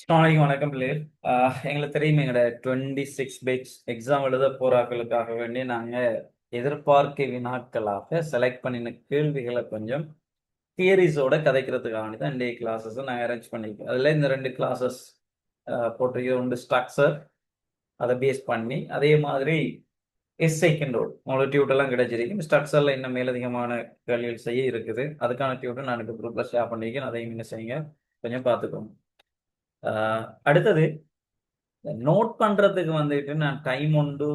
வணக்கம் பிள்ளைகள். எங்களுக்கு தெரியும் எங்களோட 26 பேட்ச் எக்ஸாம் எழுத போறாக்களுக்காக வேண்டி நாங்க எதிர்பார்க்க வினாக்களாக செலக்ட் பண்ணின கேள்விகளை கொஞ்சம் தியரிஸோட கதைக்கிறதுக்காக வேண்டி தான் இன்றைய கிளாஸஸ் நாங்கள் அரேஞ்ச் பண்ணியிருக்கோம். அதில் இந்த 2 கிளாஸஸ் போட்டிருக்க ஒன்று ஸ்ட்ரக்சர், அதை பேஸ் பண்ணி அதே மாதிரி செகண்ட் ரோல் உங்களுக்கு டியூட்டெல்லாம் கிடைச்சிருக்கு. ஸ்ட்ரக்சரில் இன்னும் மேலதிகமான கேள்விகள் செய்ய இருக்குது. அதுக்கான டியூட்டர் நான் இப்போ குரூப்பில் ஷேர் பண்ணியிருக்கேன். அதையும் என்ன செய்யுங்க, கொஞ்சம் பார்த்துக்கோங்க. அடுத்தது நோட் பண்றதுக்கு வந்துட்டு நான் டைம் உண்டு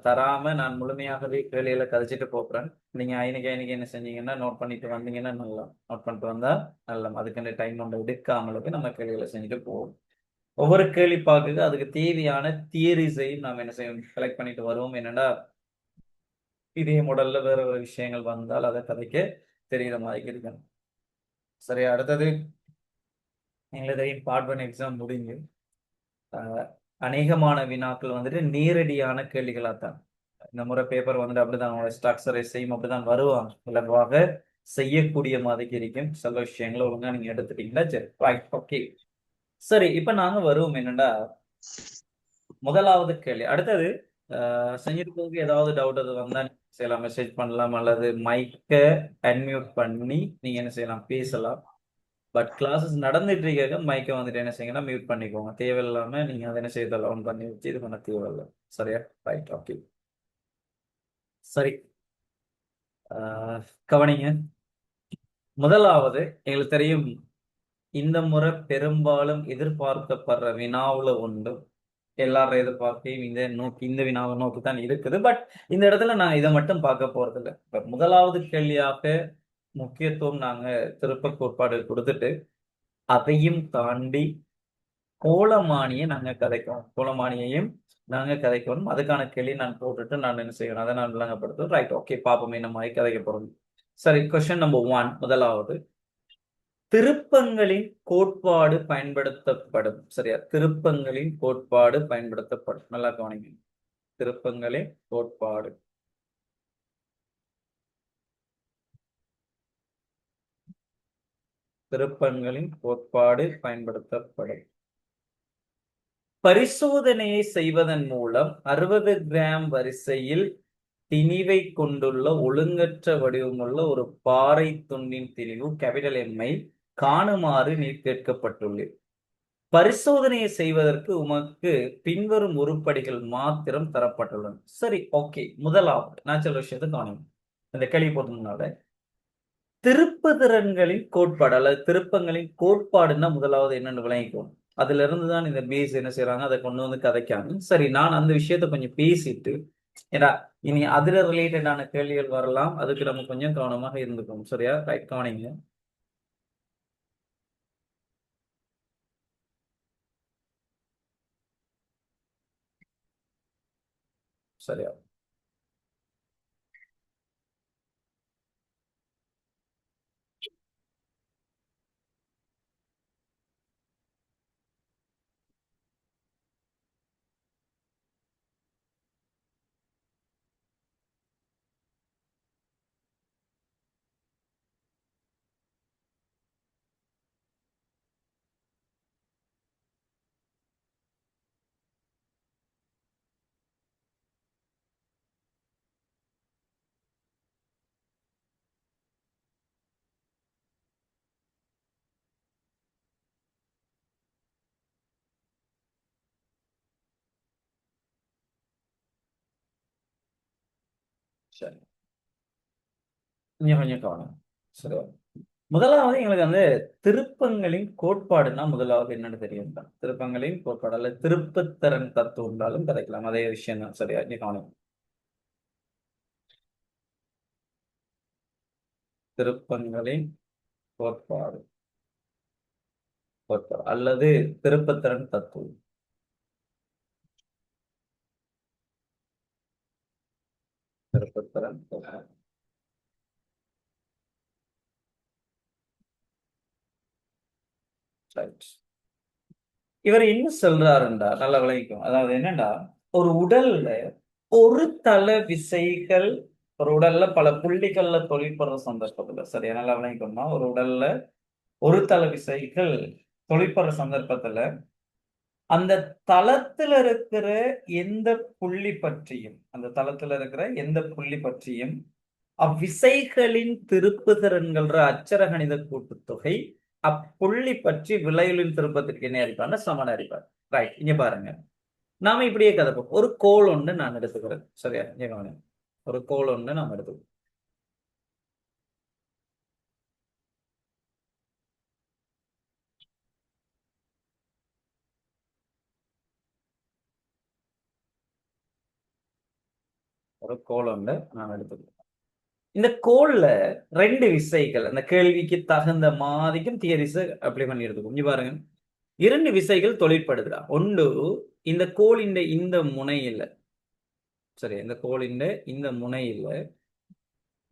தராம நான் முழுமையாகவே கேள்வியில கதைச்சிட்டு போறேன். நீங்க ஐனிக்கு என்ன செஞ்சீங்கன்னா நோட் பண்ணிட்டு வந்தீங்கன்னா நல்லா, நோட் பண்ணிட்டு வந்தா நல்லா. அதுக்கு டைம் உண்டு எடுக்காமலுக்கு நம்ம கேள்விகளை செஞ்சுட்டு போவோம். ஒவ்வொரு கேள்வி பார்க்குது அதுக்கு தேவையான தியரிஸையும் நாம் என்ன செய்யணும், கலெக்ட் பண்ணிட்டு வருவோம். என்னன்னா இதே மாடல்ல வேற ஒரு விஷயங்கள் வந்தால் அதை கதைக்க தெரிகிற மாதிரி இருக்கணும். சரி, அடுத்தது எங்களுக்கு பார்ட் 1 எக்ஸாம் முடிஞ்சு அநேகமான வினாக்கள் வந்துட்டு நேரடியான கேள்விகளா தான். இந்த முறை பேப்பர் வந்துட்டு அப்படிதான், அவங்களோட ஸ்ட்ரக்சரை செய்யும் அப்படிதான் வருவாங்க. இலகுவாக செய்யக்கூடிய மாதிரி இருக்கும். சில விஷயங்களை ஒழுங்கா நீங்க எடுத்துட்டீங்களா? சரி, ரைட், ஓகே. சரி, இப்ப நாங்க வருவோம் என்னன்னா முதலாவது கேள்வி. அடுத்தது செஞ்சிருக்கவங்க ஏதாவது டவுட் அது வந்தா செய்யலாம், மெசேஜ் பண்ணலாம், அல்லது மைக்கை அன்மியூட் பண்ணி நீங்க என்ன செய்யலாம், பேசலாம். பட் கிளாஸஸ் நடந்துட்டு இருக்க மைக்கை வந்துட்டு என்ன செய்யுங்கன்னா மியூட் பண்ணிக்கோங்க. தேவையில்லாம நீங்க அதை என்ன செய்யறதில்ல, ஆன் பண்ணி வச்சு இது பண்ண தேவையில்லை. சரியா? Right, okay. சரி, கவனிங்க. முதலாவது எங்களுக்கு தெரியும் இந்த முறை பெரும்பாலும் எதிர்பார்க்கப்படுற வினாவுல உண்டு. எல்லாரும் எதிர்பார்க்கையும் இந்த வினாவை நோக்கி தான் இருக்குது. பட் இந்த இடத்துல நான் இதை மட்டும் பார்க்க போறது இல்லை. இப்ப முதலாவது கேள்வியாக முக்கியத்துவம் நாங்க திருப்ப கோட்பாடு கொடுத்துட்டு அதையும் தாண்டி கோலமானியை நாங்க கதைக்கணும். கோலமானியையும் நாங்க கதைக்கணும். அதுக்கான கேள்வி நான் போட்டுட்டு நான் என்ன செய்யணும், அதை நான் விளங்கப்படுத்தும். ரைட், ஓகே, பாப்போம் என்ன மாதிரி கதைக்க போறோம். சரி, கொஸ்டின் நம்பர் 1. முதலாவது, திருப்பங்களின் கோட்பாடு பயன்படுத்தப்படும். சரியா? திருப்பங்களின் கோட்பாடு பயன்படுத்தப்படும். நல்லா கவனிங்க. திருப்பங்களின் கோட்பாடு. திருப்பங்களின் கோட்பாடு பயன்படுத்தப்படும். பரிசோதனையை செய்வதன் மூலம் 60 கிராம் வரிசையில் திணிவை கொண்டுள்ள ஒழுங்கற்ற வடிவமுள்ள ஒரு பாறை துண்டின் திணிவு கேபிட்டல் எம்ஐ காணுமாறு நீர் கேட்கப்பட்டுள்ளது. பரிசோதனையை செய்வதற்கு உமக்கு பின்வரும் உருப்படிகள் மாத்திரம் தரப்பட்டுள்ளன. சரி, ஓகே. முதலாவது நான் சொல்ற விஷயத்தை கவனிங்க. இந்த கேள்வி போட்டதுனால திருப்புதிறன்களின் கோட்பாடு அல்லது திருப்பங்களின் கோட்பாடுன்னா முதலாவது என்னன்னு விளங்கிக்கும். அதுல இருந்துதான் இந்த பேஸ் என்ன செய்யறாங்க, அதை கொண்டு வந்து கதைக்காங்க. சரி, நான் அந்த விஷயத்த கொஞ்சம் பேசிட்டு, ஏன்னா இனி அதுல ரிலேட்டடான கேள்விகள் வரலாம். அதுக்கு நம்ம கொஞ்சம் கவனமாக இருந்துக்கணும். சரியா? ரைட், கவனிங்க. சரியா? சரி, கொஞ்சம் கொஞ்சம் கவனம். சரியா? முதலாவது எங்களுக்கு வந்து திருப்பங்களின் கோட்பாடுனா முதலாவது என்னன்னு தெரியும் தான். திருப்பங்களின் கோட்பாடு அல்ல திருப்புத்திறன் தத்துவம் இருந்தாலும் கதைக்கலாம். அதே விஷயம் தான். சரியா? நீ கவனம். திருப்பங்களின் கோட்பாடு, கோட்பாடு அல்லது திருப்புத்திறன் தத்துவம். திருப்புத்திறன் தத்துவம். ரைட். இவர் என்ன சொல்றாருண்டா நல்லா விளங்கிக்கும். அதாவது என்னண்டா, ஒரு உடல்ல ஒரு தள விசைகள், ஒரு உடல்ல பல புள்ளிகள்ல தொழிற்படுற சந்தர்ப்பத்துல, சரியா நல்லா விளங்கிக்கோமா, ஒரு உடல்ல ஒரு தள விசைகள் தொழிற்படுற சந்தர்ப்பத்துல அந்த தளத்துல இருக்கிற எந்த புள்ளி பற்றியும் அவ்விசைகளின் திருப்பு திறன்கள்ற அச்சரகணித கூட்டுத்தொகை அப்புள்ளி பற்றி விளைவுளின் திருப்பத்திற்கு என்ன அடிப்பார்னா சமன் அடிப்பார். ரைட், இங்க பாருங்க. நாம இப்படியே கதைப்போம். ஒரு கோல் ஒன்று நான் எடுத்துக்கிறேன். சரியா? இங்க கவனிங்க. ஒரு கோல் ஒன்று நாம் எடுத்துக்கிறோம். ஒரு கோல் ஒன்று நாம் எடுத்துக்கிறோம். இந்த கோல்ல 2 விசைகள் அந்த கேள்விக்கு தகுந்த மாதிரிக்கும் தியரிஸ் அப்ளை பண்ணி எடுத்துக்கோ. இங்க பாருங்க. 2 விசைகள் தொழிற்படுதுடா. ஒன்று இந்த கோலின் இந்த முனையில, சரி, இந்த கோலின் இந்த முனையில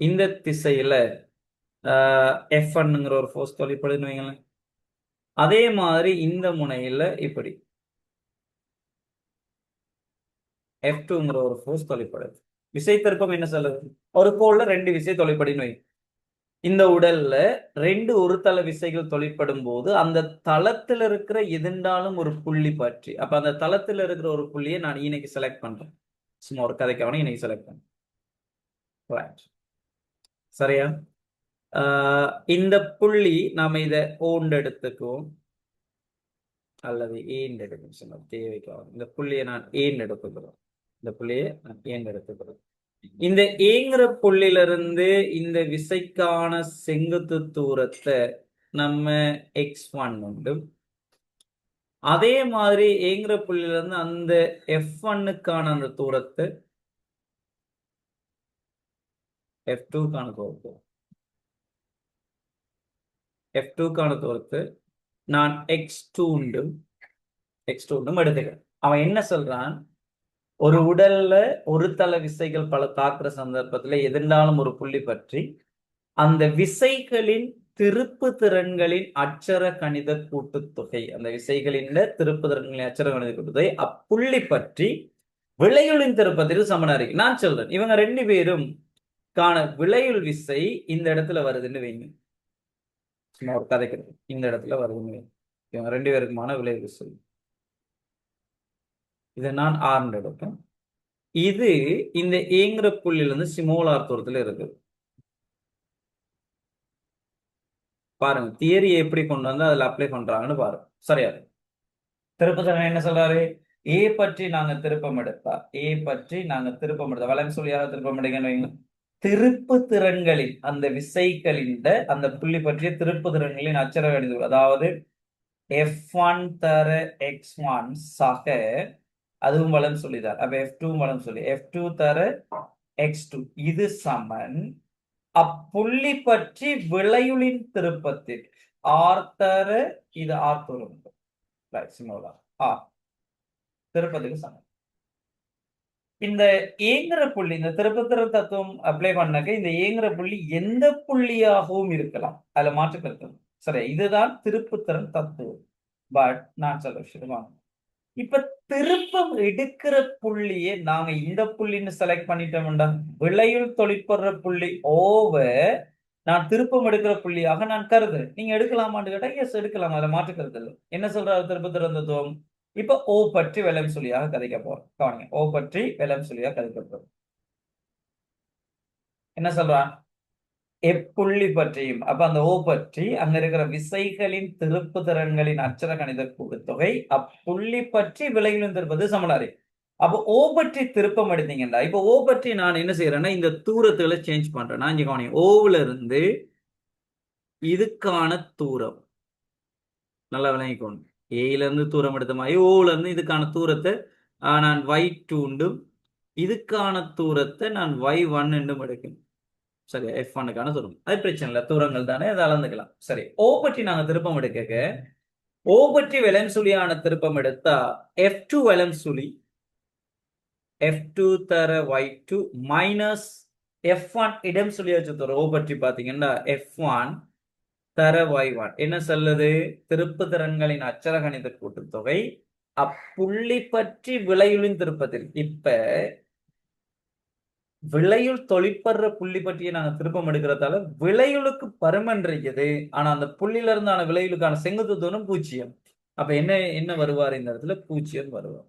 இந்த திசையில F1ங்கிற ஒரு ஃபோர்ஸ் தொழிற்படுதுன்னு வைங்களேன். அதே மாதிரி இந்த முனையில இப்படி F2ங்கிற ஒரு ஃபோர்ஸ் தொழிற்படுது. விசை திருப்பம் என்ன சொல்லுது? ஒரு கோல்ல 2 விசை தொழிற்படுன்னு வை. இந்த உடல்ல 2 ஒரு தள விசைகள் தொழிற்படும் போது அந்த தளத்துல இருக்கிற எதுண்டாலும் ஒரு புள்ளி பற்றி, அப்ப அந்த தளத்துல இருக்கிற ஒரு புள்ளியை நான் இன்னைக்கு செலக்ட் பண்றேன். சும்மா ஒரு கதைக்காக இன்னைக்கு செலக்ட் பண்றேன். Right. சரியா? இந்த புள்ளி நாம இதை ஓண்டு எடுத்துக்குவோம் அல்லது ஏன் எடுக்கும் சொன்ன தேவைக்காக இந்த புள்ளியை நான் ஏன் எடுத்துக்கிறோம். இந்த புள்ளியை நான் ஏன் எடுத்துக்கிறோம். இந்த ஏங்கிற புள்ளியிலிருந்து இந்த விசைக்கான செங்குத்து தூரத்தை நம்ம x1 உண்டு. அதே மாதிரி ஏங்கிற புள்ளியில இருந்து அந்த F1க்கான அந்த தூரத்தை F2க்கான தூரத்தை நான் x2 உண்டும் எடுத்துக்கிறேன். அவன் என்ன சொல்றான்? ஒரு உடல்ல ஒரு தள விசைகள் பல தாக்குற சந்தர்ப்பத்துல எதிர்ந்தாலும் ஒரு புள்ளி பற்றி அந்த விசைகளின் திருப்பு திறன்களின் அச்சர கணித கூட்டுத்தொகை, அந்த விசைகளின் திருப்பு திறன்களின் அச்சர கணித கூட்டுத்தொகை அப்புள்ளி பற்றி விளையுளின் திருப்பத்திற்கு சமனா இருக்கு. நான் சொல்றேன், இவங்க 2 பேரும் காண விளையுள் விசை இந்த இடத்துல வருதுன்னு வைங்க. சும்மா ஒரு கதைக்கிறது, இந்த இடத்துல வருதுன்னு வைங்க. இவங்க 2 பேருக்குமான விளையுள் விசை இதை நான் ஆர்ந்து எடுப்பேன். இது இந்த ஏங்கிற புள்ளியில இருந்து சிமோலார் தூரத்துல இருக்குது. பாருங்க, தியரி எப்படி கொண்டு வந்து அதுல அப்ளை பண்றாங்கன்னு பாருங்க. சரியா? திருப்பத்தரன் என்ன சொல்றாரு? ஏ பற்றி நாங்க திருப்பம் எடுத்தா வளம் சொல்லியாக திருப்பம் எடுக்கணும். திருப்பு திறன்களின் அந்த விசைகளின் அந்த புள்ளி பற்றிய திருப்பு திறன்களின் அச்சர கணித, அதாவது F1 தர x1 சக அதுவும் வளம் சொல்லிதான். அப்ப F2 வளம் சொல்லி F2 தர x2 இது சமன் அப்புள்ளி பற்றி விளையுளின் திருப்பத்தில் ஆர்த்தர இது ஆர்த்தரும் திருப்பத்துக்கு சமம். இந்த ஏங்கிற புள்ளி, இந்த திருப்பத்திற தத்துவம் அப்ளை பண்ணக்க இந்த ஏங்கிற புள்ளி எந்த புள்ளியாகவும் இருக்கலாம், அதுல மாற்று கருத்து. சரி, இதுதான் திருப்புத்திறன் தத்துவம். பட் நான் சொல்ல விஷயம், இப்ப திருப்பம் எடுக்கிற புள்ளியே நாங்க இந்த புள்ளின்னு செலக்ட் பண்ணிட்டோம்டா. விளையுள் தொழிற்படுற புள்ளி ஓவ நான் திருப்பம் எடுக்கிற புள்ளியாக நான் கருதுறேன். நீங்க எடுக்கலாமான்னு கேட்டா எஸ் எடுக்கலாம், அதுல மாற்று கருத்து இல்லை. என்ன சொல்றாரு திருப்புத்திறன் தத்துவம்? இப்ப ஓ பற்றி வெளம் சொல்லியாக கதைக்க போறோம். கவனிங்க, ஓ பற்றி வெளம் சொல்லியாக கதைக்க போறோம். என்ன சொல்றான்? எப்புள்ளி பற்றியும், அப்ப அந்த ஓ பற்றி அங்க இருக்கிற விசைகளின் திருப்பு திறன்களின் அச்சர கணித கூட்டுத்தொகை அப்புள்ளி பற்றி விளைவிலும் திருப்பது சமனாரி. அப்போ ஓ பற்றி திருப்பம் எடுத்தீங்கன்னா, இப்ப ஓ பற்றி நான் என்ன செய்யறேன்னா இந்த தூரத்துல சேஞ்ச் பண்றேன். நான் இங்க கவனிங்க, ஓவுல இருந்து இதுக்கான தூரம் நல்லா விளங்கிக்கணும். ஏல இருந்து தூரம் எடுத்த மாதிரி ஓல இருந்து இதுக்கான தூரத்தை நான் y2 உண்டும் இதுக்கான தூரத்தை நான் y1 என்றும் எடுக்கணும். சரி, F1க்கான தூரம் அது பிரச்சனை இல்லை, தூரங்கள் தானே, அதை அளந்துக்கலாம். சரி, ஓ பற்றி நாங்க திருப்பம் எடுக்க ஓ பற்றி வெளம் சுழியான திருப்பம் எடுத்தா F2 வெளம் சுழி F2 தர y2 மைனஸ் F1 இடம் சுழியாச்சு தர ஓ பற்றி பாத்தீங்கன்னா F1 தர y1 என்ன சொல்லுது? திருப்பு திறன்களின் அச்சர கணித கூட்டுத்தொகை அப்புள்ளி பற்றி விளையுளின் திருப்பத்தில். இப்ப விளையுள் தொழிற்படுற புள்ளி பற்றிய நாங்க திருப்பம் எடுக்கிறதால விளையுளுக்கு பருமன் இருக்குது. ஆனா அந்த புள்ளியில இருந்தான விளையுளுக்கான செங்குத்து தூரம் 0. அப்ப என்ன என்ன வருவார் இந்த இடத்துல? 0 வருவார்.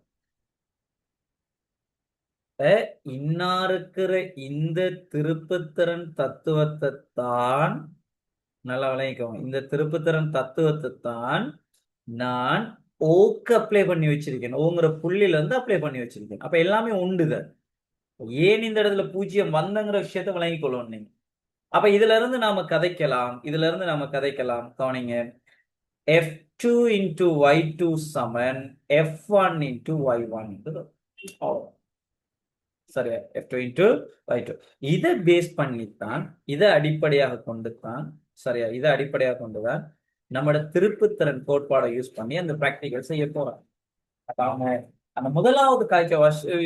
இன்னாருக்கிற இந்த திருப்புத்திறன் தத்துவத்தை தான், நல்லா விளங்கிக்கோங்க, இந்த திருப்புத்திறன் தத்துவத்தை தான் நான் ஓக்கு அப்ளை பண்ணி வச்சிருக்கேன். ஓங்கிற புள்ளியில இருந்து அப்ளை பண்ணி வச்சிருக்கேன். அப்ப எல்லாமே உண்டுதான். ஏன் இந்த இடத்துல 0 வந்தங்கிற விஷயத்த விளங்கிக் கொள்ளணும் நீங்க. அப்ப இதுல இருந்து நாம கதைக்கலாம். கவனிங்க. F2 into Y2 சமன் F1 into Y1. சரியா? F2 into Y2. இதை பேஸ் பண்ணித்தான், இதை அடிப்படையாக கொண்டுதான், சரியா, இதை அடிப்படையாக கொண்டுதான் நம்மளோட திருப்புத்திறன் கோட்பாடை யூஸ் பண்ணி அந்த பிராக்டிகல் செய்ய போறோம். அந்த முதலாவது காய்ச்ச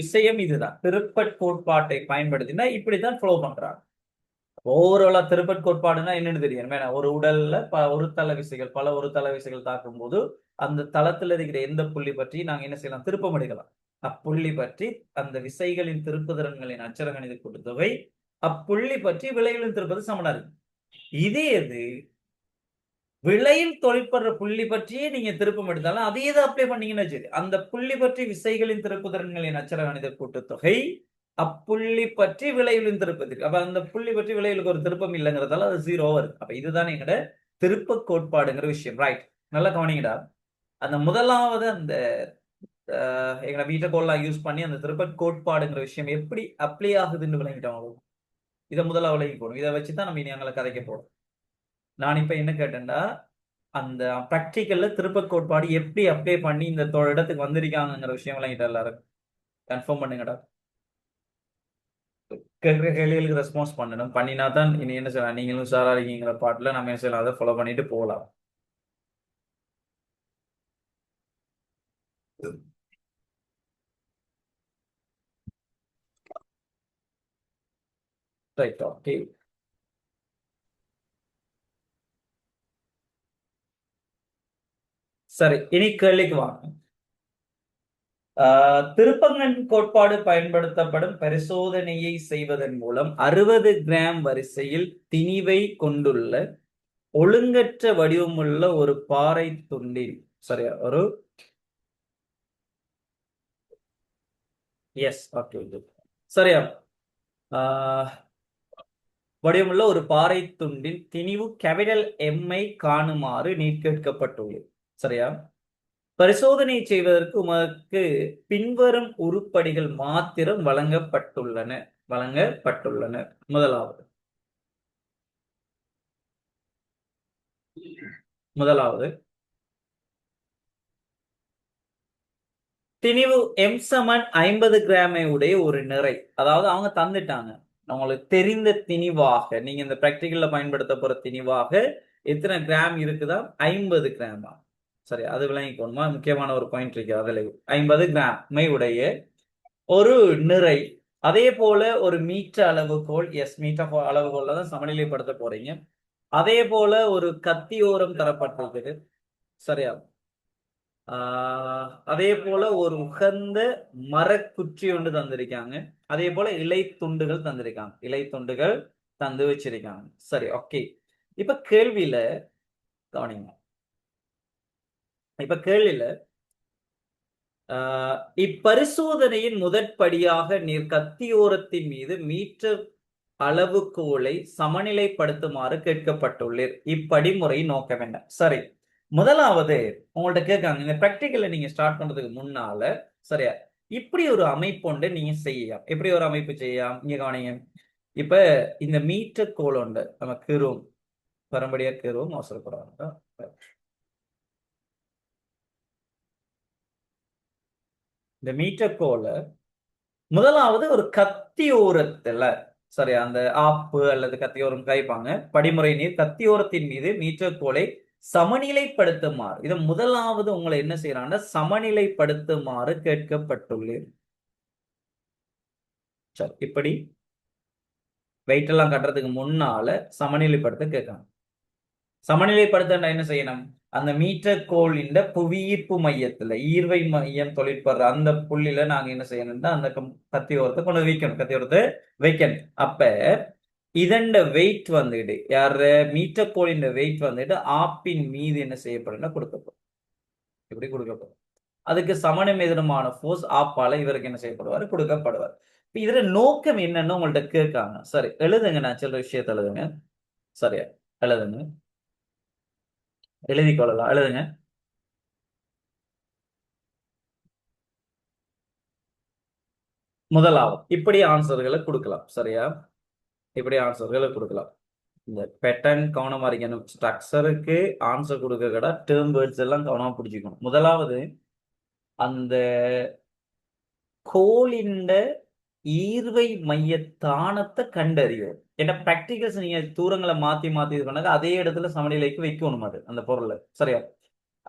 விஷயம் இதுதான். திருப்பட் கோட்பாட்டை பயன்படுத்தினா இப்படித்தான் ஃப்ளோ பண்றாங்க. ஓவராலா திருப்பட் கோட்பாடுனா என்னன்னு தெரியும். ஒரு உடல்ல ஒரு தள விசைகள், பல ஒரு தள விசைகள் தாக்கும் போது அந்த தளத்துல இருக்கிற எந்த புள்ளி பற்றி நாங்க என்ன செய்யலாம்? திருப்பம் எடுக்கலாம். அப்புள்ளி பற்றி அந்த விசைகளின் திருப்புதிறன்களின் அச்சரகணித கூட்டுத்தொகை அப்புள்ளி பற்றி விலைகளின் திருப்பது சமனா இருக்கு. இதே இது விலையில் தொழிற்படுற புள்ளி பற்றியே நீங்க திருப்பம் எடுத்தாலும் அதையே தான் அப்ளை பண்ணீங்கன்னு வச்சு, அந்த புள்ளி பற்றி விசைகளின் திருப்புதிறன்களின் அச்சரகணித கூட்டுத்தொகை அப்புள்ளி பற்றி விளைவுகளின் திருப்பத்திற்கு. அப்ப அந்த புள்ளி பற்றி விளைவுகளுக்கு ஒரு திருப்பம் இல்லைங்கிறதால அது 0 வருது. அப்ப இதுதான் எங்கட திருப்ப கோட்பாடுங்கிற விஷயம். ரைட், நல்லா கவனிங்கடா. அந்த முதலாவது அந்த எங்களை வீட்டை யூஸ் பண்ணி அந்த திருப்ப கோட்பாடுங்கிற விஷயம் எப்படி அப்ளை ஆகுதுன்னு விளங்கிட்டோம். இதை முதல்ல விளங்கி போடும். இதை வச்சுதான் நம்ம இனி எங்களை கதைக்க போறோம். நான் இப்ப என்ன கேட்டேன்டா, அந்த பிராக்டிக்கல்ல திருப்ப கோட்பாடு எப்படி அப்ளை பண்ணி இந்த இடத்துக்கு வந்திருக்காங்கிற விஷயம் விளங்கிட்டா எல்லாரும் கன்ஃபார்ம் பண்ணுங்கடா. கேட்குற கேள்விகளுக்கு ரெஸ்பான்ஸ் பண்ணணும். பண்ணினா தான் இனி என்ன செய்யலாம், நீங்களும் உஷாரா இருக்கீங்கிற பாட்டில் நம்ம என்ன செய்யலாம், அதை ஃபாலோ பண்ணிட்டு போகலாம். Right, okay. சரி, இனி கேள்விக்கு வாங்க. திருப்பங்கன் கோட்பாடு பயன்படுத்தப்படும் பரிசோதனையை செய்வதன் மூலம் 60 கிராம் வரிசையில் திணிவை கொண்டுள்ள ஒழுங்கற்ற வடிவமுள்ள ஒரு பாறை துண்டில், சரியா, ஒரு எஸ், ஓகே, சரியா, வடிவமுள்ள ஒரு பாறை துண்டின் திணிவு கேபிட்டல் எம்ஐ காணுமாறு நீட் கேட்கப்பட்டுள்ளது. சரியா? பரிசோதனை செய்வதற்கு உமக்கு பின்வரும் உருப்படிகள் மாத்திரம் வழங்கப்பட்டுள்ளன. முதலாவது திணிவு எம் சமன் 50 கிராமை உடைய ஒரு நிறை. அதாவது அவங்க தந்துட்டாங்க, உங்களுக்கு தெரிந்த திணிவாக, நீங்க இந்த பிராக்டிகல்ல பயன்படுத்த போற திணிவாக எத்தனை கிராம் இருக்குதா? 50 கிராமா. சரி, அது விளங்கிக்கணுமா? முக்கியமான ஒரு பாயிண்ட் இருக்கு அதுல. 50 கிராமை உடைய ஒரு நிறை. அதே போல ஒரு மீட்டர் அளவுகோல், எஸ், மீட்டர் அளவுகோல்ல தான் சமநிலைப்படுத்த போறீங்க. அதே போல ஒரு கத்தியோரம் தரப்பட்டிருக்குது. சரியா? அதே போல ஒரு உகந்த மரக்குச்சி ஒன்று தந்திருக்காங்க. அதே போல இலை துண்டுகள் தந்திருக்காங்க. இலை துண்டுகள் தந்து வச்சிருக்காங்க. சரி, ஓகே. இப்ப கேள்வியில கவனிங்க. இப்ப கேள்வியில இப்பரிசோதனையின் முதற்படியாக நீர் கத்தியோரத்தின் மீது மீட்டர் அளவுகோலை சமநிலைப்படுத்துமாறு கேட்கப்பட்டுள்ளீர். இப்படிமுறை நோக்க வேண்டாம். சரி, முதலாவது உங்கள்ட்ட கேட்காங்க, இந்த பிராக்டிகல்ல நீங்க ஸ்டார்ட் பண்றதுக்கு முன்னால, சரியா, இப்படி ஒரு அமைப்பு ஒன்று நீங்க செய்யலாம். எப்படி ஒரு அமைப்பு செய்யலாம்? இங்க கவனிங்க. இப்ப இந்த மீட்டர் கோல் உண்டு, நம்ம கீறுவோம், பரம்படியா கீறுவோம், அவசரப்படாது. இந்த மீட்டர் கோலை முதலாவது ஒரு கத்தியோரத்துல, சரி, அந்த ஆப்பு அல்லது கத்தியோரம் கைப்பாங்க. படிமுறை நீர் கத்தியோரத்தின் மீது மீட்டர் கோலை சமநிலைப்படுத்துமாறு, இதை முதலாவது உங்களை என்ன செய்யறாங்கன்னா சமநிலைப்படுத்துமாறு கேட்கப்பட்டுள்ளேன். சரி, இப்படி வெயிட் எல்லாம் கட்டுறதுக்கு முன்னால சமநிலைப்படுத்த கேட்கணும். சமநிலைப்படுத்த என்ன செய்யணும்? அந்த மீட்டர் கோளின் புவியீர்ப்பு மையத்துல, ஈர்வை மையம் தொழிற்படுற அந்த புள்ளியில நாங்க என்ன செய்யணும்னா அந்த கத்தியோரத்தை கொண்டு வைக்கணும். கத்தியோரத்தை வைக்கணும். அப்ப இதண்ட வெயிட் வந்துட்டு, யாரு மீட்டர் கோளின் வெயிட் வந்துட்டு ஆப்பின் மீது என்ன செய்யப்படும்? கொடுக்கப்படும். இப்படி கொடுக்கப்படும். அதுக்கு சமணம் எதிரமான ஃபோர்ஸ் ஆப்பால இவருக்கு என்ன செய்யப்படுவார், கொடுக்கப்படுவார். இப்ப இதுல நோக்கம் என்னன்னு உங்கள்ட்ட கேட்காங்க. சரி எழுதுங்க, நான் சொல்ற விஷயத்தை எழுதுங்க. சரியா எழுதுங்க, எழுதி கொள்ளலாம், எழுதுங்க. முதலாவது இப்படி ஆன்சர்களை கொடுக்கலாம். சரியா, இப்படி ஆன்சர்களை கொடுக்கலாம். இந்த பேட்டர்ன் கவனமா இருக்கணும். ஸ்ட்ரக்சருக்கு ஆன்சர் கொடுக்க கூட டேர்ம் வேர்ட்ஸ் எல்லாம் கவனமா பிடிச்சிக்கணும். முதலாவது அந்த கோளின் ஈர்வை மையத்தானத்தை கண்டறியும். ஏன்னா பிராக்டிகல்ஸ் நீங்க தூரங்களை மாத்தி மாத்தி இது பண்ணாங்க, அதே இடத்துல சமநிலைக்கு வைக்கணும் அது அந்த பொருளை. சரியா,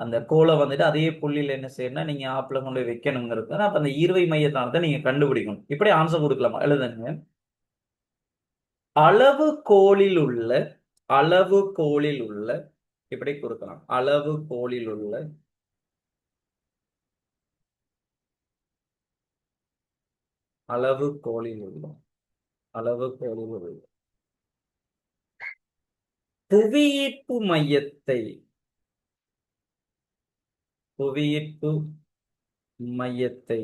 அந்த கோலை வந்துட்டு அதே புள்ளியில என்ன செய்யணும்னா நீங்க ஆப்பிள கொண்டு போய் வைக்கணுங்கிறது. அப்ப அந்த ஈர்வை மையத்தானத்தை நீங்க கண்டுபிடிக்கணும். இப்படி ஆன்சர் கொடுக்கலாமா, எழுதுங்க. அளவு கோலில் உள்ள அளவு கோலில் உள்ள இப்படி கொடுக்கலாம். அளவு கோலில் உள்ள அளவு கோலில் உள்ள அளவு கோலில் உள்ள புவியீர்ப்பு மையத்தை புவியீர்ப்பு மையத்தை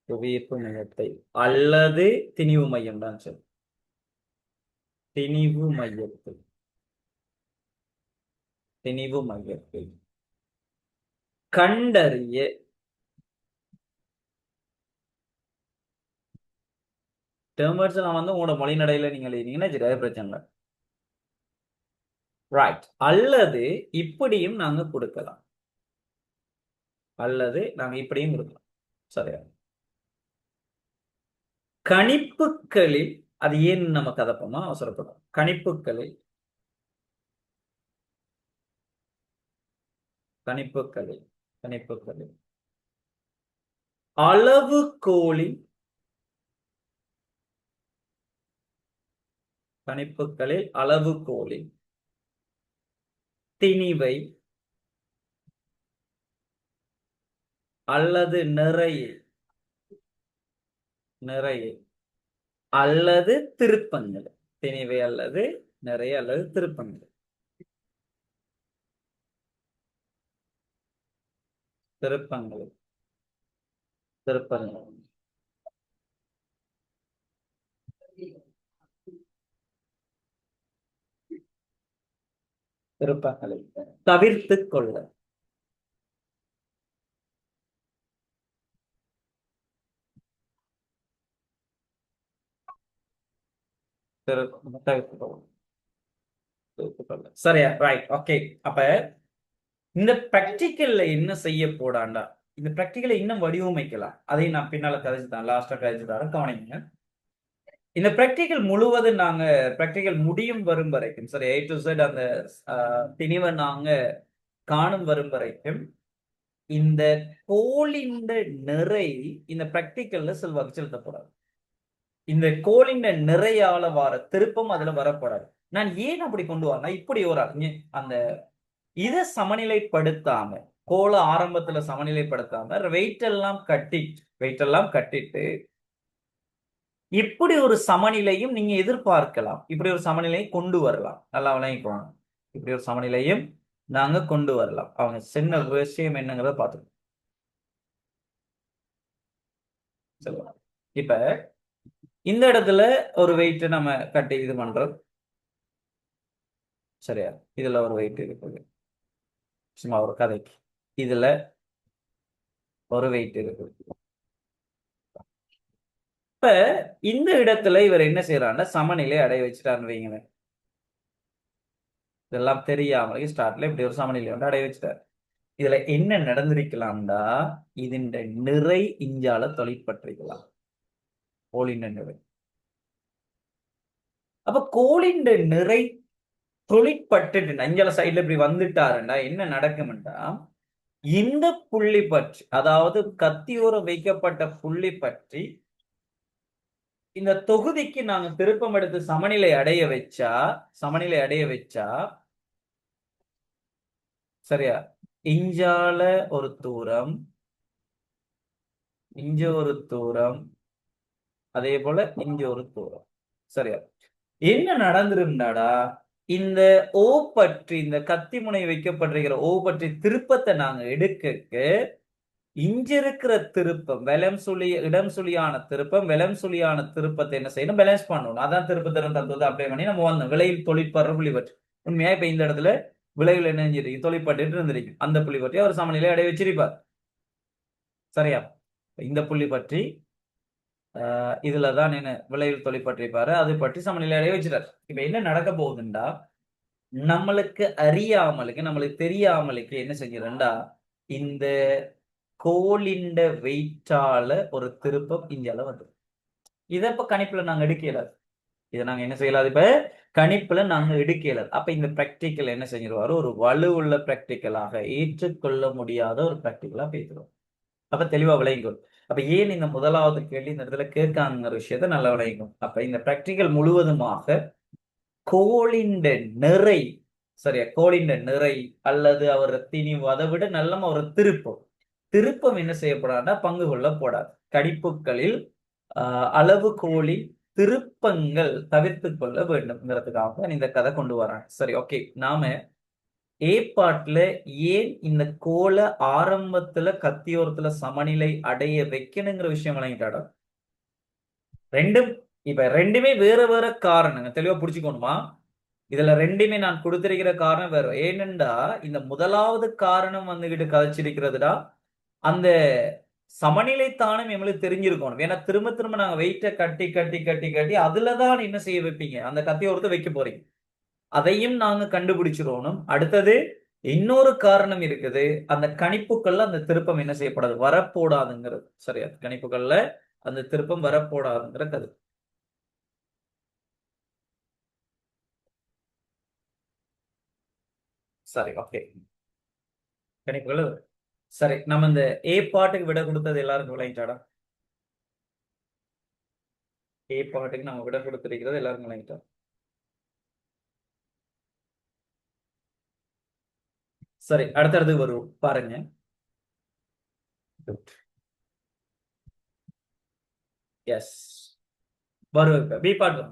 புவியீர்ப்பு மையத்தை அல்லது திணிவு மையம் தான் சார். திணிவு மையத்தை திணிவு மையத்தை கண்டறிய டேர்ம்ஸ் நான் வந்து உங்களோட மொழி நடையில நீங்க எழுதினீங்கன்னா சரி, பிரச்சனை இல்லை. ரைட், அல்லது இப்படியும் நாங்க கொடுக்கலாம். அல்லது நாங்க இப்படியும் கொடுக்கலாம். சரியா, கணிப்புகளில் அது ஏன் நம்ம கதப்போமா அவசரப்படும். கணிப்புகளில் கணிப்புகளில் கணிப்புகளில் அளவுகோலின் கணிப்புகளில் அளவுகோலின் திணிவை அல்லது நிறையை அல்லது திருப்பங்கள். திணிவை அல்லது நிறைய அல்லது திருப்பங்கள். திருப்பங்கள் திருப்பங்கள் திருப்பங்களை தவிர்த்து கொள்ள. சரியா, ரைட், ஓகே. அப்ப இந்த பிராக்டிக்கல்ல என்ன செய்ய போடாண்டா, இந்த பிராக்டிக்கலை இன்னும் வடிவமைக்கலாம். அதையும் நான் பின்னால கதைச்சுதான், லாஸ்டா கதைச்சுதான் கவனிங்க. இந்த பிராக்டிக்கல் முழுவதும் நாங்க பிராக்டிக்கல் முடியும் வரும் வரைக்கும், சரி, A to Z அந்த திணிவை நாங்க காணும் வரும் வரைக்கும் இந்த கோளின் நிறை இந்த பிராக்டிக்கல்ல செல்வாக்கு செலுத்தப்படாது. இந்த கோளின் நிறையால வர திருப்பம் அதுல வரப்படாது. நான் ஏன் அப்படி கொண்டு வரேன், இப்படி ஒரு அந்த இதை சமநிலைப்படுத்தாம, கோள ஆரம்பத்துல சமநிலைப்படுத்தாம வெயிட் எல்லாம் கட்டிட்டு இப்படி ஒரு சமநிலையும் நீங்க எதிர்பார்க்கலாம். இப்படி ஒரு சமநிலையை கொண்டு வரலாம். நல்லா விளங்கிக்கோங்க. இப்படி ஒரு சமநிலையும் நாங்க கொண்டு வரலாம். அவங்க சின்ன விஷயம் என்னங்கிறத பார்த்துக்கோங்க. இப்ப இந்த இடத்துல ஒரு வெயிட் நம்ம கட்டி இது பண்றோம். சரியா, இதுல ஒரு வெயிட் இருக்குது, சும்மா ஒரு கதைக்கு. இதுல ஒரு வெயிட் இருக்குது. இப்ப இந்த இடத்துல இவர் என்ன செய்யறாருன்னா சமநிலை அடைய வச்சுட்டாருன்னு வைங்களேன். இதெல்லாம் தெரியாமலே ஸ்டார்ட்ல இப்படி ஒரு சமநிலை வந்து அடைய வச்சுட்டார். இதுல என்ன நடந்திருக்கலாம்டா, இதன் நிறை இஞ்சால தொழிற்பட்டிருக்கலாம். கோளின் நிறை. அப்ப கோளின் நிறை தொழிற்பட்டு அஞ்சால சைட்ல இப்படி வந்துட்டாருண்டா என்ன நடக்கும்டா, இந்த புள்ளி பற்றி, அதாவது கத்தியோர வைக்கப்பட்ட புள்ளி பற்றி இந்த தொகுதிக்கு நாங்க திருப்பம் எடுத்து சமநிலை அடைய வச்சா சரியா, இஞ்சால ஒரு தூரம், இங்க ஒரு தூரம், அதே போல இங்க ஒரு தூரம். சரியா, என்ன நடந்துருந்தாடா, இந்த ஓ பற்றி இந்த கத்தி முனை வைக்கப்படுகிற ஓ பற்றி திருப்பத்தை நாங்க எடுக்க இங்க இருக்கிற திருப்பம் இடம் சுழியான திருப்பம் வெலம் சுழியான திருப்பத்தை என்ன செய்யணும் பேலன்ஸ் பண்ணணும். அதான் திருப்ப திறன் தத்துவத்தை அப்ளை பண்ணி நம்ம வந்தோம். விளைவில் தொழிற்படுற புள்ளி பற்றி உண்மையா இப்ப இந்த இடத்துல விளைவில் என்ன செஞ்சிருக்கு தொழிற்பட்டு இருந்திருக்கும். அந்த புள்ளி பற்றி அவர் சமநிலை அடைய வச்சிருப்பார். சரியா? இந்த புள்ளி பற்றி இதுலதான் என்ன விளைவில் தொழிற்பட்டிருப்பாரு. அது பற்றி சமநிலை அடைய வச்சிருக்காரு. இப்ப என்ன நடக்க போகுதுண்டா நம்மளுக்கு அறியாமலுக்கு நம்மளுக்கு தெரியாமலுக்கு என்ன செஞ்சிருந்தா இந்த கோலிண்ட வெயிட்டால ஒரு திருப்பம் இந்தியால வந்து இதை இப்ப கணிப்புல நாங்க எடுக்கலாது. இதை நாங்க என்ன செய்யலாது இப்ப கணிப்புல நாங்க எடுக்கலாது. அப்ப இந்த பிராக்டிக்கல் என்ன செஞ்சிருவாரு ஒரு வலுவுள்ள பிராக்டிக்கலாக ஏற்றுக்கொள்ள முடியாத ஒரு பிராக்டிக்கலா பேசுறோம். அப்ப தெளிவா விளையுங்கள். அப்ப ஏன் இந்த முதலாவது கேள்வி இந்த இடத்துல கேட்காங்கிற விஷயத்த நல்லா விளையுங்கள். அப்ப இந்த பிராக்டிக்கல் முழுவதுமாக கோளிண்ட நிறை சரியா கோளிண்ட நிறை அல்லது அவர் திணிவு அதை விட நல்ல ஒரு திருப்பம் என்ன செய்யப்படாதுன்னா பங்கு கொள்ளப்படாது. கணிப்புகளில் அளவு கோழி திருப்பங்கள் தவிர்த்து கொள்ள வேண்டும்ங்கிறதுக்காக இந்த கதை கொண்டு வராங்க. சரி, ஓகே. நாம ஏ பாட்டுல ஏன் இந்த கோலை ஆரம்பத்துல கத்தியோரத்துல சமநிலை அடைய வைக்கணுங்கிற விஷயம் விளங்கிட்டாடா ரெண்டுமே வேற வேற காரணங்க தெளிவா புடிச்சுக்கணுமா. இதுல ரெண்டுமே நான் கொடுத்திருக்கிற காரணம் வேற. ஏனென்றா இந்த முதலாவது காரணம் வந்துகிட்டு கதைச்சிருக்கிறதுடா அந்த சமநிலை தானம் எங்களுக்கு தெரிஞ்சிருக்கணும். ஏன்னா திரும்ப திரும்ப நாங்க வெயிட்ட கட்டி கட்டி கட்டி கட்டி அதுலதான் என்ன செய்ய வைப்பீங்க அந்த கத்தியோரத்தை வைக்க போறீங்க. அதையும் நாங்க கண்டுபிடிச்சிடணும். அடுத்தது இன்னொரு காரணம் இருக்குது. அந்த கணிப்புகள்ல அந்த திருப்பம் என்ன செய்யப்படாது வரப்போடாதுங்கிறது. சரியா? கணிப்புகள்ல அந்த திருப்பம் வரப்போடாதுங்கிற கதை. சரி, ஓகே. கணிப்புகள் சரி. நம்ம இந்த ஏ பாட்டுக்கு விட கொடுத்தது எல்லாருக்கும் விளங்கிட்டாடா? ஏ பாட்டுக்கு நம்ம விட கொடுத்திருக்கிறது எல்லாருக்கும் விளங்கிட்டா? சரி, அடுத்தடுத்து வருவோம் பாருங்க. எஸ், வருவோம். பி பாட்டு.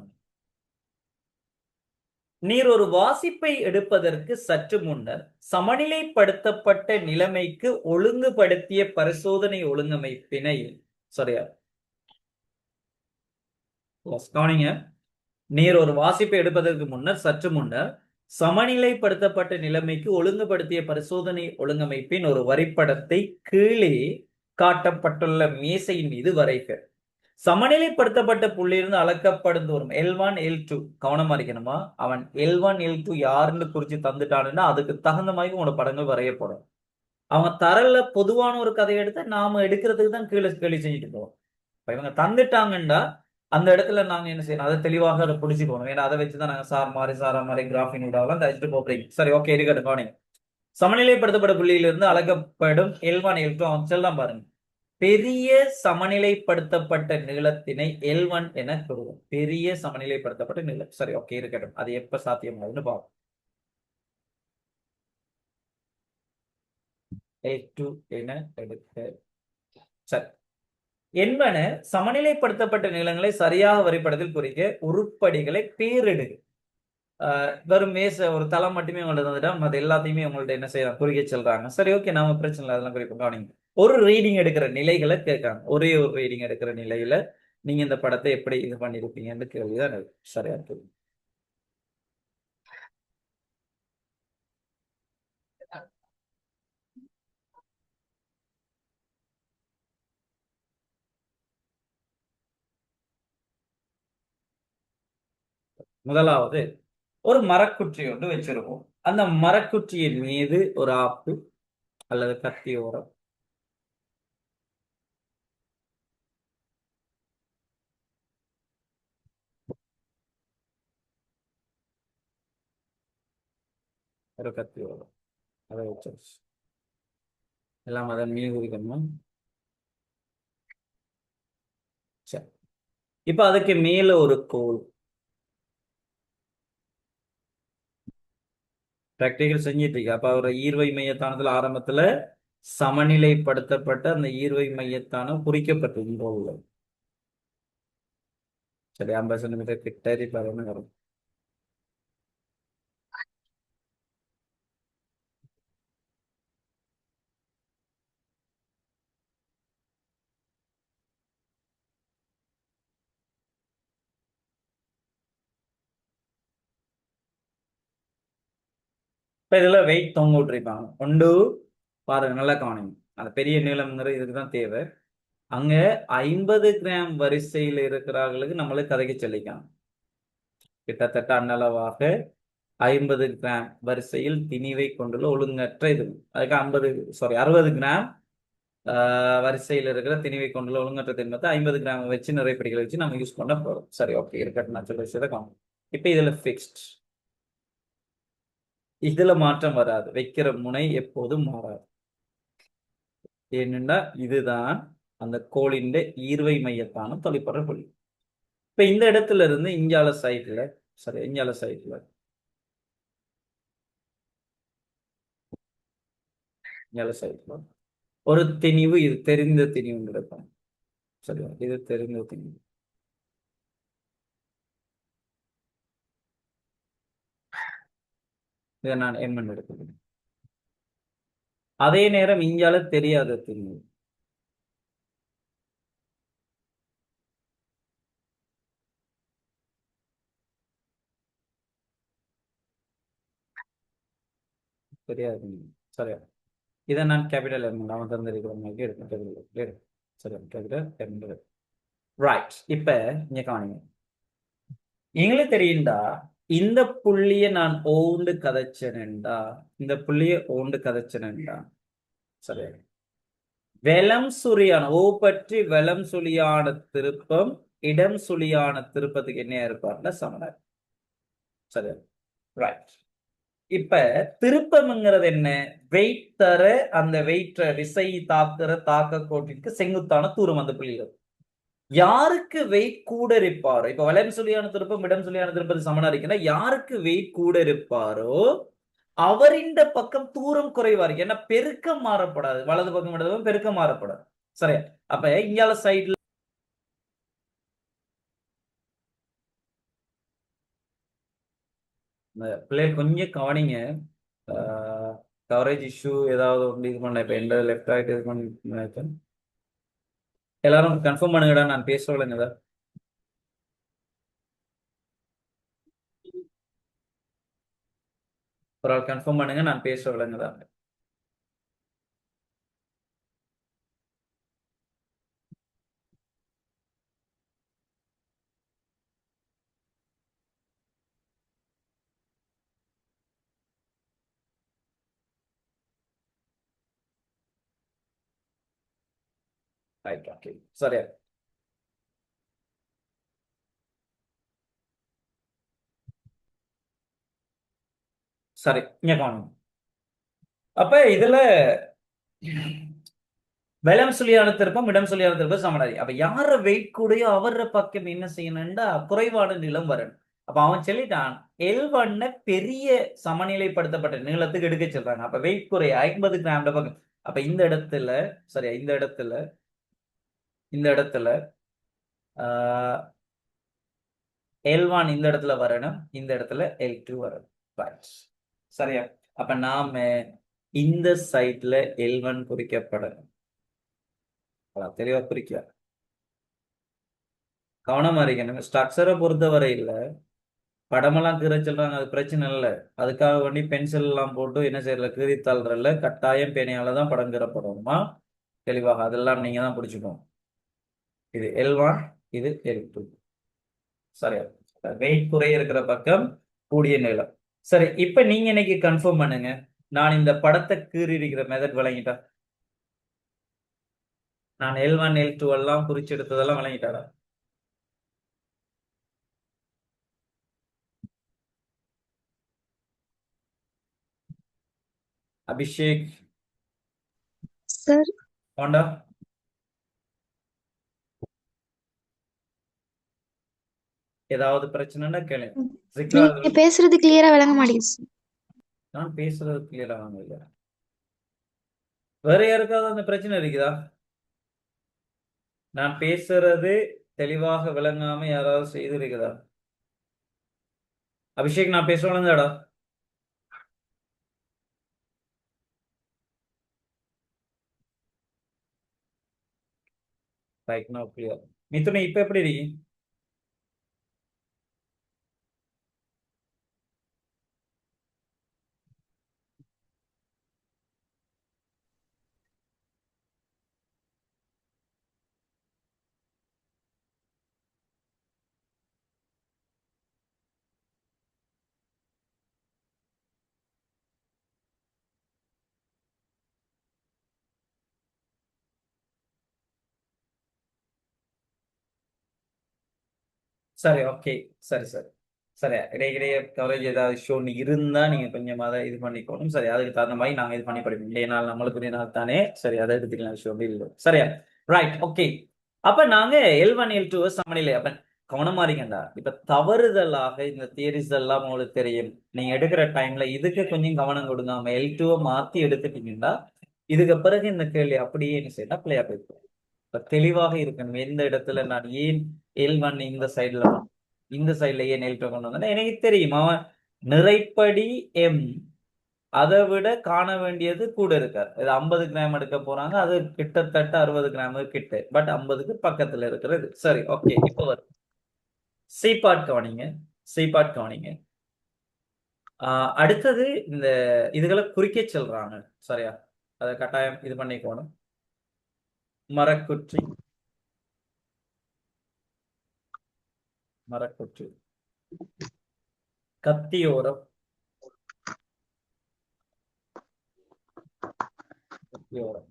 நீர் ஒரு வாசிப்பை எடுப்பதற்கு சற்று முன்னர் சமநிலைப்படுத்தப்பட்ட நிலைமைக்கு ஒழுங்குபடுத்திய பரிசோதனை ஒழுங்கமைப்பினை சரியா கவனிங்க. நீர் ஒரு வாசிப்பை எடுப்பதற்கு முன்னர் சற்று முன்னர் சமநிலைப்படுத்தப்பட்ட நிலைமைக்கு ஒழுங்குபடுத்திய பரிசோதனை ஒழுங்கமைப்பின் ஒரு வரைபடத்தை கீழே காட்டப்பட்டுள்ள மேசையின் மீது வரைக. சமநிலைப்படுத்தப்பட்ட புள்ளியிலிருந்து அளக்கப்படும் தூரம் L1 L2 கவனமா இருக்கணுமா. அவன் L1 L2 யாருன்னு குறிச்சு தந்துட்டானுன்னா அதுக்கு தகுந்த மாதிரி உங்களோட படங்கள் வரையப்படும். அவங்க தரல பொதுவான ஒரு கதையை எடுத்து நாம எடுக்கிறதுக்கு தான் கீழே கேள்வி செஞ்சுட்டு போவோம். இப்ப இவங்க தந்துட்டாங்கன்னா அந்த இடத்துல நாங்க என்ன செய்யணும் அதை தெளிவாக அதை பிடிச்சி போகணும். ஏன்னா அதை வச்சுதான் நாங்க சாரா மாதிரி கிராஃபின் விடாவெல்லாம் தச்சுட்டு போறீங்க. சரி, ஓகே, இருக்கட்டும். கவனிங்க. சமநிலைப்படுத்தப்பட்ட புள்ளியிலிருந்து அளக்கப்படும் L1 L2 அவன் செல்லாம் பாருங்க. பெரிய சமநிலைப்படுத்தப்பட்ட நீளத்தினை L1 என கூறுவோம். பெரிய சமநிலைப்படுத்தப்பட்ட நீளம். சரி, ஓகே, இருக்கட்டும். அது எப்ப சாத்தியமாகுதுன்னு பார்ப்போம். L2 என எடுக்க. சரி, என்பன சமநிலைப்படுத்தப்பட்ட நீளங்களை சரியாக வரைபடத்தில் குறிக்க உருப்படிகளை பேரிடுக. வெறும் மேச ஒரு தளம் மட்டுமே உங்கள்ட்ட வந்துட்டா மற்ற எல்லாத்தையுமே உங்கள்ட்ட என்ன செய்யலாம் குறிக்க சொல்றாங்க. சரி, ஓகே, நாம பிரச்சனை இல்லை, அதெல்லாம் குறிப்போம். கவனிங்க. ஒரு ரீடிங் எடுக்கிற நிலைகளை கேட்காங்க. ஒரே ஒரு ரீடிங் எடுக்கிற நிலையில நீங்க இந்த படத்தை எப்படி இது பண்ணிருப்பீங்கன்னு கேள்விதான் சரியா இருக்கு. முதலாவது ஒரு மரக்குற்றி ஒன்று வச்சிருப்போம். அந்த மரக்குற்றியின் மீது ஒரு ஆப்பு அல்லது கத்தியோரம் ஒரு கத்தியோரம் அதை வச்சு எல்லாம் அதன் மீது இருக்கணும். சரி, இப்ப அதுக்கு மேல ஒரு கோல் பிராக்டிகல் செஞ்சிட்டு இருக்கு. அப்ப ஒரு ஈர்வை மையத்தானதுல ஆரம்பத்துல சமநிலைப்படுத்தப்பட்ட அந்த ஈர்வை மையத்தானம் குறிக்கப்பட்டிருந்தோம். சரி, 50 சென்டிமீட்டர் கிட்ட வரும். இப்ப இதுல வெயிட் தொங்க விட்டுருப்பாங்க. ஒன்று பாருங்க, நல்லா கவனிங்க. அந்த பெரிய நீளம்ங்கிற இதுக்கு தான் தேவை. அங்க 50 கிராம் வரிசையில் இருக்கிறவர்களுக்கு நம்மளுக்கு கதைக்கு சொல்லிக்கலாம். கிட்டத்தட்ட அன்னளவாக 50 கிராம் வரிசையில் திணிவை கொண்டுள்ள ஒழுங்கற்ற இது. அதுக்கு 60 கிராம் வரிசையில் இருக்கிற திணிவை கொண்டுள்ள ஒழுங்கற்ற திண்மத்தை 50 கிராம் வச்சு நிறைப்படிகளை வச்சு நம்ம யூஸ் பண்ண போறோம். சரி, ஓகே, இருக்கட்டும். நான் சொல்ல விஷயத்தை காணும். இப்ப இதுல ஃபிக்ஸ்ட், இதுல மாற்றம் வராது. வைக்கிற முனை எப்போதும் மாறாது. ஏனென்றா இதுதான் அந்த கோளின் ஈர்வை மையத்தான தொலைப்பட புள்ளி. இப்ப இந்த இடத்துல இருந்து இஞ்சால சைட்ல, சரி, இஞ்சால சைட்ல ஒரு திணிவு, இது தெரிந்த திணிவு எடுப்போம். சரியா, இது தெரிந்த திணிவு. இதை நான் எம்என் எடுத்துக்கிறேன். அதே நேரம் இங்கால தெரியாத திணிவு. தெரியாது. சரியா, இதை நான் கேபிட்டல் எம் அவன் தந்திருக்கிற மாதிரி எடுத்து. சரி, கேபிட்டல் எம். ரைட். இப்ப இங்க காணுங்க, எங்களுக்கு தெரியுண்டா இந்த புள்ளிய நான் ஓண்டு கதைச்சேன்டா, இந்த புள்ளிய ஓண்டு கதைச்சேன்டா. சரி, வெலம் சுழியான ஓ பற்றி வெலம் சுழியான திருப்பம் இடம் சுழியான திருப்பத்துக்கு என்ன இருப்பார்ல சமணர். சரி, ரைட். இப்ப திருப்பம்ங்கிறது என்ன? வெயிட் தர அந்த வெயிட்ட விசை தாக்குற தாக்க கோட்டிற்கு செங்குத்தான தூரம் அந்த புள்ளிகள். யாருக்கு வெயிட் கூட இருப்பாரோ, இப்ப வலம் சுழியான திருப்பம் இடம் சுழியான திருப்பது சமனா இருக்குன்னா யாருக்கு வெயிட் கூட இருப்பாரோ அவரின் பக்கம் தூரம் குறைவா இருக்கு. ஏன்னா பெருக்கம் மாறப்படாது. வலது பக்கம் இடது பக்கம் பெருக்கம் மாறப்படாது. சரியா, அப்ப இங்கால சைட்ல பிள்ளைகள் கொஞ்சம் கவனிங்க. கவரேஜ் இஷ்யூ ஏதாவது இது பண்ண, இப்ப எந்த லெஃப்ட் ஆகிட்டு இது பண்ணி எல்லாரும் கன்ஃபார்ம் பண்ணுங்கடா, நான் பேசுறேங்க. ஒரு ஆள் கன்ஃபார்ம் பண்ணுங்க, நான் பேசுற விலங்குதான். சரியா, சரி, இங்க காணும். அப்ப இதுல வெலம் சுழியான திருப்பம் இடம் சுழியான திருப்பம் சமனாரி. அப்ப யார வெயிட் கூடயோ அவர பக்கம் என்ன செய்யணும்டா குறைவான நீளம் வரணும். அப்ப அவன் சொல்லிட்டான் L1 பெரிய சமநிலைப்படுத்தப்பட்ட நீளத்துக்கு எடுக்க சொல்றாங்க. அப்ப வெயிட் குறைய 50 கிராம் பக்கம். அப்ப இந்த இடத்துல, சரியா, இந்த இடத்துல L1 இந்த இடத்துல வரணும், இந்த இடத்துல L2 வரணும். சரியா, அப்ப நாம இந்த சைட்ல L1 குறிக்கப்படணும். தெளிவா குறிக்க கவனமா இருக்கணும். ஸ்ட்ரக்சரை பொறுத்தவரை இல்ல, படமெல்லாம் கீற சொல்றாங்க, அது பிரச்சனை இல்லை. அதுக்காக வேண்டி பென்சில் எல்லாம் போட்டு என்ன செய்யல, கீறி தள்ளுறல, கட்டாயம் பேனையால தான் படம் கீறப்படணுமா தெளிவாக அதெல்லாம் நீங்க தான் பிடிச்சுக்கணும். இது L1, இது L2. சரியா, வெயிட் குறைய இருக்கிற பக்கம் கூடிய நீளம். சரி, இப்ப நீங்க இன்னைக்கு கன்ஃபார்ம் பண்ணுங்க, நான் இந்த படத்தை கீறி இருக்கிற மெத்தட் விளங்கிட்டா? நான் L1 L2 எல்லாம் குறிச்சு எடுத்ததெல்லாம் விளங்கிட்டாரா? அபிஷேக் சார், ஹோண்டா, ஏதாவது பிரச்சனைன்னா கேளு. நீங்க பேசுறது கிளியரா விளங்க மாட்டேங்குது. நான் பேசுறது கிளியரா இல்ல. வேற யாருக்காவது அந்த பிரச்சனை இருக்குதா? நான் பேசுறது தெளிவாக விளங்காம யாராவது செய்து இருக்குதா? அபிஷேக், நான் பேசுவானுங்கடா. Right, no clear. மிதுனை, இப்ப எப்படி இருக்கு? சரி, ஓகே. சரி, சரி. சரி, இடையிடையே கவரேஜ் ஏதாவது ஷோ இருந்தா நீங்க கொஞ்சம் அதை இது பண்ணிக்கணும். சரி, அதுக்கு தகுந்த மாதிரி நாங்க இது பண்ணி படிப்போம். இல்லையா நாள் நம்மளுக்குரிய நாள் தானே. சரி, அதை எடுத்துக்கலாம் விஷயம் இல்லை. சரியா? Right, okay. அப்ப நாங்க L1 L2 சமநிலை அப்ப கவனமா இருக்கேன்டா. இப்ப தவறுதலாக இந்த தியரிஸ் எல்லாம் உங்களுக்கு தெரியும். நீங்க எடுக்கிற டைம்ல இதுக்கு கொஞ்சம் கவனம் கொடுங்க. L2 மாத்தி எடுத்துட்டீங்கன்னா இதுக்கு பிறகு இந்த கேள்வி அப்படியே என்ன செய்யணும் பிள்ளையா போயிருக்கும். இப்ப தெளிவாக இருக்கணும். எந்த இடத்துல நான் ஏன் L1 இந்த சைடுல ஏன் L2 கொண்டு வந்தேன்னா எனக்கு தெரியும் அவன் நிறைப்படி எம் அதை விட காண வேண்டியது கூட இருக்கார். இது 50 கிராம் எடுக்க போறாங்க, அது கிட்டத்தட்ட 60 கிராம் கிட்ட, பட் 50க்கு பக்கத்துல இருக்கிறது. சரி, ஓகே. இப்போ வரும் சி பார்ட் கவனிங்க. சி பார்ட் கவனிங்க. அடுத்தது இந்த இதுகளை குறிக்க சொல்றாங்க. சரியா? அதை கட்டாயம் இது பண்ணிக்கணும். மரக்குற்றி, மரக்குற்றி, கத்தியோரம், கத்தியோரம்.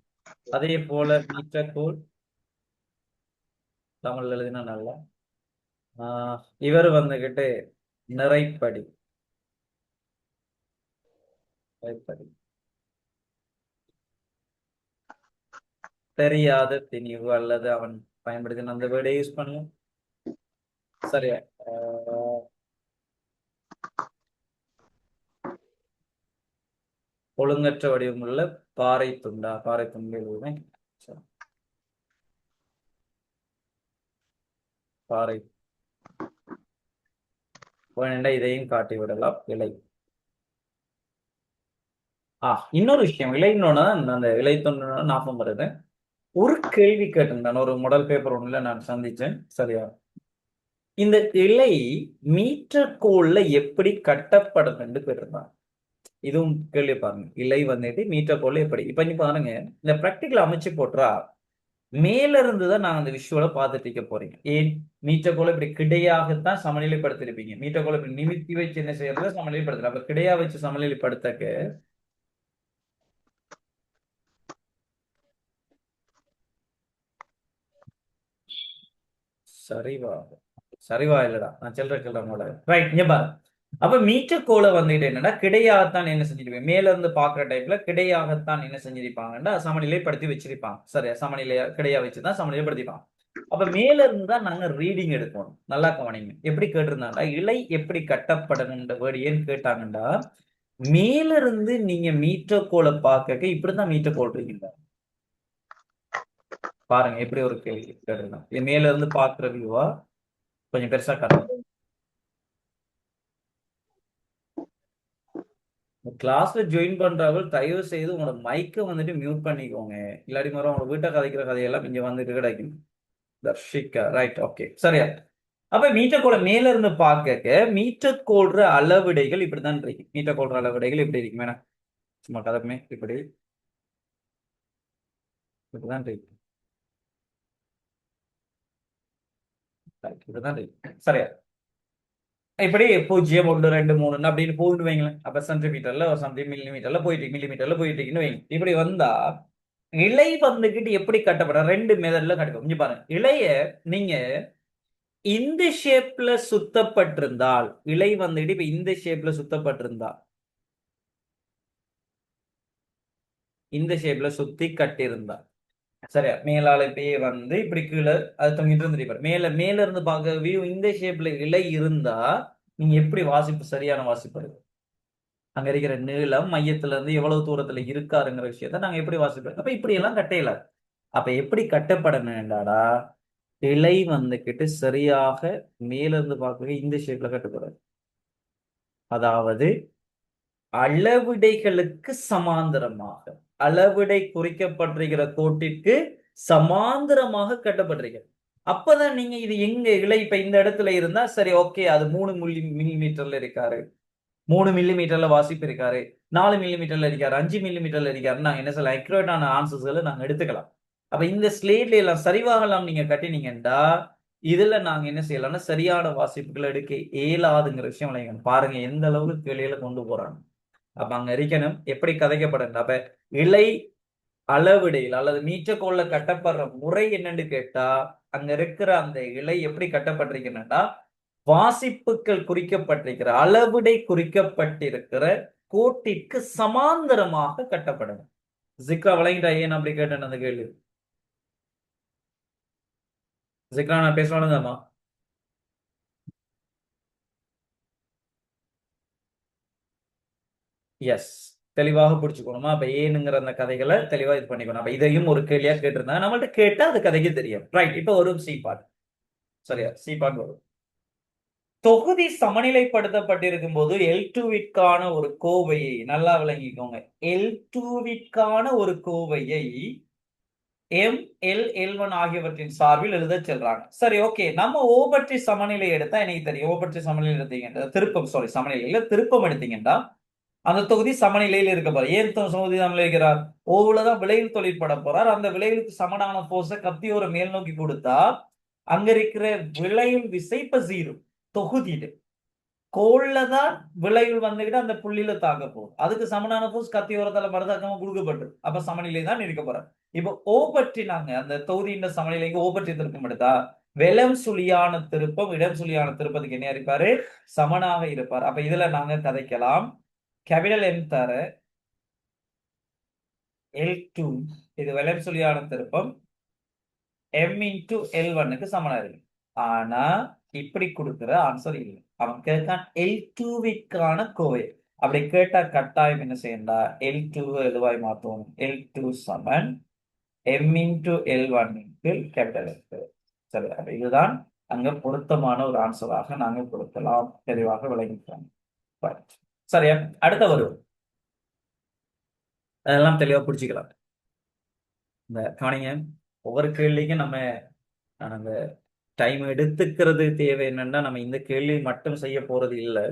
அதே போல மீட்டர்கோல் தமிழ் எழுதினா நல்லா. இவர் வந்துகிட்டு நிறைப்படி, நிறைப்படி. தெரியாத திணிவு அல்லது அவன் பயன்படுத்தின அந்த வேர்டை யூஸ் பண்ணலாம். சரியா? ஒழுங்கற்ற வடிவமுள்ள பாறை துண்டா, பாறை துண்டு எழுதுவேன். பாறை வேணுண்டா இதையும் காட்டி விடலாம். இலை. இன்னொரு விஷயம், இலைன்னொன்னு அந்த இலை துண்டு ஞாபகம் வருது. ஒரு கேள்வி கேட்டிருந்தேன் ஒரு மாடல் பேப்பர் ஒண்ணுல நான் சந்திச்சேன். சரியா? இந்த இலை மீட்டர் கோல்ல எப்படி கட்டப்படும் என்று கேட்டிருந்தாங்க. இதுவும் கேள்வி பாருங்க. இலை வந்துட்டு மீட்டர் கோல்ல எப்படி இப்ப நீ பாருங்க, இந்த பிராக்டிகல் அமைச்சு போட்டுறா மேல இருந்துதான் நான் அந்த விஷுவலை பார்த்துட்டு இருக்க போறீங்க. ஏன் மீட்டர் கோலை இப்படி கிடையாகத்தான் சமநிலைப்படுத்திருப்பீங்க. மீட்டர் கோலை இப்படி நிமித்தி வச்சு என்ன செய்யறது சமநிலைப்படுத்தல. அப்ப கிடையா வச்சு சமநிலைப்படுத்தக்க சரிவா சரிவா இல்லடா நான் சொல்றேன் ரைட். இங்க பாரு. அப்ப மீட்டர் கோலை வந்துட்டு என்னன்னா கிடையாகத்தான் என்ன செஞ்சிருப்பீங்க. மேல இருந்து பாக்குற டைப்ல கிடையாகத்தான் என்ன செஞ்சிருப்பாங்கன்னா சமநிலைப்படுத்தி வச்சிருப்பாங்க. சரியா? சமநிலையா கிடையா வச்சுதான் சமநிலைப்படுத்திப்பாங்க. அப்ப மேல இருந்து தான் நாங்க ரீடிங் எடுக்கணும். நல்லா கவனிங்க. எப்படி கேட்டிருந்தாண்டா இலை எப்படி கட்டப்படணும்ன்ற வேர்டு ஏன் கேட்டாங்கண்டா மேல இருந்து நீங்க மீட்டர் கோலை பார்க்க இப்படிதான் மீட்டர் கோல் இருக்கீங்க. பாருங்க எப்படி ஒரு கேள்வி கேட்டிருந்தோம். இது மேல இருந்து பாக்குற வியூவா கொஞ்சம் பெருசா காட்டுங்க. கிளாஸ்ல ஜாயின் பண்றவங்க தயவு செய்து உங்களோட மைக்கை வந்துட்டு மியூட் பண்ணிக்கோங்க. இல்லாட்டி மாதிரி உங்க வீட்டை கதைக்கிற கதையெல்லாம் இங்க வந்துட்டு கிடைக்கும். Darshika right, okay. சரியா? அப்ப மீட்டர் கோளை மேல இருந்து பார்க்க மீட்டர் கோள்ற அளவிடைகள் இப்படிதான் இருக்கு. மீட்டர் கோள்ற அளவிடைகள் இப்படி இருக்கு வேணா சும்மா கதமே இப்படிதான் இருக்கு. இப்படிதான் இருக்கு. சரியா? இப்படி 0 1 2 3 அப்படின்னு போயிட்டு வைங்களேன். அப்ப சென்டிமீட்டர்ல ஒரு சம்திங் மில்லிமீட்டர்ல போயிட்டு இருக்குன்னு வைங்க. இப்படி வந்தா இலை வந்துகிட்டு எப்படி கட்டப்பட ரெண்டு மெதட்ல கட்டப்படும். கொஞ்சம் பாருங்க. இலைய நீங்க இந்த ஷேப்ல சுத்தப்பட்டிருந்தால் இலை வந்துட்டு இப்ப இந்த ஷேப்ல சுத்தப்பட்டிருந்தா இந்த ஷேப்ல சுத்தி கட்டியிருந்தா சரியா? மேலால இப்படியே வந்து இப்படி கீழே அது தொங்கிட்டு இருந்துட்டு மேல மேல இருந்து பார்க்க வியூ இந்த ஷேப்ல இலை இருந்தா நீங்க எப்படி வாசிப்பு சரியான வாசிப்பு அங்க இருக்கிற நீளம் மையத்துல இருந்து எவ்வளவு தூரத்துல இருக்காருங்கிற விஷயத்த நாங்க எப்படி வாசிப்போம். அப்ப இப்படி எல்லாம் கட்டையில அப்ப எப்படி கட்டப்படணும்டாடா இலை வந்துகிட்டு சரியாக மேல இருந்து பார்க்க இந்த ஷேப்ல கட்டப்படாது. அதாவது அளவிடைகளுக்கு சமாந்தரமாக அளவிடை குறிக்கப்பட்டிருக்கிற கோட்டிற்கு சமாந்தரமாக கட்டப்பட்டிருக்கிறது. அப்பதான் நீங்க இது எங்க இலை இப்ப இந்த இடத்துல இருந்தா சரி ஓகே அது 3 மில்லிமீட்டர்ல இருக்காரு, 3 மில்லிமீட்டர்ல வாசிப்பு இருக்காரு, 4 மில்லிமீட்டர்ல இருக்காரு, 5 மில்லிமீட்டர்ல இருக்காரு நாங்க என்ன சொல்ல அக்யூரேட்டான ஆன்சர்ஸ்களை நாங்க எடுத்துக்கலாம். அப்ப இந்த ஸ்லேட்ல எல்லாம் சரிவாகலாம் நீங்க கட்டினீங்கன்னா இதுல நாங்க என்ன செய்யலாம்னா சரியான வாசிப்புகளை எடுக்க இயலாதுங்கிற விஷயம் பாருங்க எந்த அளவுக்கு கேள்வியில கொண்டு போறாங்க. அப்ப அங்க இருக்கணும் எப்படி கதைக்கப்படும். அப்ப இலை அளவிடையில் அல்லது மீட்டர்கோல்ல கட்டப்படுற முறை என்னன்னு கேட்டா அங்க இருக்கிற அந்த இலை எப்படி கட்டப்பட்டிருக்குன்னா வாசிப்புகள் குறிக்கப்பட்டிருக்கிற அளவிடை குறிக்கப்பட்டிருக்கிற கோட்டிற்கு சமாந்தரமாக கட்டப்படும். ஜிக்ரா விளங்கிட்டா ஏன் அப்படி கேட்டேன் அந்த கேள்வி? ஜிக்ரா நான் பேசணும்தாம்மா? எஸ், தெளிவாக பிடிச்சுக்கணுமா? அப்ப ஏனுங்கிற அந்த கதைகளை தெளிவா இது பண்ணிக்கணும். அப்ப இதையும் ஒரு கேள்வியா கேட்டிருந்தாங்க, நம்மள்ட்ட கேட்டா அது கதைக்கு தெரியும். ரைட், இப்ப வரும் சி பார்ட். சரியா, சி பார்ட் வரும். தொகுதி சமநிலைப்படுத்தப்பட்டிருக்கும் போது L2விற்கான ஒரு கோவையை நல்லா விளங்கிக்கோங்க. L2விற்கான ஒரு கோவையை M, L, L1 ஆகியவற்றின் சார்பில் எழுத செல்றாங்க. சரி, ஓகே. நம்ம O பற்றி சமநிலை எடுத்தா எனக்கு தெரியும். O பற்றி சமநிலை எடுத்தீங்க திருப்பம், சாரி சமநிலையில திருப்பம் எடுத்தீங்கன்னா அந்த தொகுதி சமநிலையில் இருக்க போறார். ஏன் தொகுதி சமநிலை இருக்கிறார்? ஓவுல தான் விளைவில் தொழிற்பட போறார். அந்த விளைவுக்கு சமனான போர்ஸை கத்தியோர மேல் நோக்கி கொடுத்தா அங்க இருக்கிற விளைவு விசை இப்ப 0 தொகுதியில. கோல்ல தான் விளைவில் வந்துகிட்டு அந்த புள்ளியில தாக்க போகுது. அதுக்கு சமனான போர்ஸ் கத்தியோரத்தால மறுதாக்கமா கொடுக்கப்பட்டது. அப்ப சமநிலை தான் இருக்க போறார். இப்போ ஓ பற்றி நாங்க அந்த தொகுதியின் சமநிலைக்கு ஓ பற்றி திருப்பம் எடுத்தா வெளம் சுழியான திருப்பம் இடம் சுழியான திருப்பத்துக்கு என்ன இருப்பாரு? சமனாக இருப்பார். அப்ப இதுல நாங்க கதைக்கலாம். கேபிட்டல் M தர L2 இது வெளம் சுழியான திருப்பம் M into L1க்கு சமனா இருக்கு. ஆனா இப்படி கொடுக்கிற ஆன்சர் இல்லை. அவன் கேட்கான் L2விற்கான கோவை. அப்படி கேட்டா கட்டாயம் என்ன செய்யண்டா? L2 எதுவாய் மாத்துவோம்? L2 சமன் M into L1 into capital F. சரி, அப்ப இதுதான் அங்க பொருத்தமான ஒரு ஆன்சராக நாங்க கொடுக்கலாம். தெளிவாக விளங்கிக்கலாம். சரியா, அடுத்த வரும். அதெல்லாம் தெளிவா புடிச்சுக்கலாம். இந்த கவனிங்க, ஒவ்வொரு கேள்விக்கும் நம்ம அந்த டைம் எடுத்துக்கிறது தேவை. என்னன்னா நம்ம இந்த கேள்வி மட்டும் செய்ய போறது இல்லை.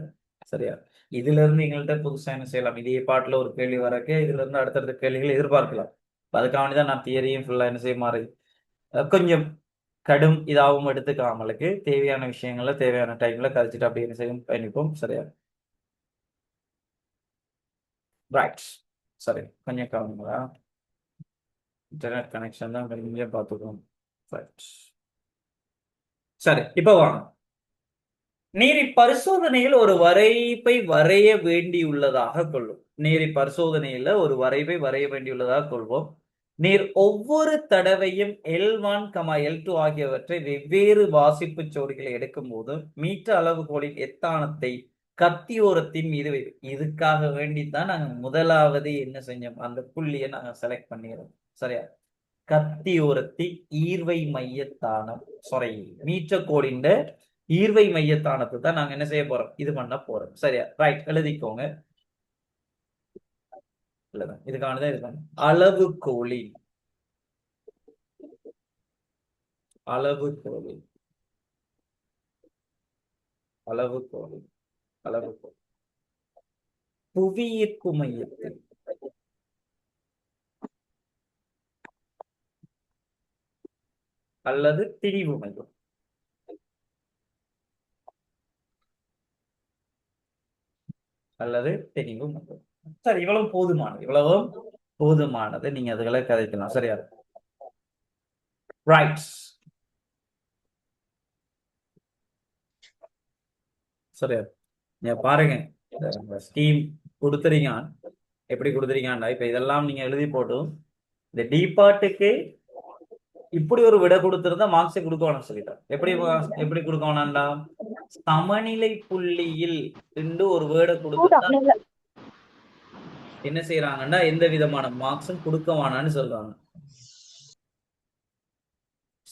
சரியா, இதுல இருந்து எங்கள்கிட்ட புதுசா என்ன செய்யலாம்? இதே பாட்டுல ஒரு கேள்வி வரக்கு இதுல இருந்து அடுத்தடுத்த கேள்விகளை எதிர்பார்க்கலாம். அதுக்காக தான் நான் தியரியும் ஃபுல்லா என்ன செய்ய மாறி கொஞ்சம் கடும் இதாகவும் எடுத்துக்காமலுக்கு தேவையான விஷயங்கள்ல தேவையான டைம்ல கழிச்சுட்டு அப்படி என்ன செய்யும் பயணிப்போம். சரியா, ரைட். சரி, கொஞ்சம் கவனிங்களா? இன்டர்நெட் கனெக்ஷன் தான் கொஞ்சம் பார்த்துக்கோங்க. ரைட். சரி, இப்ப வாங்க. நீர் இப்பரிசோதனையில் ஒரு வரைவை வரைய வேண்டியுள்ளதாக கொள்வோம். நீர் இப்பரிசோதனையில ஒரு வரைவை வரைய வேண்டியுள்ளதாக கொள்வோம். நீர் ஒவ்வொரு தடவையும் L1, L2 ஆகியவற்றை வெவ்வேறு வாசிப்பு ஜோடிகளை எடுக்கும் போது மீட்டர் அளவுகோலின் எத்தானத்தை கத்தியோரத்தின் மீது இதுக்காக வேண்டித்தான் நாங்க முதலாவது என்ன செஞ்சோம்? அந்த புள்ளியை நாங்க செலக்ட் பண்ணிடுறோம். சரியா, கத்தியோரத்தின் ஈர்வை மையத்தானம், சாரி மீட்டர் கோடின் ஈர்வை மையத்தானத்தை தான் நாங்க என்ன செய்ய போறோம்? இது பண்ண போறோம். சரியா, ரைட், எழுதிக்கோங்க. இதுக்கானதான் இது அளவுகோலின் அளவுகோலின் அளவுகோலின் அளவுகோல் புவியீர்ப்பு மையத்தில் அல்லது திரிவு மையம் அல்லது திரிவு மையம். சரி, இவ்வளவு போதுமானது. இவ்வளவும் போதுமானது. நீங்க அதுகளை கதைக்கலாம். சரியா, ரைட். சரியா, நீங்க பாருங்க, ஸ்கீம் கொடுத்துறீங்க. எப்படி கொடுத்துறீங்கன்னா இப்ப இதெல்லாம் நீங்க எழுதி போட்டும் இந்த டி பார்ட்டுக்கு இப்படி ஒரு விட கொடுத்திருந்தா மார்க்ஸை கொடுக்கணும் சொல்லிட்டார். எப்படி கொடுக்கணும்டா? சமநிலை புள்ளியில் என்று ஒரு வேர்டை கொடுத்துட்டா என்ன செய்யறாங்கன்னா எந்த விதமான மார்க்ஸும் கொடுக்க வேணான்னு சொல்றாங்க.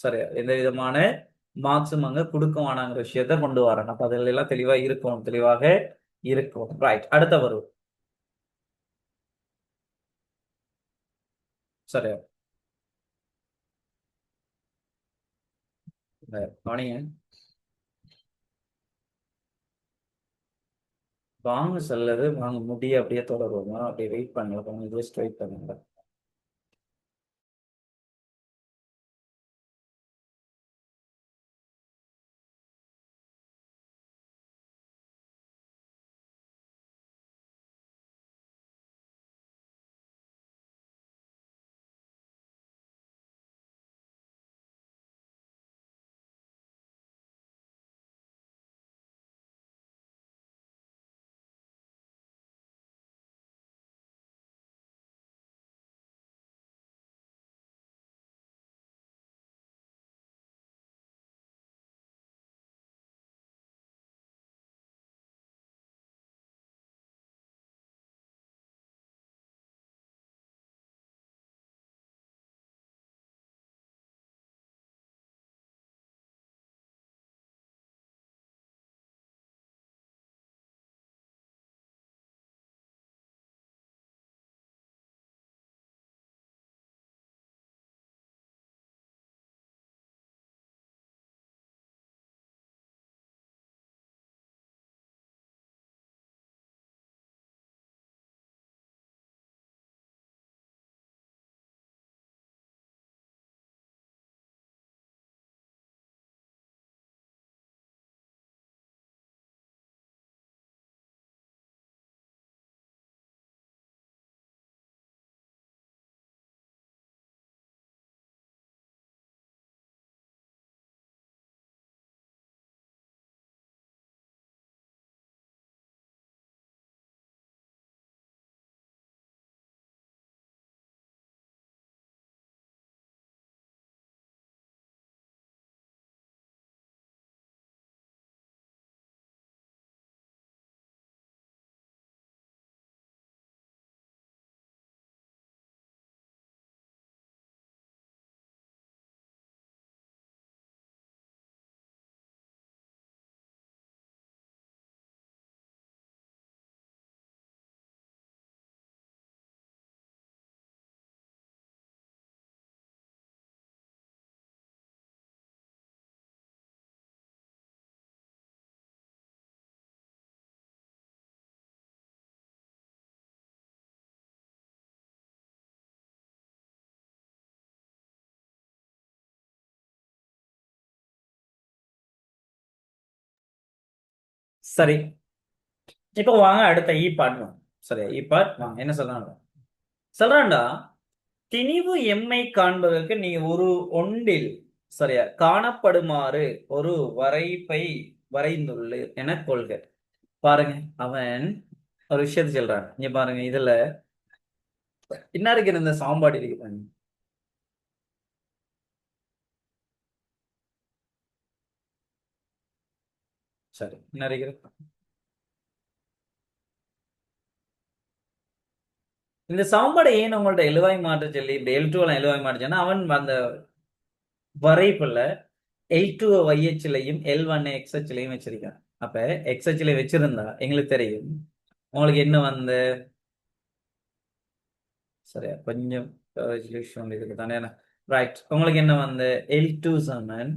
சரியா, எந்த விதமான மார்க்ஸும் அங்க கொடுக்க வேணாங்கிற விஷயத்த கொண்டு வரேன். அப்ப அதுல எல்லாம் தெளிவா இருக்கும், தெளிவாக இருக்கும். ரைட், அடுத்த வரும். சரியா, கவனிங்க. வாங்க செல்லது வாங்க முடிய அப்படியே தொடருவோமா? அப்படியே வெயிட் பண்ணுங்க, கொஞ்சம் ஜஸ்ட் வெயிட் பண்ணுங்க. சரி, இப்போ வாங்க அடுத்த இ பார்ட் வாங்க. சரியா, இ பார்ட் வாங்க. என்ன சொல்றாங்க? சொல்றான்டா, திணிவு எம்மை காண்பதற்கு நீ ஒரு ஒன்றில் சரியா காணப்படுமாறு ஒரு வரைப்பை வரைந்துள்ளீர் என கொள்க. பாருங்க, அவன் ஒரு விஷயத்தை சொல்றான். இங்க பாருங்க, இதுல என்ன இருக்கிற இந்த சாம்பாடு இருக்கு பாருங்க. சரி, என்ன இருக்கிற இந்த சாம்பாடை ஏன் உங்கள்ட்ட எழுவாய் மாற்ற சொல்லி இப்படி L2 எல்லாம் எழுவாய் மாற்றுச்சுன்னா, அவன் அந்த வரைப்புல L2 YHலையும் L1 XHலையும் வச்சிருக்கான். அப்ப XHல வச்சிருந்தா எங்களுக்கு தெரியும் உங்களுக்கு என்ன வந்து சரியா கொஞ்சம் ரெசல்யூஷன் இதுக்கு தானே. ரைட், உங்களுக்கு என்ன வந்து L2 சமன்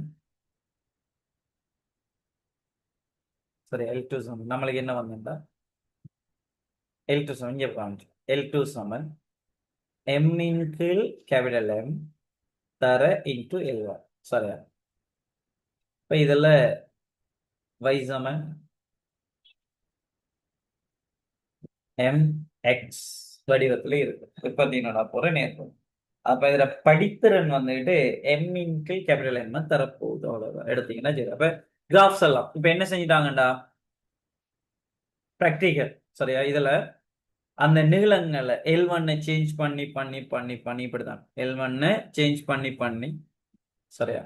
சரி L2 சமன் நம்மளுக்கு என்ன வந்தா L2 சமன் இங்க காமிச்சு L2 சமன் M இன் கீழ் கேபிட்டல் M தர இன்டு L1. சரியா, இப்ப இதுல y சமன் mx வடிவத்துல இருக்கு. இப்ப என்னடா போற நேர்க்கும். அப்ப இதுல படித்திறன் வந்துட்டு M இன் கீழ் கேபிட்டல் M தரப்போகுது. அவ்வளவுதான் எடுத்தீங்கன்னா சரி. அப்ப கிராஃப்ஸ் எல்லாம் இப்ப என்ன செஞ்சிட்டாங்கடா, பிராக்டிகல். சரியா, இதுல அந்த நீளங்களை L1 சேஞ்ச் பண்ணி பண்ணி பண்ணி பண்ணி இப்படிதான் L1 சேஞ்ச் பண்ணி பண்ணி சரியா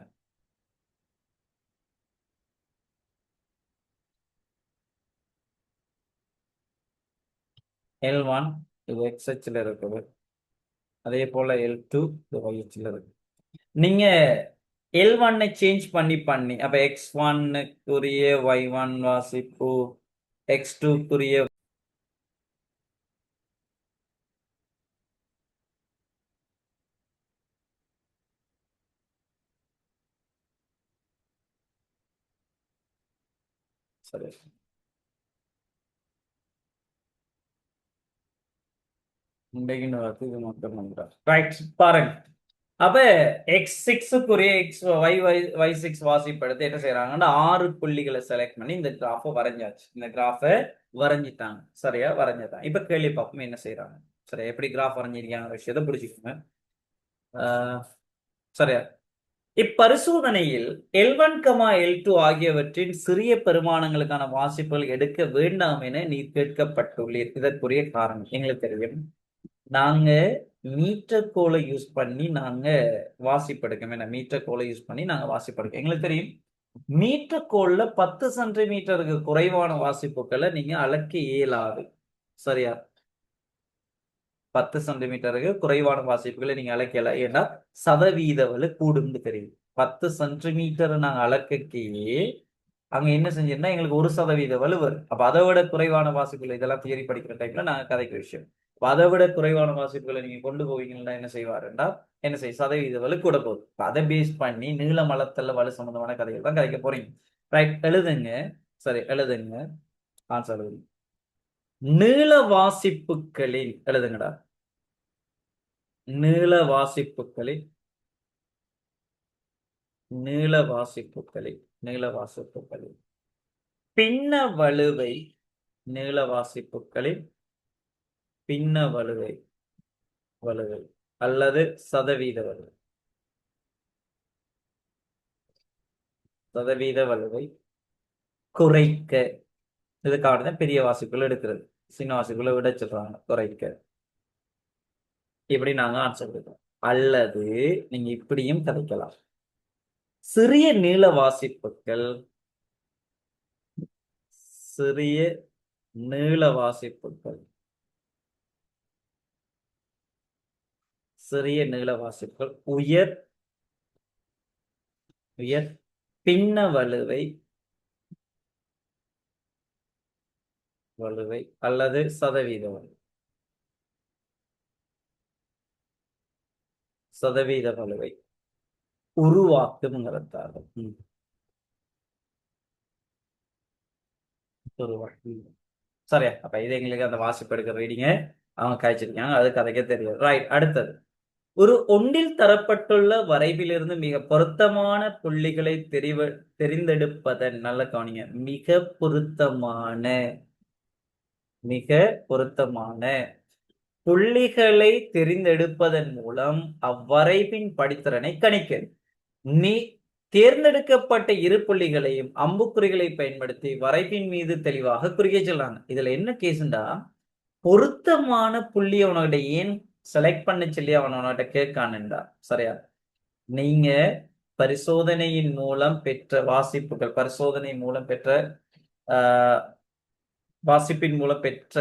L1 இது XHல இருக்குது, அதே போல L2 இது YHல இருக்கு. நீங்க L1 சேஞ்ச் பண்ணி பண்ணி அப்ப X1 க்குரிய Y1 வாசிப்பு, X2 க்குரிய சரி இன்றைக்கு வார்த்தை இது மட்டும் நம்புறேன். ரைட், பாருங்க. அப்ப X6க்குரிய Y6 வாசிப்படுத்தி என்ன செய்யறாங்கன்னா 6 புள்ளிகளை செலக்ட் பண்ணி இந்த கிராஃபை வரைஞ்சாச்சு. இந்த கிராஃபை வரைஞ்சிட்டாங்க. சரியா, வரைஞ்சிட்டாங்க. இப்ப கேள்வி பார்ப்போம் என்ன செய்யறாங்க. சரியா, எப்படி கிராஃப் வரைஞ்சிருக்காங்க விஷயத்தை பிடிச்சிக்கோங்க. சரியா, இப்பரிசோதனையில் L1, L2 ஆகியவற்றின் சிறிய பெருமானங்களுக்கான வாசிப்புகள் எடுக்க வேண்டாம் என நீர் கேட்கப்பட்டுள்ளீர். இதற்குரிய காரணம் எங்களுக்கு தெரியும். நாங்க மீட்டர் கோலை யூஸ் பண்ணி நாங்க வாசிப்படுக்கோம். என்ன மீட்டர் கோலை யூஸ் பண்ணி நாங்க வாசிப்படுக்கோம். எங்களுக்கு தெரியும் மீட்டர் கோல்ல 10 சென்டிமீட்டருக்கு குறைவான வாசிப்புகளை நீங்க அளக்க இயலாது. சரியா, 10 சென்டிமீட்டருக்கு குறைவான வாசிப்புகளை நீங்க அளக்கல. ஏன்னா சதவீத வலு கூடும்னு தெரியும். 10 சென்டிமீட்டர் நாங்க அளக்கையே அங்க என்ன செஞ்சிருந்தா எங்களுக்கு 1% வலு வரும். அப்ப அதை விட குறைவான வாசிப்புகள் இதெல்லாம் தியரி படிக்கிற டைம்ல நாங்க கதைக்கிற விஷயம். அதை விட குறைவான வாசிப்புகளை நீங்க கொண்டு போவீங்கன்னா என்ன செய்வாருன்னா என்ன செய்ய சதவீத வலு கூட போகுது. அதை பேஸ் பண்ணி நீள மலத்தல்ல வலு சம்பந்தமான கதைகள் தான் கதைக்க போறீங்க. ரைட், எழுதுங்க. சரி, எழுதுங்க. ஆன்சர் எழுதுங்க. நீள வாசிப்புகளில் எழுதுங்கடா. நீள வாசிப்புகளில் நீள வாசிப்புகளில் நீள வாசிப்புகளில் பின்ன வலுவை நீள வாசிப்புகளில் பின்ன வலுவை வலுவை அல்லது சதவீத வலுவை சதவீத வலுவை குறைக்க, இதுக்காக தான் பெரிய வாசிப்புகள் எடுக்கிறது. சின்ன வாசிப்புகளை விட சொல்றாங்க குறைக்க. இப்படி நாங்க ஆன்சர் கொடுக்கிறோம். அல்லது நீங்க இப்படியும் கதைக்கலாம். சிறிய நீள வாசிப்புகள் சிறிய நீள வாசிப்புகள் சிறிய நீள வாசிப்புகள் உயர் உயர் பின்ன வலுவை வலுவை அல்லது சதவீத வலுவை சதவீத வலுவை உருவாக்குங்கிறதால உருவாக்கு. சரியா, அப்ப இது எங்களுக்கு அந்த வாசிப்பு எடுக்க ரீடிங்க அவங்க காய்ச்சிருக்காங்க. அது கதைக்கே தெரியாது. ரைட், அடுத்தது ஒரு ஒன்றில் தரப்பட்டுள்ள வரைவிலிருந்து மிக பொருத்தமான புள்ளிகளை தெரிந்தெடுப்பதன் நல்ல கவனிங்க. மிக பொருத்தமான புள்ளிகளை தெரிந்தெடுப்பதன் மூலம் அவ்வரைவின் படித்திறனை கணிக்கிறது. நீ தேர்ந்தெடுக்கப்பட்ட இரு புள்ளிகளையும் அம்புக்குறிகளை பயன்படுத்தி வரைவின் மீது தெளிவாக குறிக்க சொல்றாங்க. இதுல என்ன கேஸ்ண்டா, பொருத்தமான புள்ளி அவனோட ஏன் செலக்ட் பண்ண சொல்லி அவனோட கேட்கானுண்டா. சரியா? நீங்க பரிசோதனையின் மூலம் பெற்ற வாசிப்புகள், பரிசோதனை மூலம் பெற்ற வாசிப்பின் மூலம் பெற்ற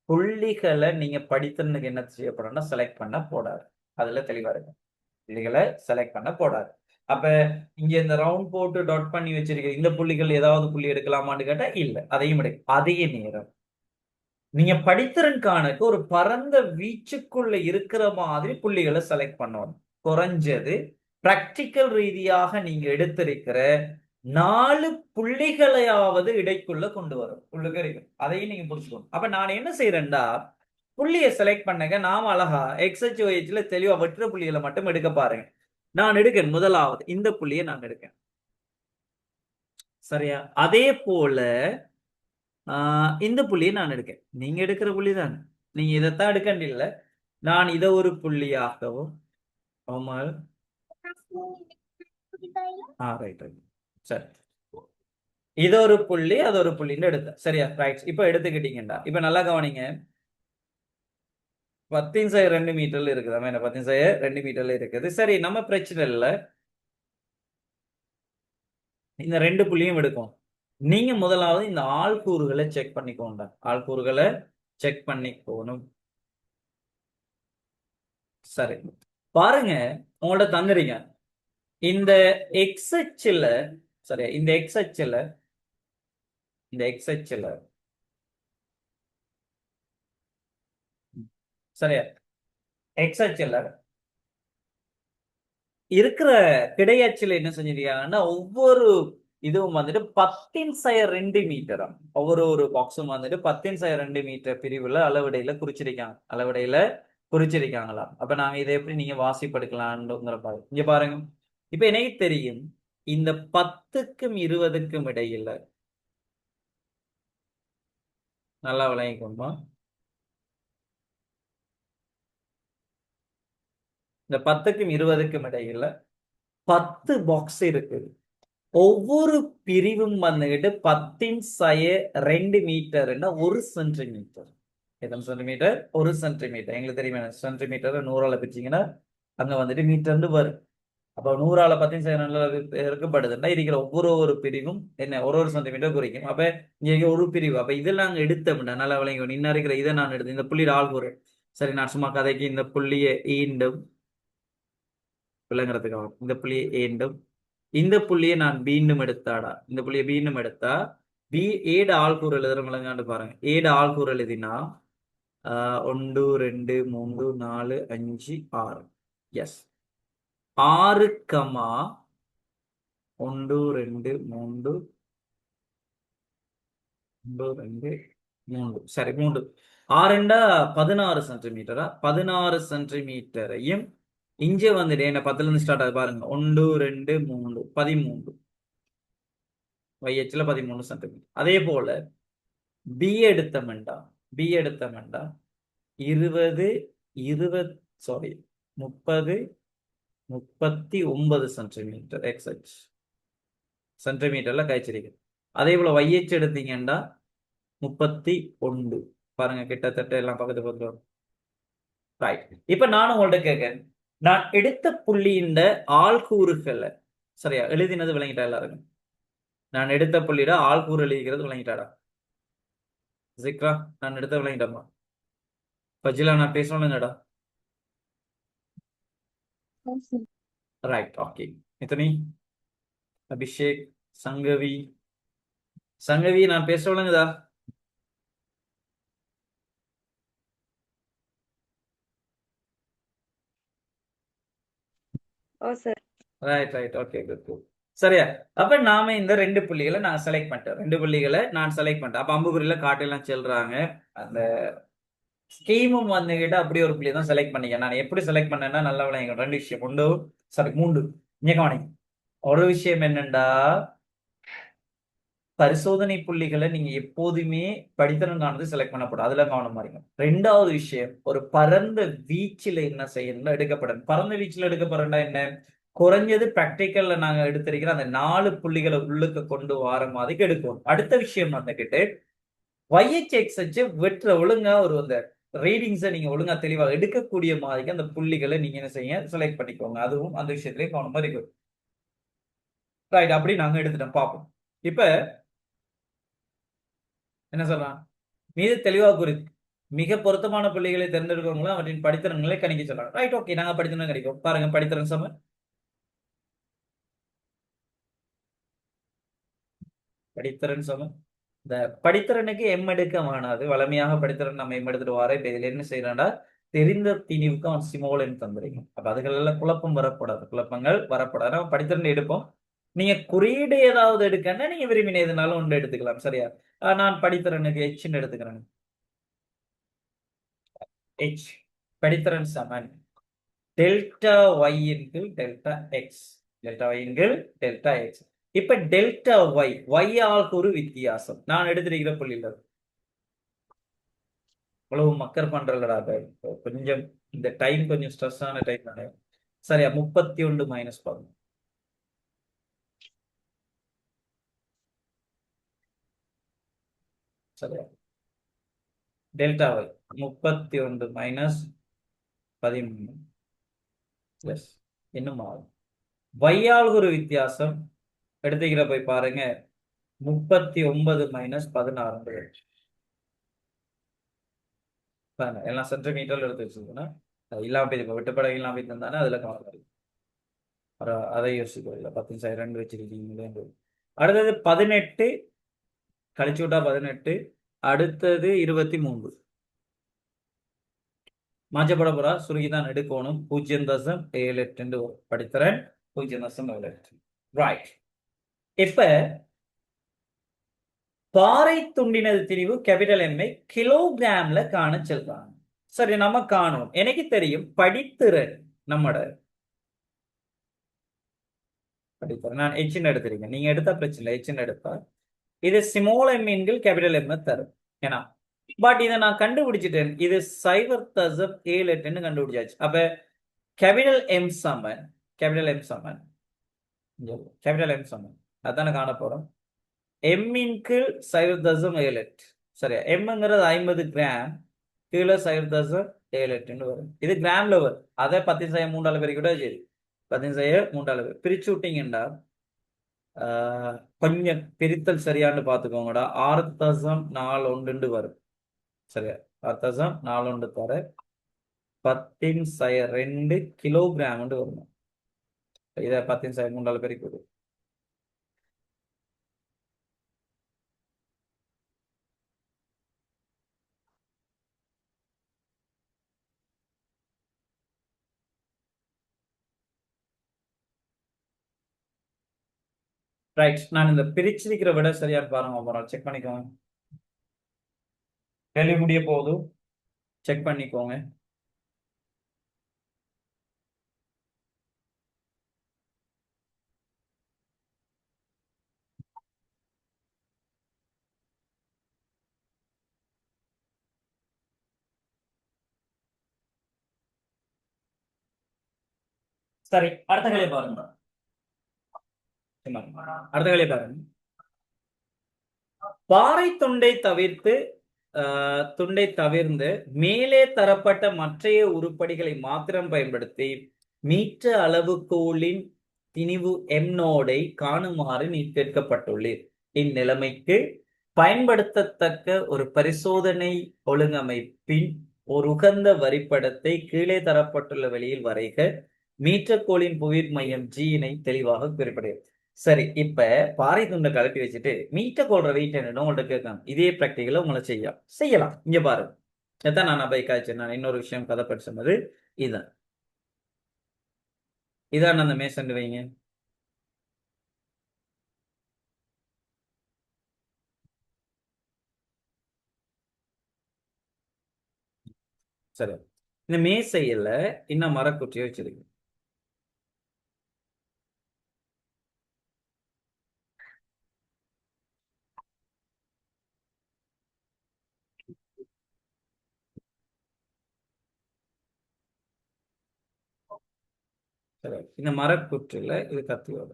புள்ளிகளை நீங்க படித்தனுக்கு என்ன செய்யப்படணும்னா செலக்ட் பண்ண போடாது. அதுல தெளிவா இருக்கு. புள்ளிகளை செலக்ட் பண்ண போடாது. அப்ப இங்க இந்த ரவுண்ட் போட்டு டாட் பண்ணி வச்சிருக்க இந்த புள்ளிகள் ஏதாவது புள்ளி எடுக்கலாமான்னு கேட்டா இல்ல, அதையும் எடுக்க. அதே நேரம் நீங்க படித்திறன் காணுக்கு ஒரு பரந்த வீச்சுக்குள்ள இருக்கிற மாதிரி புள்ளிகளை செலக்ட் பண்ணணும். குறைஞ்சது பிராக்டிக்கல் ரீதியாக நீங்க எடுத்திருக்கிற 4 புள்ளிகளையாவது இடைக்குள்ள கொண்டு வரும். உள்ளுக்கு அதையும் நீங்க புரிச்சுக்கணும். அப்ப நான் என்ன செய்யறேன்டா, புள்ளியை செலக்ட் பண்ணுங்க. நாம அழகா XHOHல தெளிவா வெற்ற புள்ளிகளை மட்டும் எடுக்க பாருங்க. நான் எடுக்கேன். முதலாவது இந்த புள்ளியை நான் எடுக்கேன். சரியா? அதே போல இந்த புள்ளியை நான் எடுக்கேன். நீங்க எடுக்கிற புள்ளி தான். நீங்க இதைத்தான் எடுக்கண்டி இல்ல. நான் இதை ஒரு புள்ளியாகவும் ரைட் சரி, இது ஒரு புள்ளி அது ஒரு புள்ளின்னு எடுத்தேன். சரியா? ரைட். இப்ப எடுத்துக்கிட்டீங்கடா. இப்ப நல்லா கவனிங்க. 10/2 மீட்டர்ல இருக்குது. என்ன 10/2 மீட்டர்ல இருக்குது. சரி, நம்ம பிரச்சனை இல்லை. இந்த 2 புள்ளியும் எடுக்கும். நீங்க முதலாவது இந்த ஆள்கூறுகளை செக் பண்ணிக்கோங்க. ஆள்கூறுகளை செக் பண்ணிக்கோணும். சரி, பாருங்க, உங்கள்ட்ட தந்துறீங்க இந்த எக்ஸ் அச்சுல. சரியா? இந்த எக்ஸ் அச்சுல சரியா எக்ஸ் அச்சுல இருக்கிற கிடையாச்சுல என்ன செஞ்சிருக்காங்கன்னா, ஒவ்வொரு இதுவும் வந்துட்டு 10/2 மீட்டரா, ஒவ்வொரு பாக்ஸும் வந்துட்டு 10/2 மீட்டர் பிரிவுல அளவிடையில குறிச்சிருக்காங்களா. அப்ப நாங்க இதை எப்படி நீங்க வாசிப்படுத்தலாம்ங்கிற பாருங்க. இங்க பாருங்க. இப்ப எனக்கு தெரியும் இந்த 10க்கும் 20க்கும் இடையில, நல்லா விளங்கிக்கோமா, இந்த 10க்கும் 20க்கும் இடையில 10 பாக்ஸ் இருக்குது. ஒவ்வொரு பிரிவும் வந்துகிட்டு 10/2 மீட்டர்னா 1 சென்டிமீட்டர். எத்தனை சென்டிமீட்டர்? 1 சென்டிமீட்டர். எங்களுக்கு தெரியுமா, சென்டிமீட்டர் 100ஆல பிரிச்சிங்கன்னா அங்க வந்துட்டு மீட்டர்னு வரும். அப்ப 100ஆல 10/2 இருக்குப்படுதுன்னா இருக்கிற ஒவ்வொரு பிரிவும் என்ன ஒரு சென்டிமீட்டர் குறிக்கும். அப்ப இங்க ஒரு பிரிவு. அப்ப இதெல்லாம் நாங்க எடுத்தோம்னா நல்லா விளங்கி, இன்னும் இருக்கிற இதை நான் எடுத்து இந்த புள்ளியில் ஆள்கூறு. சரி, நான் சும்மா கதைக்கு இந்த புள்ளியை ஈண்டும் விளங்குறதுக்காக இந்த புள்ளியை ஏண்டும் இந்த புள்ளியை நான் மீண்டும் எடுத்தாடா, இந்த புள்ளியை மீண்டும் எடுத்தா ஏட ஆள்கூறு எழுதுற விளங்காண்டு பாருங்க. ஏட ஆள்கூறு எழுதினா 1 2 3 4 5 6. எஸ், 6, 1 2 3 1 2 3. சரி, 3 6 16 சென்டிமீட்டரா. 16 சென்டிமீட்டரையும் இங்க வந்துட்டு என்ன 10ல இருந்து ஸ்டார்ட் ஆகுது பாருங்க. 1 2 3 13. YHல 13 சென்டிமீட்டர். அதே போல பி எடுத்தமெண்டா 20 30 39 சென்டிமீட்டர் XH சென்டிமீட்டர்ல கழிச்சிருக்கு. அதே போல YH எடுத்தீங்கன்னா 31. பாருங்க, கிட்டத்தட்ட எல்லாம் பக்கத்து பக்கத்துல. ரைட். இப்ப நானும் உங்கள்ட்ட கேட்கேன், நான் எடுத்த புள்ளியின் ஆள்கூறுகளை சரியா எழுதினது விளங்கிட்டா எல்லாருக்கும்? நான் எடுத்த புள்ளியிட ஆள்கூறு எழுதிக்கிறது விளங்கிட்டாடா? ஜிக்ரா, நான் எடுத்த விளங்கிட்டா? பஜிலா, நான் பேசணும்டா? Right, okay. இத்தனி, அபிஷேக், சங்கவி நான் பேச விளங்குதா? Right, okay, good. சரியா? அப்ப நாம இந்த 2 புள்ளிகளை நான் செலக்ட் பண்ணிட்டேன். 2 புள்ளிகளை நான் செலக்ட் பண்ணிட்டேன். அப்ப அம்புக்குறியில காட்டெல்லாம் செல்றாங்க. அந்த ஸ்கீமும் வந்துகிட்டு அப்படி ஒரு புள்ளி தான் செலக்ட் பண்ணிக்க. நான் எப்படி செலக்ட் பண்ணேன்னா நல்லா விளையாங்க. ரெண்டு விஷயம் உண்டு, சாரி மூன்று. இங்க கவனிங்க. ஒரு விஷயம் என்னண்டா, பரிசோதனை புள்ளிகளை நீங்க எப்போதுமே படித்தனங்கானது செலக்ட் பண்ணப்படும். அதுல கவனமா இருங்க. ரெண்டாவது விஷயம், ஒரு பரந்த வீச்சுல என்ன செய்யணும்னா எடுக்கப்படும். பரந்த வீச்சுல எடுக்கப்படுறா என்ன, குறைஞ்சது பிராக்டிக்கல்ல நாங்க எடுத்திருக்கிற அந்த 4 புள்ளிகளை உள்ளுக்கு கொண்டு வர மாதிரி எடுக்கும். அடுத்த விஷயம் வந்துகிட்டு YHX வச்சு வெற்ற ஒழுங்கா ஒரு அந்த ரீடிங்ஸை நீங்க ஒழுங்கா தெளிவா எடுக்கக்கூடிய மாதிரி அந்த புள்ளிகளை நீங்க என்ன செய்ய செலக்ட் பண்ணிக்கோங்க. அதுவும் அந்த விஷயத்திலேயே கவனமா இருக்கும். ரைட், அப்படி நாங்க எடுத்துட்டோம் பார்ப்போம். இப்ப என்ன சொல்லலாம், மீது தெளிவாக குறித்து மிக பொருத்தமான புள்ளிகளை தேர்ந்தெடுக்கிறவங்களும் அவற்றின் படித்திறன்களை கணிக்க சொல்லலாம். ரைட், ஓகே, நாங்க படித்திறன் கிடைக்கும். பாருங்க, படித்திறன் சம படித்திறன் சம இந்த படித்திறனுக்கு எம் எடுக்க வேணாது. வளமையாக படித்திறன் நம்ம எம் எடுத்துட்டு வர. இப்ப இதுல என்ன செய்யறாண்டா, தெரிந்த திணிவுக்கு அவன் சிமோலன் தந்துருங்க. அப்ப அதுகள் எல்லாம் குழப்பம் வரக்கூடாது, குழப்பங்கள் வரக்கூடாது. நம்ம படித்திறன் எடுப்போம். நீங்க குறியீடு ஏதாவது எடுக்கன்னா நீங்க விரும்பின எதுனாலும் ஒன்று எடுத்துக்கலாம். சரியா? நான் படித்திறனுக்கு எச்ன்னு எடுத்துக்கிறேன். எச் படித்திறன் சமன் டெல்டா ஒய் இன்கிள் டெல்டா எக்ஸ். டெல்டா ஒய் இன்கிள் டெல்டா எக்ஸ். இப்ப டெல்டா ஒய் ஒய் ஆளுக்கு ஒரு வித்தியாசம் நான் எடுத்திருக்கிற புள்ளியில் இவ்வளவு மக்கர் பண்றலடா. கொஞ்சம் இந்த டைம் கொஞ்சம் ஸ்ட்ரெஸ் ஆன டைம் தானே. சரியா? 31 மைனஸ் 11. சரியா? Delta Y 31 minus 13. எஸ், இன்னும் ஆகும். வையால் ஒரு வித்தியாசம் எடுத்துக்கிற போய் பாருங்க. 39 மைனஸ் 16. எல்லாம் சென்டிமீட்டர்ல எடுத்து வச்சிருக்கணும். அது இல்லாம போய் இப்ப வெட்டுப்படம் இல்லாம போய் தந்தானே அதுல கவனம் இருக்கு. அதை யோசிக்கல. 10 நிமிஷம் 2 வச்சிருக்கீங்களே. அடுத்தது 18 கழிச்சு விட்டா 18. அடுத்தது 23 மாற்றப்பட போறா. சுருகிதான் எடுக்கணும். 0.78 படித்தரேன். 0.78. ரைட். இப்ப பாறை துண்டினது திரிவு கேபிட்டல் எம்ஐ கிலோகிராம்ல காண சொல்றாங்க. சரி, நம்ம காணும். எனக்கு தெரியும் படித்திறன் நம்மட படித்திறன் நான் எச்ன்னு எடுத்திருக்கேன். நீங்க எடுத்தா பிரச்சனை எச்ன்னு எடுத்தா இது ஸ்மால் எம் என்கில் கேபிட்டல் எம் தரும். ஏன்னா பட் இதை நான் கண்டுபிடிச்சிட்டேன். இது 0.78 கண்டுபிடிச்சாச்சு. அப்ப கேபிட்டல் எம் சமன் கேபிட்டல் எம் சமன் கேபிட்டல் எம் சமன் அதான காண போறோம். எம்மின்க்கு 0.78. சரியா? எம்ங்கிறது 50 கிராம், கீழே 0.78 வரும். இது கிராம்ல வரும். அதை 10/3 பேர் கூட சரி, 10/3 பிரிச்சு விட்டீங்கன்னா கொஞ்சம் பிரித்தல் சரியான்னு பார்த்துக்கோங்கடா. 6.41 வரும். சரியா? 6.41 தர 10/2 கிலோகிராம் வரும். இதை 10/3 பேருக்கு வரும். ரைட், நான் இந்த பிரிச்சிருக்கிற விட சரியான்னு பாருங்க. செக் பண்ணிக்கோங்க. கேள்வி முடிய போகுது, செக் பண்ணிக்கோங்க. சரி, அடுத்த கேள்வி பாருங்க. அடுத்த கேள்வி பாருங்க. பாறை துண்டை தவிர்ந்து மேலே தரப்பட்ட மற்றைய உருப்படிகளை மாத்திரம் பயன்படுத்தி மீட்ட அளவுகோலின் திணிவு எம்னோடை காணுமாறு நீ கேட்கப்பட்டுள்ளீர். இந்நிலைமைக்கு பயன்படுத்தத்தக்க ஒரு பரிசோதனை ஒழுங்கமைப்பின் ஒரு உகந்த வரிப்படத்தை கீழே தரப்பட்டுள்ள வெளியில் வரைக. மீட்டர்கோளின் புவியீர்ப்பு மையம் ஜியினை தெளிவாக குறிப்பிடுகிறது. சரி, இப்ப பாறை துண்டை கலப்பி வச்சுட்டு மீட்டர்கோளோட வெயிட் என்னன்னு உங்கள்ட்ட கேட்கணும். இதே பிராக்டிகல உங்களை செய்யலாம். இங்க பாருங்க, இதான் நான் பைக் ஆச்சு. நான் இன்னொரு விஷயம் கதை படிச்சது இதுதான். இதான் அந்த மேசன் வைங்க. சரி, இந்த மேசையில இன்னும் மரக்குற்றியை வச்சிருக்கு. சரி, இந்த மரக்குற்றில இது கத்தியோட.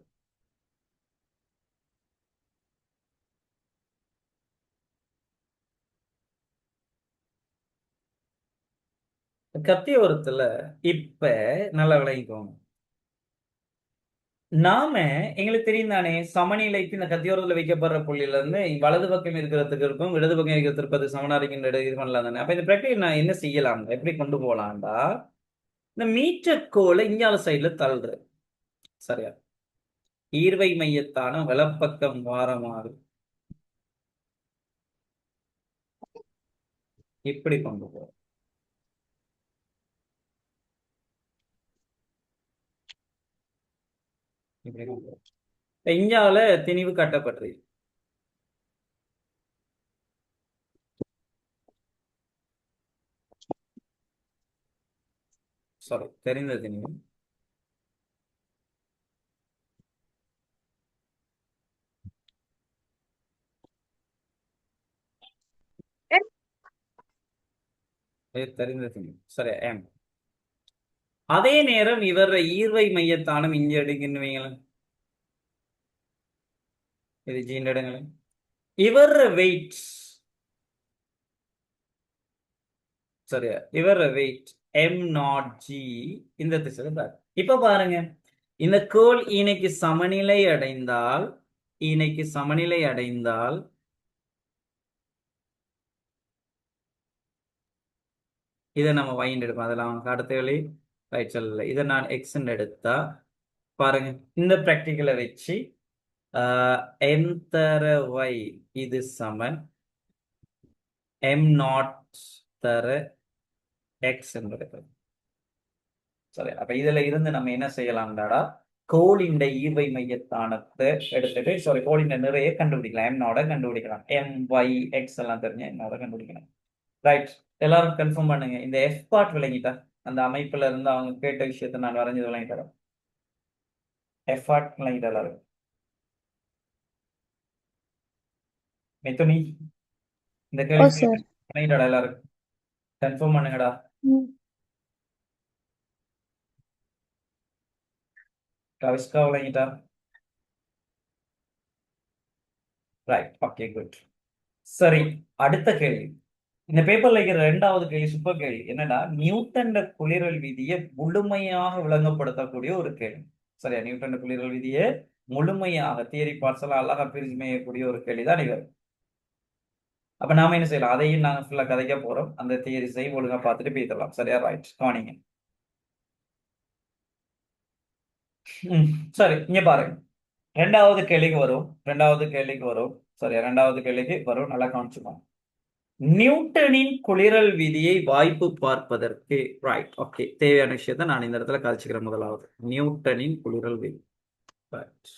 கத்தியோரத்துல இப்ப நல்லா விளங்கிக்கோங்க. நாம எங்களுக்கு தெரியும் தானே, சமநிலைக்கு இந்த கத்தியோரத்துல வைக்கப்படுற புள்ளியில இருந்து வலது பக்கம் இருக்கிறதுக்கு இருக்கும், இடது பக்கம் இருக்கிறதுக்கு அது சமனா இருக்கின்ற இது பண்ணலாம் தானே. அப்ப இந்த பிரக்ரியை நான் என்ன செய்யலாம், எப்படி கொண்டு போகலாம்டா, இந்த மீட்டர் கோலை இஞ்சால சைடுல தள்ளுற. சரியா, ஈர்வை மையத்தான வலப்பக்கம் வாரமாறு இப்படி கொண்டு போறோம். இப்படி கொண்டு போறோம். இஞ்சால திணிவு காட்டப்பட்டது. சாரி, தெரிந்த திணிவு. தெரிந்த திணிவு. சரி, எம். அதே நேரம் இவர் ஈர்வை மையத்தானம் இங்க எடுங்கன்னு வைங்களேன். இது ஜீன் எடுங்களேன். இவர் வெயிட், சரியா, இவர் வெயிட் m0g இந்த திசையில பாரு. இப்ப பாருங்க, இந்த கோள் இணைக்கு சமநிலை அடைந்தால், இணைக்கு சமநிலை அடைந்தால் இதை நம்ம வைண்ட் எடுப்போம். அதெல்லாம் அவங்க அடுத்த வழி ரைட் சொல்லல. இதை நான் எக்ஸ்ன்னு எடுத்தா பாருங்க, இந்த ப்ராக்டிக்கலை வச்சு எம் தர y இது சமன் m0 தர x என்பது. சரி, அப்ப இதுல இருந்து நம்ம என்ன செய்யலாம்டாடா, கோளின் ஈர்வை மையத்தானத்தை எடுத்துட்டு, சாரி, கோளின் நிறைய கண்டுபிடிக்கலாம். m0 கண்டுபிடிக்கலாம், my x எல்லாம் தெரிஞ்ச m0 கண்டுபிடிக்கலாம். ரைட், எல்லாரும் கன்ஃபார்ம் பண்ணுங்க. இந்த f பார்ட் விளங்கிட்டா, அந்த அமைப்புல இருந்து அவங்க கேட்ட விஷயத்தை நான் வரைஞ்சது விளங்கி தரேன். f பார்ட் விளங்கிட்டா எல்லாரும்? மிதுனி, இந்த ஓ கேள்வி சார். விளங்கிட்டாடா எல்லாரும்? கன்ஃபார்ம் பண்ணுங்கடா. கவிஸ்கா விளங்கிட்டா? Right, okay, good. சரி, அடுத்த கேள்வி. இந்த பேப்பர்ல இருக்கிற இரண்டாவது கேள்வி சூப்பர் கேள்வி. என்னன்னா, நியூட்டன் குளிரல் விதியை முழுமையாக விளங்கப்படுத்தக்கூடிய ஒரு கேள்வி. சரியா, நியூட்டன் குளிரல் விதியை முழுமையாக தியரி பார்ட்ஸ் எல்லாம் அழகா பிரிச்சு மேயக்கூடிய ஒரு கேள்விதான் இவர். அப்ப நாம என்ன செய்யலாம், அதையும் நாங்க ஃபுல்லா கதைக்க போறோம். அந்த தியரிஸையும் ஒழுங்கா பார்த்துட்டு பேசலாம். சரியா, ரைட், கவனிங்க. சரி, இங்க பாருங்க, ரெண்டாவது கேள்விக்கு வரும். சரியா, ரெண்டாவது கேள்விக்கு வரும். நல்லா கவனிச்சுக்கோங்க. நியூட்டனின் குளிரல் விதியை வாய்ப்பு பார்ப்பதற்கு, ரைட், ஓகே, தேவையான விஷயத்தை நான் இந்த இடத்துல கழிச்சுக்கிறேன். முதலாவது நியூட்டனின் குளிரல் விதி. ரைட்,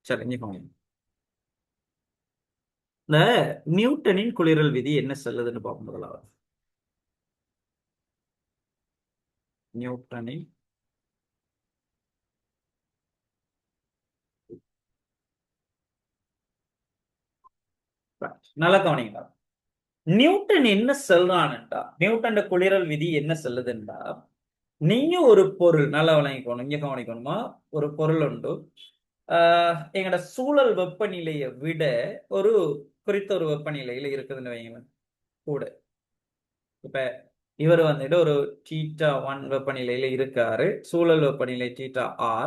சரி, இங்க கவனிங்க. இந்த நியூட்டனின் குளிரல் விதி என்ன சொல்லுதுன்னு பார்ப்போம். முதலாவது நியூட்டனின் நல்லா கவனிங்க. நியூட்டன் என்ன சொல்றான்டா, நியூட்டன் குளிரல் விதி என்ன சொல்லுதுண்டா, நீங்க ஒரு பொருள் நல்லா விளங்கிக்கணும், இங்க கவனிக்கணுமா, ஒரு பொருள் உண்டு, எங்கட சூழல் வெப்பநிலையை விட ஒரு குறித்த ஒரு வெப்பநிலையில இருக்குதுன்னு வைங்களேன் கூட. இப்ப இவர் வந்துட்டு ஒரு θ1 வெப்பநிலையில இருக்காரு, சூழல் வெப்பநிலை θr,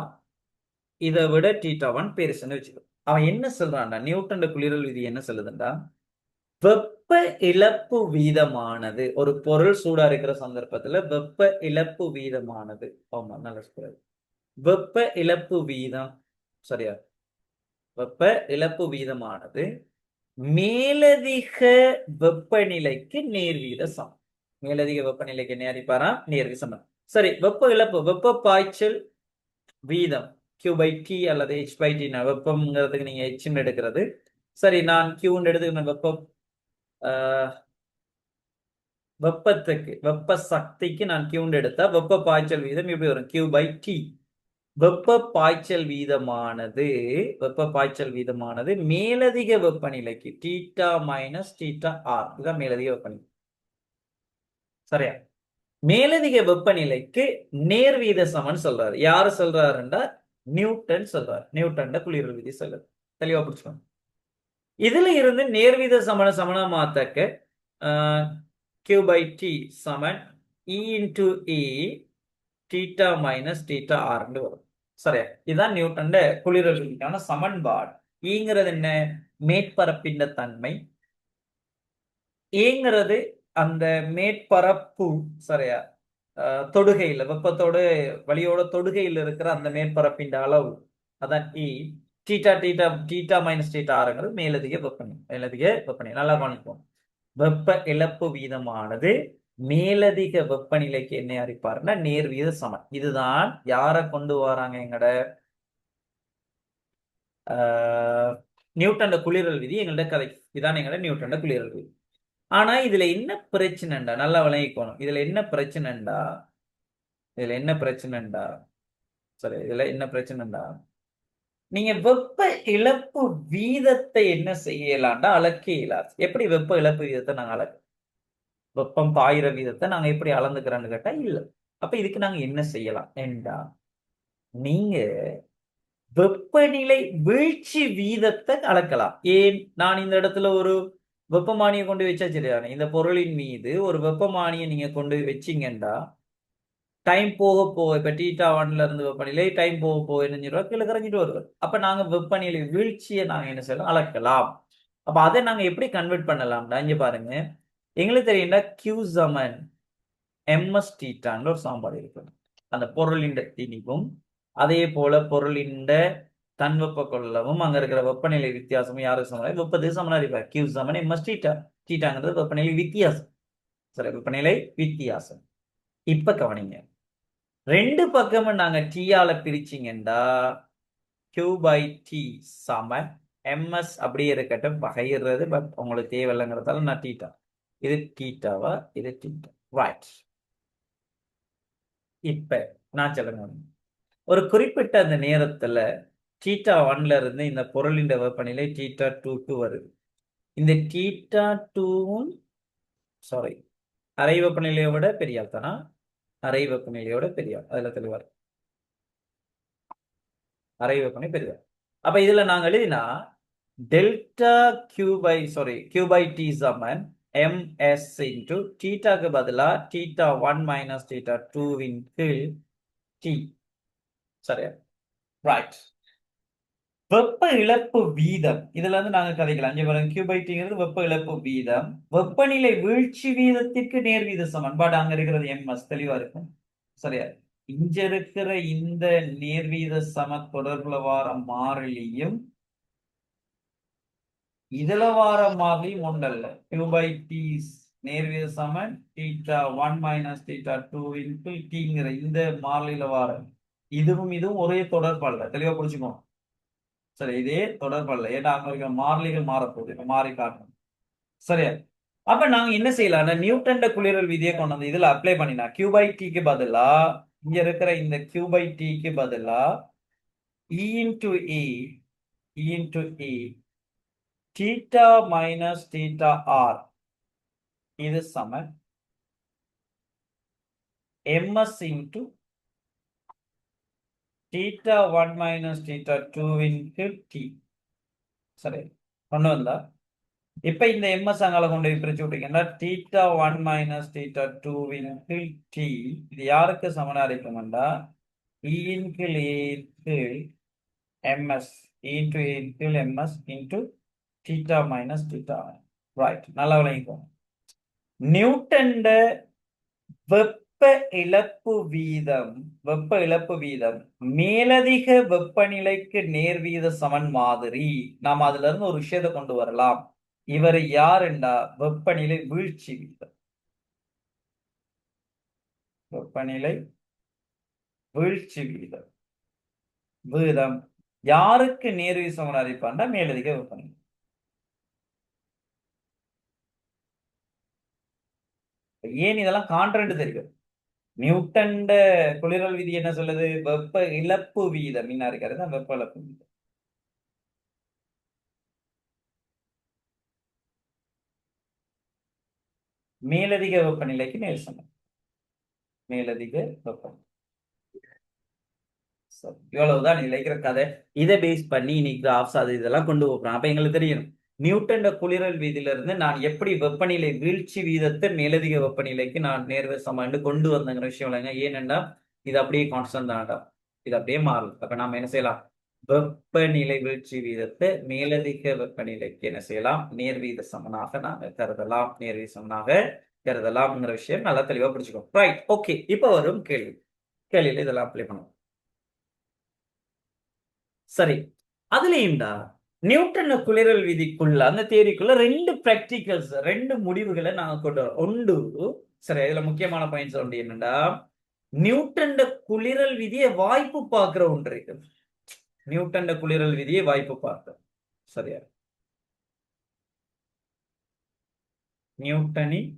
இதை விட θ1 பெருசுன்னு வச்சுக்கோ. அவன் என்ன சொல்றான்டா, நியூட்டன் குளிரல் விதி என்ன சொல்லுதுண்டா, வெப்ப இழப்பு வீதமானது, ஒரு பொருள் சூடா இருக்கிற சந்தர்ப்பத்துல வெப்ப இழப்பு வீதமானது, ஆமா நல்ல சொல்றது, வெப்ப இழப்பு வீதம், சரியா, வெப்ப இழப்பு வீதமானது மேலதிக வெப்பநிலைக்கு நேர்வீத சமம். மேலதிக வெப்பநிலைக்கு நேரிப்பாரா, நேர்வீத சமம். சரி, வெப்ப இழப்பு, வெப்ப பாய்ச்சல் வீதம் Q/T அல்லது H/T, வெப்பம்ங்கிறதுக்கு நீங்க H எடுக்கிறது. சரி, நான் Q எடுத்துக்கிறேன். வெப்பம் வெப்பத்துக்கு வெப்ப சக்திக்கு நான் கியூன்னு எடுத்தா வெப்ப பாய்ச்சல் வீதம் எப்படி வரும்? Q by T. வெப்ப பாய்ச்சல் வீதமானது மேலதிக வெப்பநிலைக்கு தீட்டா மைனஸ் தீட்டா ஆர். இதுதான் மேலதிக வெப்பநிலை. சரியா? மேலதிக வெப்பநிலைக்கு நேர்வீத சமன் சொல்றாரு. யாரு சொல்றாருன்னா நியூட்டன் சொல்றாரு. நியூட்டன் குளிரல் விதி சொல்லுது. தெளிவா புடிச்சுக்கோங்க. இதுல இருந்து நேர்வீத சமனா மாத்தக்க Q by T சமன் E into E theta minus theta ஆர்னு வரும். சரியா? இதுதான் நியூட்டன் குளிரல் விதிக்கான சமன்பாடு. ஈங்கிறது என்ன? மேற்பரப்பின் தன்மை. ஏங்கிறது அந்த மேற்பரப்பு. சரியா? தொடுகையில் வெப்பத்தோடு வழியோட தொடுகையில் இருக்கிற அந்த மேற்பரப்பின் அளவு. அதான் E. Theta theta theta minus theta ஆறுங்கிறது மேலதிக வெப்பநிலை. நல்லா கவனிப்போம். வெப்ப இழப்பு வீதமானது மேலதிக வெப்பநிலைக்கு என்ன அறிப்பாருன்னா நேர்வீத சமன். இதுதான் யாரை கொண்டு வராங்க? எங்கட நியூட்டன் குளிரல் விதி எங்கள்ட கதை. இதான் எங்கட நியூட்டன் குளிரல் விதி. ஆனா இதுல என்ன பிரச்சனைண்டா, நல்லா விளங்கிக்கணும். இதுல என்ன பிரச்சனைண்டா சரி, இதுல என்ன பிரச்சனைண்டா, நீங்க வெப்ப இழப்பு வீதத்தை என்ன செய்யலாம்டா அளக்க இயலாது. எப்படி வெப்ப இழப்பு வீதத்தை நாங்க வெப்பம் பாயிர வீதத்தை நாங்க எப்படி அளந்துக்கிறோன்னு கேட்டா இல்ல. அப்ப இதுக்கு நாங்க என்ன செய்யலாம் என்றா, நீங்க வெப்பநிலை வீழ்ச்சி வீதத்தை அளக்கலாம். ஏன்? நான் இந்த இடத்துல ஒரு வெப்பமானியை கொண்டு வச்சா சரிதானே? இந்த பொருளின் மீது ஒரு வெப்பமானியை நீங்க கொண்டு வச்சீங்கன்னா டைம் போக போக இப்ப டீட்டா 1ல இருந்து வெப்பநிலை டைம் போக போக என்ன செஞ்சிருவா? கீழே கரைஞ்சிட்டு வருவார். அப்ப நாங்க வெப்பநிலை வீழ்ச்சியை நாங்க என்ன செய்யலாம்? அளக்கலாம். அப்ப அதை நாங்க எப்படி கன்வெர்ட் பண்ணலாம்டா, இங்க பாருங்க. எங்களுக்கு தெரியும்டா Q சமன் ms தீட்டான்னு ஒரு சாம்பாடு இருக்கு. அந்த பொருளின் திணிவும் அதே போல பொருளின் தன்வெப்ப கொள்ளவும் அங்க இருக்கிற வெப்பநிலை வித்தியாசமும் யாருக்கு சமம்? வெப்பத்துக்கு சமனா இருப்பார். Q சமன் ms தீட்டா. தீட்டாங்கிறது வெப்பநிலை வித்தியாசம். சரி, வெப்பநிலை வித்தியாசம். இப்ப கவனிங்க, ரெண்டு பக்கமும் நாங்க டீயால பிரிச்சிங்கண்டா Q by T சமன் ms அப்படியே இருக்கட்டும், பகையிறது. பட் உங்களுக்கு தேவையில்லைங்கிறதால நான் டீட்டா. இது டீட்டாவா? இது டீட்டா. ரைட். இப்ப நான் சொல்லுங்க, ஒரு குறிப்பிட்ட அந்த நேரத்துல தீட்டா 1ல இருந்து இந்த பொருளின் வெப்பநிலை தீட்டா 2 வருது. இந்த தீட்டா 2வும் சாரி அறை வெப்பநிலையை விட பெரிய ஆள் தானா? அறை வெப்பநிலையோட பெரிய ஆள். அதுல தெளிவா இருக்கு. அறை வெப்பநிலை பெரிய ஆள். அப்ப இதுல நாங்க எழுதினா டெல்டா Q by T சமன் ms இன்டு தீட்டாக்கு பதிலா தீட்டா 1 மைனஸ் தீட்டா 2வின் கீழ் T. சரியா? ரைட். வெப்ப இழப்பு வீதம் இதுல இருந்து நாங்க கதைக்கலாம். அஞ்சு பாருங்க, Q by Tங்கிறது வெப்ப இழப்பு வீதம். வெப்பநிலை வீழ்ச்சி வீதத்திற்கு நேர்வீத சமன்பாடு அங்க இருக்கிறது ms. தெளிவா இருக்கும். சரியா? இங்க இருக்கிற இந்த நேர்வீத சம தொடர்புல வார மாறிலியும் இதுல வார மாறிலியும் ஒன்றல்ல. Q by T நேர்வீத சமன் தீட்டா 1 மைனஸ் தீட்டா 2 இன்டு Tங்கிற இந்த மாறிலியில வார இதுவும் ஒரே தொடர்பு அல்ல. தெளிவா புரிச்சுக்கோங்க. சரி, இதே தொடர்பு அல்ல. ஏன்னா அங்க இருக்கிற மாறிலிகள் மாறப்போகுது. இப்ப மாறி காட்டணும். சரியா? அப்ப நாங்க என்ன செய்யலாம்? நியூட்டன் குளிரல் விதியை கொண்டு வந்து இதுல அப்ளை பண்ணினா Q by Tக்கு பதிலா இங்க இருக்கிற இந்த Q by Tக்கு பதிலா E into E theta minus theta R இது சமன் ms into theta 1 minus theta 2வின் கீழ் T. சரி, கொண்டு வந்தா இப்ப இந்த ms அங்கால கொண்டு போய் பிரிச்சு விட்டீங்கன்னா தீட்டா 1 மைனஸ் தீட்டா 2வின் கீழ் T இது யாருக்கு சமனா இருக்கும்டா? E இன் கீழ் A இன் கீழ் ms. E into A இன் கீழ் ms into theta minus theta. Right, நல்லா விளங்கிக்கோங்க. நியூட்டன் வெப்ப இழப்பு வீதம் மேலதிக வெப்பநிலைக்கு நேர்வீத சமன் மாதிரி நாம் அதுல இருந்து ஒரு விஷயத்தை கொண்டு வரலாம். இவர் யாருண்டா? வெப்பநிலை வீழ்ச்சி வீதம். வெப்பநிலை வீழ்ச்சி வீதம் யாருக்கு நேர்வீத சமன் அறிப்பாண்டா? மேலதிக வெப்பநிலை. ஏன் இதெல்லாம் கான்ட்ரண்ட் தெரியும். நியூட்டன் குளிரல் விதி என்ன சொல்லுது? வெப்ப இழப்பு வீதம் என்ன இருக்கிறது? வெப்ப இழப்பு வீதம். மேலதிக வெப்பநிலைக்கு நேர் சமம். மேலதிக வெப்பம். இவ்வளவுதான் நிலைக்கிற கதை. இதை பேஸ் பண்ணி இன்னைக்கு கிராஃப்ஸ் அது இதெல்லாம் கொண்டு போறோம். அப்ப எங்களுக்கு தெரியும் நியூட்டன் குளிரல் வீதியிலிருந்து நான் எப்படி வெப்பநிலை வீழ்ச்சி வீதத்தை மேலதிக வெப்பநிலைக்கு நான் நேர்வசமாண்டு கொண்டு வந்தங்கிற விஷயம் இல்லைங்க. ஏனென்றா இது அப்படியே கான்ஸ்டன்ட் தான்டா, இது அப்படியே மாறும். அப்ப நாம என்ன செய்யலாம்? வெப்பநிலை வீழ்ச்சி வீதத்தை மேலதிக வெப்பநிலைக்கு என்ன செய்யலாம்? நேர்வீத சமனாக நாங்க கருதலாம். நேர்வீத சமனாக கருதலாம்ங்கிற விஷயம் நல்லா தெளிவா பிடிச்சுக்கோ. Right, okay. இப்ப வரும் கேள்வி. கேள்வியில இதெல்லாம் அப்ளை பண்ணுவோம். சரி, அதுலயும்டா நியூட்டன் குளிரல் விதிக்குள்ள அந்த தியரிக்குள்ள 2 பிராக்டிகல்ஸ், 2 முடிவுகளை நாங்க கொண்டு வரோம். ஒன்று, சரி, இதுல முக்கியமான பாயிண்ட்ஸ் ஒன்று என்னன்னா, நியூட்டன் குளிரல் விதியை வாய்ப்பு பார்க்கிற ஒன்று இருக்கு. நியூட்டன் குளிரல் விதியை வாய்ப்பு பார்க்க, சரியா? நியூட்டனின்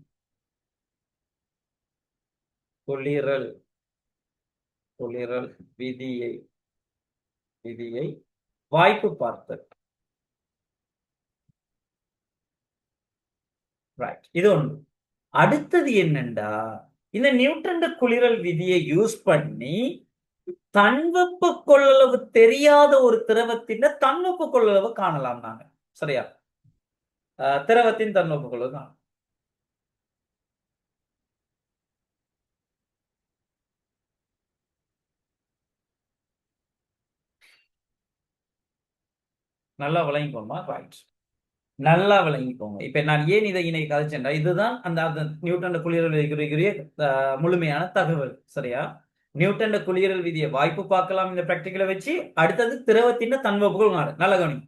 குளிரல் குளிரல் விதியை வாய்ப்பு பார்த்தல். ரைட், இது ஒன்று. அடுத்தது என்னண்டா, இந்த நியூட்டன் குளிரல் விதியை யூஸ் பண்ணி தன்வெப்ப கொள்ளளவு தெரியாத ஒரு திரவத்தின் தன்வெப்ப கொள்ளளவு காணலாம் நாங்க, சரியா? திரவத்தின் தன்வெப்ப கொள்ளளவு காணலாம். நல்லா விளங்கிக்கோமா? ரைட், நல்லா விளங்கிக்கோங்க. இப்ப நான் ஏன் இதை கதைச்சேன்டா, இதுதான் அந்த நியூட்டன் குளிரல் விதிக்குரிய முழுமையான தகவல், சரியா? நியூட்டன் குளிரல் விதியை வாய்ப்பு பார்க்கலாம் இந்த பிராக்டிகலை வச்சு. அடுத்தது திரவத்தின் தன்வெப்பங்கள் நாடு. நல்ல கவனி.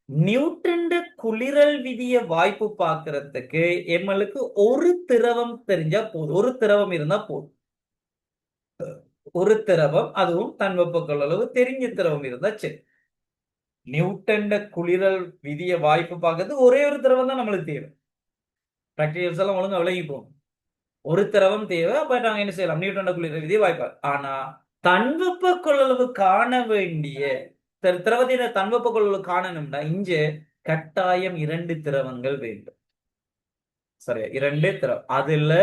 நியூட்டன் குளிரல் விதியை வாய்ப்பு பார்க்கறதுக்கு எம்எல்க்கு ஒரு திரவம் தெரிஞ்சா போதும். ஒரு திரவம் இருந்தா போதும். ஒரு திரவம், அதுவும் தன்வெப்ப கொள்ளளவு தெரிஞ்ச திரவம் இருந்தா சரி. நியூட்டன் குளிரல் விதியை வாய்ப்பு பார்க்கறது ஒரே ஒரு திரவம் தான் நம்மளுக்கு தேவை. பிராக்டிகல்ஸ் எல்லாம் ஒழுங்கா விலகி போகும். ஒரு திரவம் தேவை. அப்ப நாங்க என்ன செய்யலாம்? நியூட்டன் குளிரல் விதியை வாய்ப்பு. ஆனா தன்வெப்ப கொள்ளளவு காண வேண்டிய திரவத்தின தன்வெப்ப கொள்ளளவு காணணும்னா இங்க கட்டாயம் 2 திரவங்கள் வேண்டும், சரியா? 2 திரவம். அதுல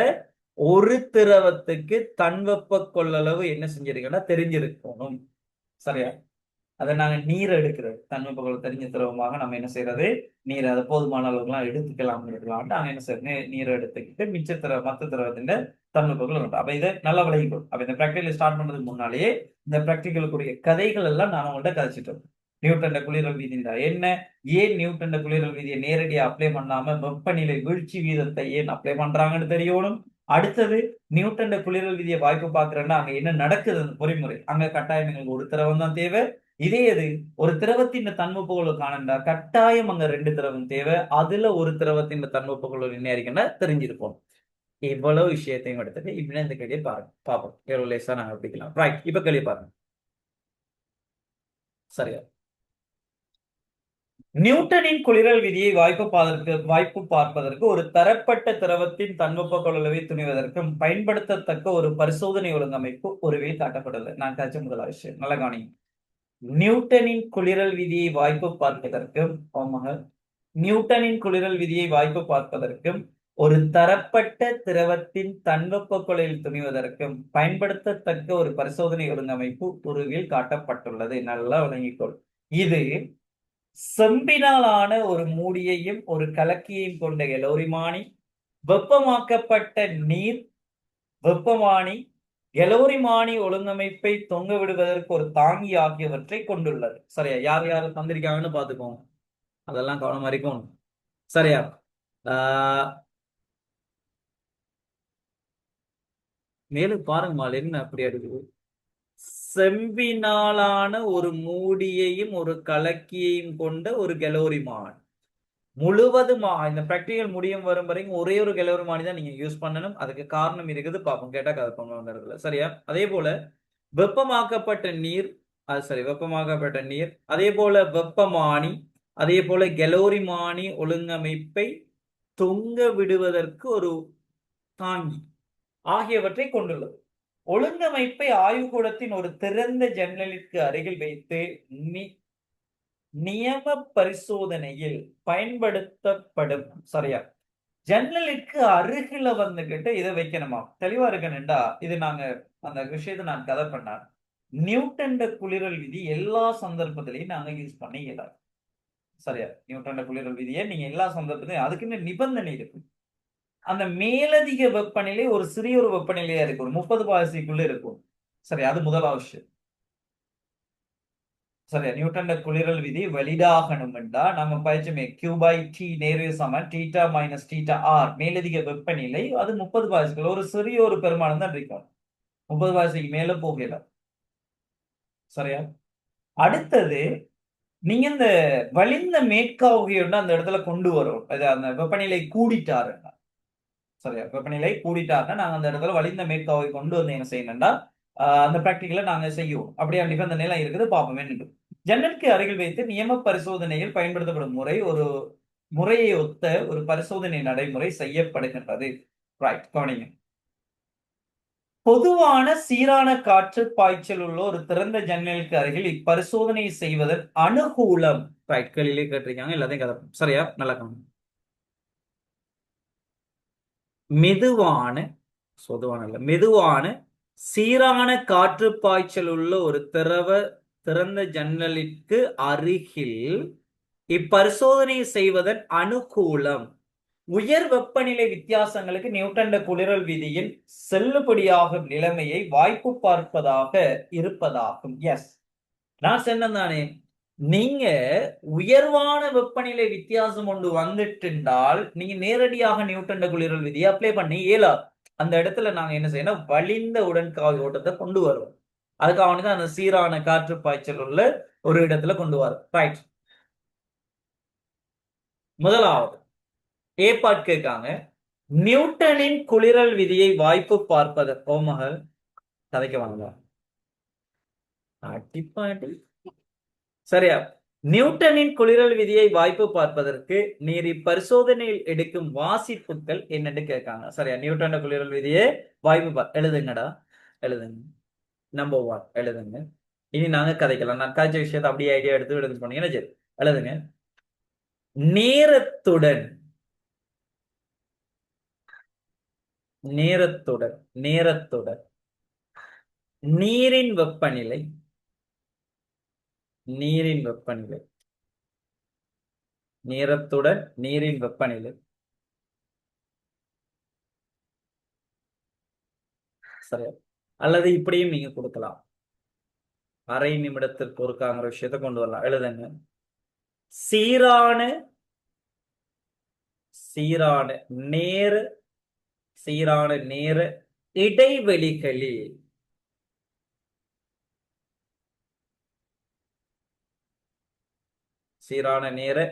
ஒரு திரவத்துக்கு தன்வெப்ப கொள்ளளவு என்ன செஞ்சிருக்கோம்னா தெரிஞ்சிருக்கணும், சரியா? அதை நாங்க நீர் எடுக்கிறது தன்வெப்ப கொள்ளளவு தெரிஞ்ச திரவமாக நம்ம என்ன செய்யறது? நீர் அதை போதுமான அளவுக்குலாம் எடுத்துக்கலாம். நாங்க என்ன செய்யறது? நீரை எடுத்துக்கிட்டு மிச்ச மத்த திரவத்தின் தன்வெப்ப கொள்ளளவு. அப்ப இதை நல்லா விளைவிக்கும். அப்ப இந்த பிராக்டிகல் ஸ்டார்ட் பண்றதுக்கு முன்னாலேயே இந்த பிராக்டிகலுக்குரிய கதைகள் எல்லாம் நான் உங்கள்கிட்ட கதைச்சிட்டோம். நியூட்டன் குளிரல் விதி என்ன, ஏன் நியூட்டன் குளிரல் விதியை நேரடியா அப்ளை பண்ணாம வெப்பநிலை வீழ்ச்சி வீதத்தை ஏன் அப்ளை பண்றாங்கன்னு தெரியணும். அடுத்தது நியூட்டன் குளிரல் விதியை வாய்ப்பு பார்க்கிறேன்னா அங்க என்ன நடக்குது அந்த பொறிமுறை. அங்க கட்டாயம் எங்களுக்கு ஒரு திரவம் தான் தேவை. இதே இது ஒரு திரவத்தின் தன்வெப்ப கொள்ளளவு காணண்டா கட்டாயம் அங்க 2 திரவம் தேவை. அதுல ஒரு திரவத்தின் தன்வெப்ப கொள்ளளவு என்ன இருக்குன்னா தெரிஞ்சிருப்போம். இவ்வளவு விஷயத்தையும் எடுத்துட்டு இப்படி இந்த கேள்வியை பாருங்க, பார்ப்போம் எவ்வளவு லேசா நாங்க பிடிக்கலாம். ரைட், இப்ப கேள்வி பாருங்க, சரியா? நியூட்டனின் குளிரல் விதியை வாய்ப்பு பார்ப்பதற்கு ஒரு தரப்பட்ட திரவத்தின் தன்வெப்ப கொள்ளளவை துணிவதற்கும் பயன்படுத்தத்தக்க ஒரு பரிசோதனை ஒழுங்கமைப்பு ஒருவே காட்டப்படுது. நான் கழிச்ச முதல் விஷயம் நல்ல கவனி. நியூட்டனின் குளிரல் விதியை வாய்ப்பு பார்ப்பதற்கும் நியூட்டனின் குளிரல் விதியை வாய்ப்பு பார்ப்பதற்கும் ஒரு தரப்பட்ட திரவத்தின் தன்வெப்ப கொள்ளையில் துணிவதற்கும் பயன்படுத்தத்தக்க ஒரு பரிசோதனை ஒழுங்கமைப்பு உருவில் காட்டப்பட்டுள்ளது. நல்லா விளங்கிக்கொள். இது செம்பினாலான ஒரு மூடியையும் ஒரு கலக்கியையும் கொண்ட எலோரிமானி, வெப்பமாக்கப்பட்ட நீர், வெப்பமானி, எலோரிமானி ஒழுங்கமைப்பை தொங்க விடுவதற்கு ஒரு தாங்கி ஆகியவற்றை கொண்டுள்ளது, சரியா? யார் யார் தந்திருக்காங்கன்னு பாத்துக்கோங்க, அதெல்லாம் கவனம் வரைக்கும், சரியா? மேலும் பாருங்க என்ன அப்படி இருக்குது. செம்பினாலான ஒரு மூடியையும் ஒரு கலக்கியையும் கொண்ட ஒரு கெலோரிமான் முழுவதுமா இந்த பிராக்டிகல் முடியும் வரும் வரைக்கும் ஒரே ஒரு கெலோரிமானி தான் நீங்க யூஸ் பண்ணணும். அதுக்கு காரணம் இருக்குது, பாப்போம், கேட்டா கதை, சரியா? அதே போல வெப்பமாக்கப்பட்ட நீர், அது சரி, வெப்பமாக்கப்பட்ட நீர், அதே போல வெப்பமானி, அதே போல கெலோரிமானி ஒழுங்கமைப்பை தொங்க விடுவதற்கு ஒரு தாங்கி, ஆகியவற்றை கொண்டுள்ளது. ஒழுங்கமைப்பை ஆய்வுக்கூடத்தின் ஒரு திறந்த ஜன்னலிற்கு அருகில் வைத்து நியம பரிசோதனையில் பயன்படுத்தப்படும். சரியா? ஜன்னலுக்கு அருகில வந்துகிட்டு இதை வைக்கணுமா? தெளிவா இருக்கணும்டா. இது நாங்க அந்த விஷயத்தை நான் கதை பண்ண நியூட்டன் குளிரல் விதி எல்லா சந்தர்ப்பத்திலையும் நாங்க யூஸ் பண்ண இயலாது. சரியா? நியூட்டன் குளிரல் விதியை நீங்க எல்லா சந்தர்ப்பத்திலையும் அதுக்குன்னு நிபந்தனை இருக்கு. அந்த மேலதிக வெப்பநிலை ஒரு சிறிய ஒரு வெப்பநிலையா இருக்கும். ஒரு 30°க்குள்ள இருக்கும். சரி, அது முதலாவது விஷயம். சரியா? நியூட்டன் குளிரல் விதி வெளியாகணும்டா நம்ம பயிற்சிமே Q/T நேரே சமன் θ மைனஸ் θr மேலதிக வெப்பநிலை அது 30°க்குள்ள ஒரு சிறிய ஒரு பெருமானம் தான் இருக்கும். 30°க்கு மேல போகல. சரியா? அடுத்தது நீங்க இந்த வலிந்த மேற்காவுகையோட அந்த இடத்துல கொண்டு வரும். அது அந்த வெப்பநிலை கூடிட்டாருன்னா. சரியா? வெப்பநிலை கூடிட்டாருன்னா நாங்க அந்த இடத்துல வலிந்த மேற்காவை கொண்டு வந்து என்ன செய்யணும்னா அந்த பிராக்டிகலை நாங்க செய்வோம். அப்படியே அந்த நிலை இருக்குது பார்ப்போமே. ஜன்னலுக்கு அருகில் வைத்து நியம பரிசோதனையில் பயன்படுத்தப்படும் முறை ஒரு முறையை ஒத்த ஒரு பரிசோதனை நடைமுறை செய்யப்படுகின்றது. ரைட், கவனிங்க. பொதுவான சீரான காற்று பாய்ச்சல் உள்ள ஒரு திறந்த ஜன்னலுக்கு அருகில் இப்பரிசோதனை செய்வதன் அனுகூலம். ரைட், கேள்வியிலே கேட்டிருக்காங்க. எல்லாத்தையும் கதை. சரியா? நல்லா கவனிங்க. மெதுவான சீரான காற்று பாய்ச்சல் உள்ள ஒரு திறந்த ஜன்னலிற்கு அருகில் இப்பரிசோதனை செய்வதன் அனுகூலம் உயர் வெப்பநிலை வித்தியாசங்களுக்கு நியூட்டன் குளிரல் விதியின் செல்லுபடியாகும் நிலைமையை வாய்ப்பு பார்ப்பதாக இருப்பதாகும். எஸ், நான் சொன்னதானே, நீங்க உயர்வான வெப்பநிலை வித்தியாசம் ஒன்று வந்துட்டுண்டால் நீங்க நேரடியாக நியூட்டன் குளிரல் விதியை அப்ளை பண்ணி இயலாது. அந்த இடத்துல நாங்க என்ன செய்யணும், வலிந்த உடன்காவி ஓட்டத்தை கொண்டு வருவோம். அதுக்காக தான் அந்த சீரான காற்று பாய்ச்சல் உள்ள ஒரு இடத்துல கொண்டு வரும். ரைட், முதலாவது ஏ பார்ட் கேட்காங்க. நியூட்டனின் குளிரல் விதியை வாய்ப்பு பார்ப்பது. ஓமகள் கதைக்க வாங்க. சரியா? நியூட்டனின் குளிரல் விதியை வாய்ப்பு பார்ப்பதற்கு நீர் இப்பரிசோதனையில் எடுக்கும் வாசிப்புகள் என்னன்னு கேட்காங்க. சரியா? நியூட்டன் குளிரல் விதியை வாய்ப்பு எழுதுங்கடா, எழுதுங்க. நம்பர் 1 எழுதுங்க. இனி நாங்க கதைக்கலாம். நான் கதைச்ச விஷயத்தை அப்படியே ஐடியா எடுத்து எழுது போனீங்கன்னா சரி, எழுதுங்க. நேரத்துடன் நீரின் வெப்பநிலை சரியா? அல்லது இப்படியும் நீங்க கொடுக்கலாம். அரை நிமிடத்திற்கு ஒருக்காங்கிற விஷயத்தை கொண்டு வரலாம். எழுதுங்க. சீரான நேர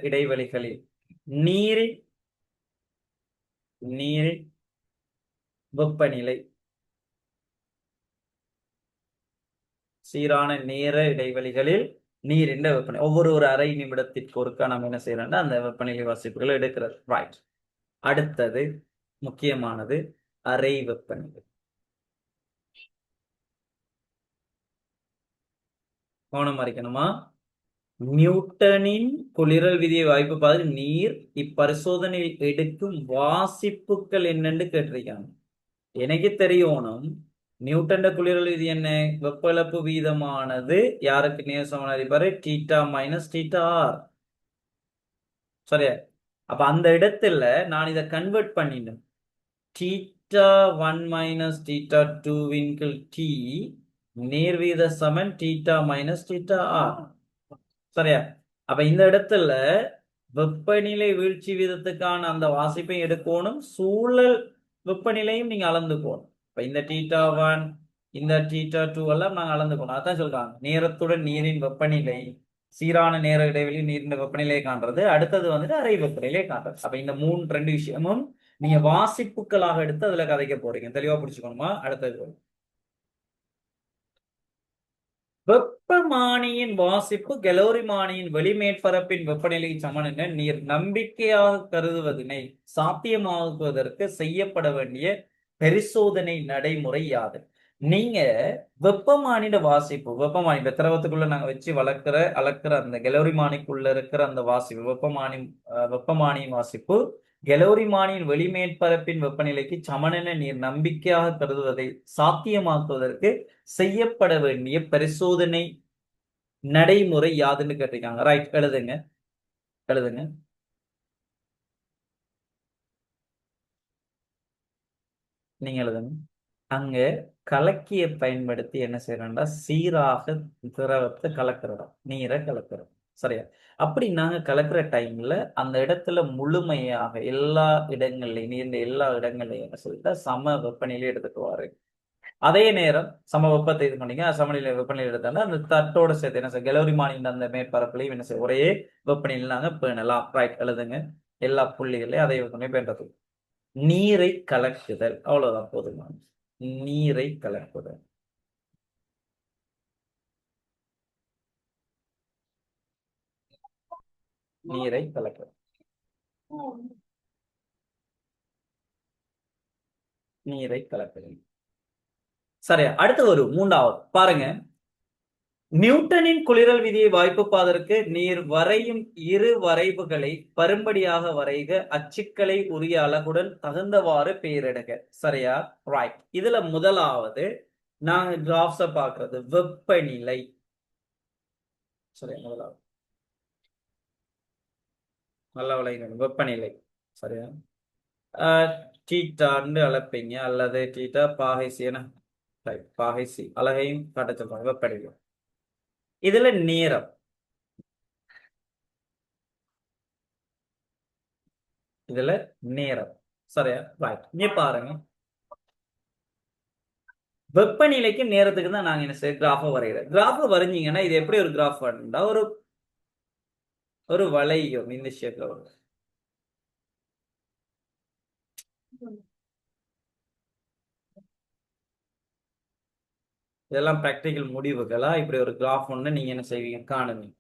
இடைவெளிகளில் நீரின் வெப்பநிலை சீரான நேர இடைவெளிகளில் நீரின் வெப்பநிலை ஒவ்வொரு அரை நிமிடத்திற்கு ஒருக்கா நம்ம என்ன செய்யறோம்னா அந்த வெப்பநிலை வாசிப்புகளை எடுக்கிறது. ரைட். அடுத்தது முக்கியமானது அறை வெப்பநிலை. கவனம் அறிக்கணுமா? நியூட்டனின் குளிரல் விதியை வாய்ப்பு பார்த்து நீர் இப்பரிசோதனையில் எடுக்கும் வாசிப்புகள் என்னன்னு கேட்டிருக்காங்க. எனக்கு தெரியணும் நியூட்டன் குளிரல் விதி என்ன? வெப்ப இழப்பு வீதமானது யாருக்கு நேசமான அறிபாரு? θ மைனஸ் θr. சரியா? அப்ப அந்த இடத்துல நான் இதை கன்வெர்ட் பண்ணினேன். θ1 மைனஸ் θ2 வின்கிள் t நேர்வீத சமன் θ மைனஸ் θr. சரியா? அப்ப இந்த இடத்துல வெப்பநிலை வீழ்ச்சி வீதத்துக்கான அந்த வாசிப்பை எடுக்கணும், சூழல் வெப்பநிலையும் நீங்க அளந்துக்கணும். இப்ப இந்த θ1 இந்த θ2 எல்லாம் நாங்க அளந்துக்கணும். அதான் சொல்றாங்க நேரத்துடன் நீரின் வெப்பநிலை சீரான நேர இடைவெளி நீரின் வெப்பநிலையை காண்றது. அடுத்தது வந்துட்டு அறை வெப்பநிலையை காண்றது. அப்ப இந்த ரெண்டு விஷயமும் நீங்க வாசிப்புகளாக எடுத்து அதுல கதைக்க போறீங்க. தெளிவா பிடிச்சுக்கணுமா? அடுத்தது வெப்பமானியின் வாசிப்பு கலோரிமானியின் வெளிமேற்பரப்பின் வெப்பநிலை சமன் என நீர் நம்பிக்கையாக கருதுவதனை சாத்தியமாக்குவதற்கு செய்யப்பட வேண்டிய பரிசோதனை நடைமுறை யாது? நீங்க வெப்பமானிட வாசிப்பு, வெப்பமானி திரவத்துக்குள்ள நாங்க வச்சு அளக்கிற அந்த கெலோரிமானிக்குள்ள இருக்கிற அந்த வாசிப்பு, வெப்பமானியின் வாசிப்பு கெலோரிமானியின் வெளிமேற்பரப்பின் வெப்பநிலைக்கு சமனென நீர் நம்பிக்கையாக கருதுவதை சாத்தியமாக்குவதற்கு செய்யப்பட வேண்டிய பரிசோதனை நடைமுறை யாதுன்னு கேட்டிருக்காங்க. ரைட், எழுதுங்க. நீங்க எழுதுங்க. அங்க கலக்கியை பயன்படுத்தி என்ன செய்யறோம்னா சீராக திரவத்தை கலக்கிறோம், நீரை கலக்கிறோம். சரியா? அப்படி நாங்க கலக்கிற டைம்ல அந்த இடத்துல முழுமையாக எல்லா இடங்கள்லையும், நீர்ந்த எல்லா இடங்கள்லையும் என்ன சொல்லிட்டா சம வெப்பநிலை எடுத்துக்குவாரு. அதே நேரம் சம வெப்பத்தை இது பண்ணீங்க, சமநிலை வெப்பநிலை எடுத்தாலும் அந்த தட்டோட சேர்த்து என்ன செய்ய கெலோரிமானின் அந்த மேற்பரப்புலையும் என்ன செய்ய ஒரே வெப்பநிலை நாங்க பேணலாம். ரைட், எழுதுங்க. எல்லா புள்ளிகளையும் அதே வெப்பநிலை பேண்டது. நீரை கலக்குதல், அவ்வளவுதான் போதுமான. நீரை கலக்குதல். நீரை கலக்குதல். நீரை கலக்குதல். சரியா? அடுத்து ஒரு மூன்றாவது பாருங்க. நியூட்டனின் குளிரல் விதியை வாய்ப்புப்பாதற்கு நீர் வரையும் இரு வரைவுகளை பரும்படியாக வரைக, அச்சுக்களை உரிய அழகுடன் தகுந்தவாறு பெயரிடுக. சரியா? ரைட். இதுல முதலாவது நாங்க கிராஃப்ஸ பாக்குறது வெப்பநிலை. சரியா? முதலாவது நல்ல விளைவுகள் வெப்பநிலை. சரியா? டீட்டான்னு அழைப்பீங்க, அல்லது டீட்டா பாகைசி என பாகைசி அழகையும் காட்ட சொல்றாங்க. வெப்பநிலை. இதுல நேரம், இதுல நேரம். சரியா? ரைட். இங்க பாருங்க, வெப்பநிலைக்கு நேரத்துக்கு தான் நாங்க என்ன செய்ய கிராஃப வரைகிறோம். கிராஃப வரைஞ்சீங்கன்னா இது எப்படி ஒரு கிராஃப் வரைஞ்சா ஒரு வளையம் இந்த ஷேப்ல வரும். இதெல்லாம் பிராக்டிகல் முடிவுகளா? இப்படி ஒரு கிராஃப் ஒண்ணு நீங்க என்ன செய்வீங்க, காணுவீங்க.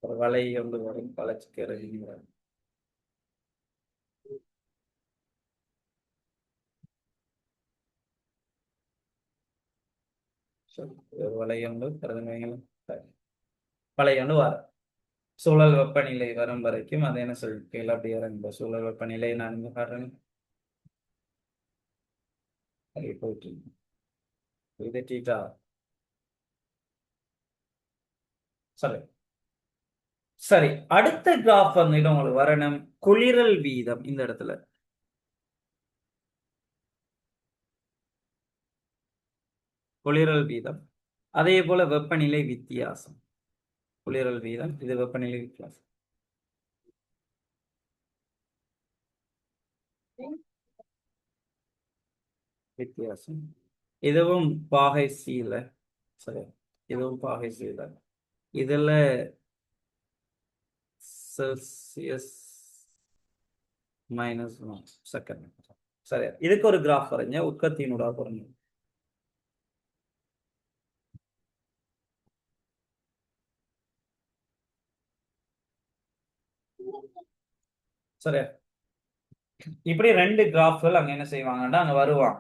ஒரு வளையம் வரும், வளைச்சுக்கிறீங்க. ஒரு வளையம் வளையம் வர சூழல் வெப்பநிலை வரும் வரைக்கும் அது என்ன சொல்லிருக்கீங்க, அப்படி இறங்க சூழல் வெப்பநிலை நான் இங்க காட்டுறேன். போயிட்டு இது டீட்டா. சரி சரி, அடுத்த கிராஃப் வந்துட்டு உங்களுக்கு வரணும் குளிரல் வீதம். இந்த இடத்துல குளிரல் வீதம், அதே போல வெப்பநிலை வித்தியாசம். குளிரல் வீதம், இது வெப்பநிலை வித்தியாசம். வித்தியாசம் இதுவும் பாகை சீல. சரி, இதுவும் பாகை சீல. இதுல செல்சியஸ் -1 செகண்ட். சரி, இதுக்கு ஒரு கிராஃப் வரைஞ்ச உற்பத்தியினோட குறைஞ்சு. சரியா? இப்படி ரெண்டு கிராஃப்கள் அங்க என்ன செய்வாங்கன்னா அங்க வருவாங்க.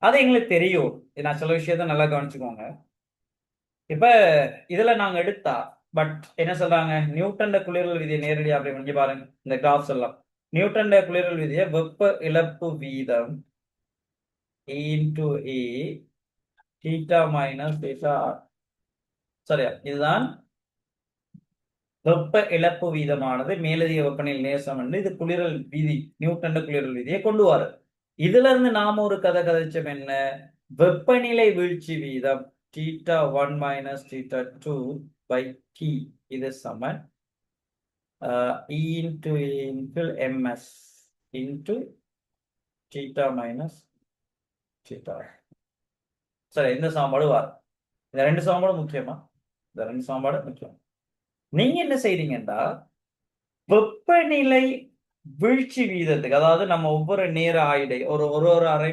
அது எங்களுக்கு தெரியும். நான் சில விஷயத்த நல்லா கவனிச்சுக்கோங்க. இப்ப இதுல நாங்க எடுத்தா பட் என்ன சொல்றாங்க, நியூட்டன் குளிரல் விதியை நேரடியாக அப்படி முடிஞ்சு பாருங்க. இந்த கிராஃப்ஸ் எல்லாம் நியூட்டன் குளிரல் விதியை வெப்ப இழப்பு வீதம் into E theta minus theta. சரியா? இதுதான் வெப்ப இழப்பு வீதமானது மேலதிக வெப்பநிலை நேசம் என்று இது குளிரல் விதி, நியூட்டன் குளிரல் விதியை கொண்டு வர. இதுல இருந்து நாம ஒரு கதை கதைச்சோம் என்ன, வெப்பநிலை வீழ்ச்சி வீதம் θ1 மைனஸ் θ2 பை T இது சமன் E into ms into θ minus θ. சரி, இந்த சமன்பாடு வரும். இந்த ரெண்டு சமன்பாடு முக்கியமா? இந்த ரெண்டு சமன்பாடு முக்கியம். நீங்க என்ன செய்றீங்கன்னா வெப்பநிலை வீழ்ச்சி வீதத்துக்கு, அதாவது நம்ம ஒவ்வொரு நேர ஆயிடை ஒரு ஒரு ஒரு அரை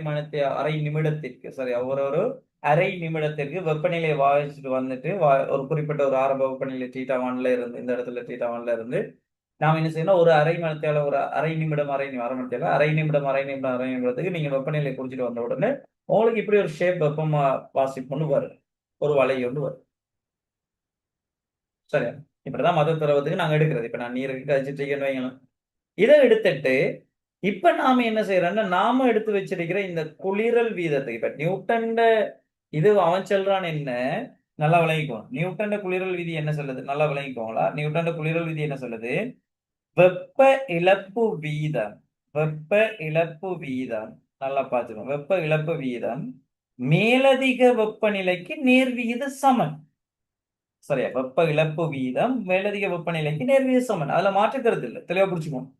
நிமிடத்திற்கு, சரி, ஒரு அரை நிமிடத்திற்கு வெப்பநிலையை வாசிச்சுட்டு வந்துட்டு ஒரு குறிப்பிட்ட ஒரு ஆரம்ப வெப்பநிலை θ1ல இருந்து, இந்த இடத்துல θ1ல இருந்து நாம் என்ன செய்யணும், ஒரு அரை மணித்தேல ஒரு அரை நிமிடம் அரை மணித்தேல அரை நிமிடத்துக்கு நீங்க வெப்பநிலை குறிச்சிட்டு வந்த உடனே உங்களுக்கு இப்படி ஒரு ஷேப் வெப்பம் வாசிப்பு ஒன்று வரும், ஒரு வலை ஒன்று வரும். சரியா? இப்படிதான் மத திரவத்துக்கு நாங்க எடுக்கிறது. இப்ப நான் நீருக்கு கழிச்சிட்டு இருக்கேன்னு வைங்களேன். இதை எடுத்துட்டு இப்ப நாம என்ன செய்யறோம்னா, நாம எடுத்து வச்சிருக்கிற இந்த குளிரல் வீதத்தை இப்ப நியூட்டன் இது அவன் சொல்றான் என்ன, நல்லா விளங்கிக்குவோம். நியூட்டன் குளிரல் விதி என்ன சொல்லுது, நல்லா விளங்கிக்குவோங்களா? நியூட்டன் குளிரல் விதி என்ன சொல்லுது? வெப்ப இழப்பு வீதம், வெப்ப இழப்பு வீதம், நல்லா பார்த்துக்கணும். வெப்ப இழப்பு வீதம் மேலதிக வெப்பநிலைக்கு நேர்விகித சமன். சரியா? வெப்ப இழப்பு வீதம் மேலதிக வெப்பநிலைக்கு நேர்விகித சமன். அதுல மாற்றுக்கிறது இல்லை, தெளிவா புடிச்சுக்கோங்க.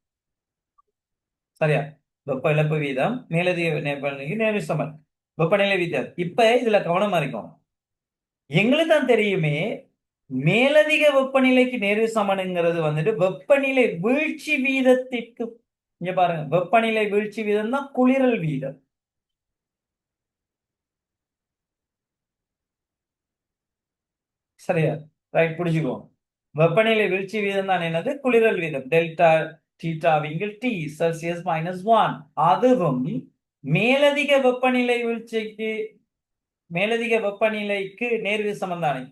சரியா? வெப்ப இழப்பு வீதம் மேலதிக வெப்பநிலைக்கு நேர்விகித சமன், வெப்பநிலை வீதம். இப்ப இதுல கவனமா இருக்கும். எங்களுக்கு தான் தெரியுமே, மேலதிக வெப்பநிலைக்கு நேர்விகித சமன்ங்கிறது வந்துட்டு வெப்பநிலை வீழ்ச்சி வீதத்திற்கு, இங்க பாருங்க, வெப்பநிலை வீழ்ச்சி வீதம் தான் குளிரல் வீதம். சரியா? ரைட், புடிச்சுக்கோ. வெப்பநிலை வீழ்ச்சி வீதம் தான் என்னது, குளிரல் வீதம். டெல்டா தீட்டாவிங்கில் டி செல்சியஸ் -1. அதுவும் மேலதிக வெப்பநிலை வீழ்ச்சிக்கு, மேலதிக வெப்பநிலைக்கு நேர்விகித சமன் தானே.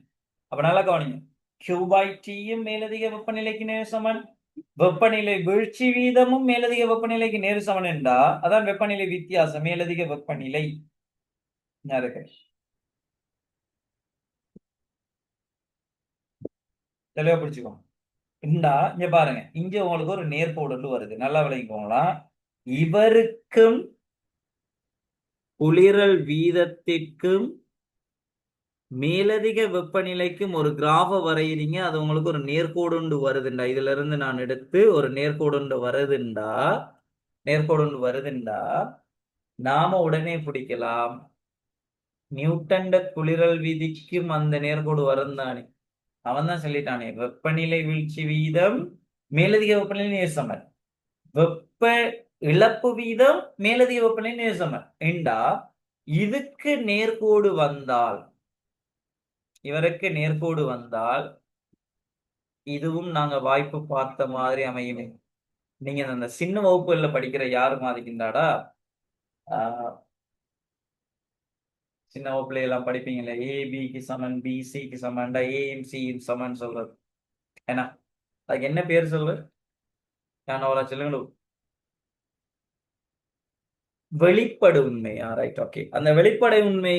அப்ப நல்லா கவனிங்க, Q/T மேலதிக வெப்பநிலைக்கு நேர் சமன், வெப்பநிலை வீழ்ச்சி வீதமும் மேலதிக வெப்பநிலைக்கு நேர் சமன் என்றா அதான் வெப்பநிலை வித்தியாசம், மேலதிக வெப்பநிலை. தெளிவா பிடிச்சுக்கோ. இங்க பாருங்க, இங்க உங்களுக்கு ஒரு நேர்கோடு வருது, நல்லா விளங்கிக்கோங்களா? இவருக்கும் குளிரல் வீதத்திற்கும் மேலதிக வெப்பநிலைக்கும் ஒரு கிராஃப வரைகிறீங்க, அது உங்களுக்கு ஒரு நேர்கோடு வருதுண்டா. இதுல இருந்து நான் எடுத்து ஒரு நேர்கோடு வருதுண்டா நாம உடனே பிடிக்கலாம், நியூட்டன் குளிரல் விதிக்கும் அந்த நேர்கோடு வரும் தானே. அவன் தான் சொல்லிட்டானே, வெப்பநிலை வீழ்ச்சி வீதம் மேலதிக வெப்பநிலை நேர் சமன், வெப்ப இழப்பு வீதம் மேலதிக வெப்பநிலை நேர் சமன் என்றா இதுக்கு நேர்கோடு வந்தால், இவருக்கு நேர்கோடு வந்தால் இதுவும் நாங்க வாய்ப்பு பார்த்த மாதிரி அமையுமே. நீங்க அந்த சின்ன வகுப்புகள்ல படிக்கிற யாரு மாதிரிந்தாடா, சின்ன வகுப்புல எல்லாம் படிப்பீங்கல்ல, ஏபிக்கு சமன் பி சிக்கு சமன்டா ஏஎம் சியும் சமன் சொல்றது ஏன்னா, அதுக்கு என்ன பேர் சொல்லு, நான் அவ்வளோ சொல்லுங்களோ, வெளிப்படு உண்மை. Right, okay. அந்த வெளிப்படை உண்மை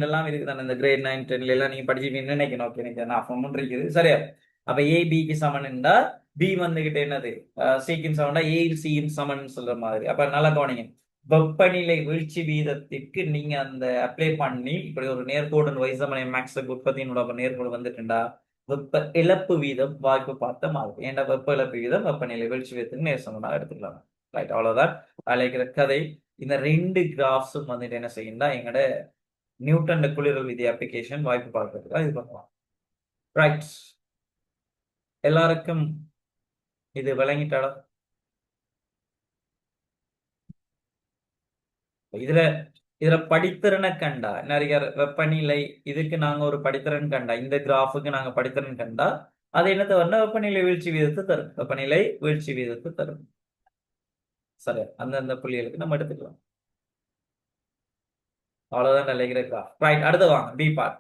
எல்லாம் இருக்குதானே, இந்த கிரேட் 9 10 எல்லாம் நீங்க படிச்சுட்டு நினைக்கணும். ஓகே, எனக்கு நான் இருக்குது. சரியா? அப்ப ஏ பிக்கு சமன்டா பி வந்துகிட்டு என்னது, சிக்கு சமன்டா ஏ சியும் சமன் சொல்ற மாதிரி. அப்ப நல்லா கவனிங்க, வெப்பநிலை வீழ்ச்சி வீதத்திற்கு நீங்க அந்த அப்ளை பண்ணி இப்படி ஒரு நேர்கோடு வைசமனை மேக்ஸுக்கு உற்பத்தியினோட நேர்கோடு வந்துட்டுண்டா வெப்ப இழப்பு வீதம் வாய்ப்பு பார்த்த மாதிரி. ஏன்னா வெப்ப இழப்பு வீதம் வெப்பநிலை வீழ்ச்சி வீதத்துக்கு நேர் சமனாக எடுத்துக்கலாம். ரைட், அவ்வளவுதான் அழைக்கிற கதை. இந்த 2 கிராஃப்ஸும் வந்துட்டு என்ன செய்யும்னா எங்கட நியூட்டன் குளிரல் விதி அப்ளிகேஷன் வாய்ப்பு பார்க்கறதுக்கு இது பண்ணுவாங்க. ரைட், எல்லாருக்கும் இது விளங்கிட்டாலும் இதுல இதுல படித்திறனை கண்டா நிறைய வெப்பநிலை இதுக்கு நாங்க ஒரு படித்திறன் கண்டா, இந்த கிராஃபுக்கு நாங்க படித்திறன் கண்டா அது என்னத்தை வரணும், வெப்பநிலை வீழ்ச்சி வீதத்தை தரும், வெப்பநிலை வீழ்ச்சி வீதத்தை தரும். சரி, அந்தந்த புள்ளிகளுக்கு நம்ம எடுத்துக்கலாம். அவ்வளவுதான் நிலைக்கிற கிராஃப். ரைட், அடுத்து வாங்க பி பார்ட்.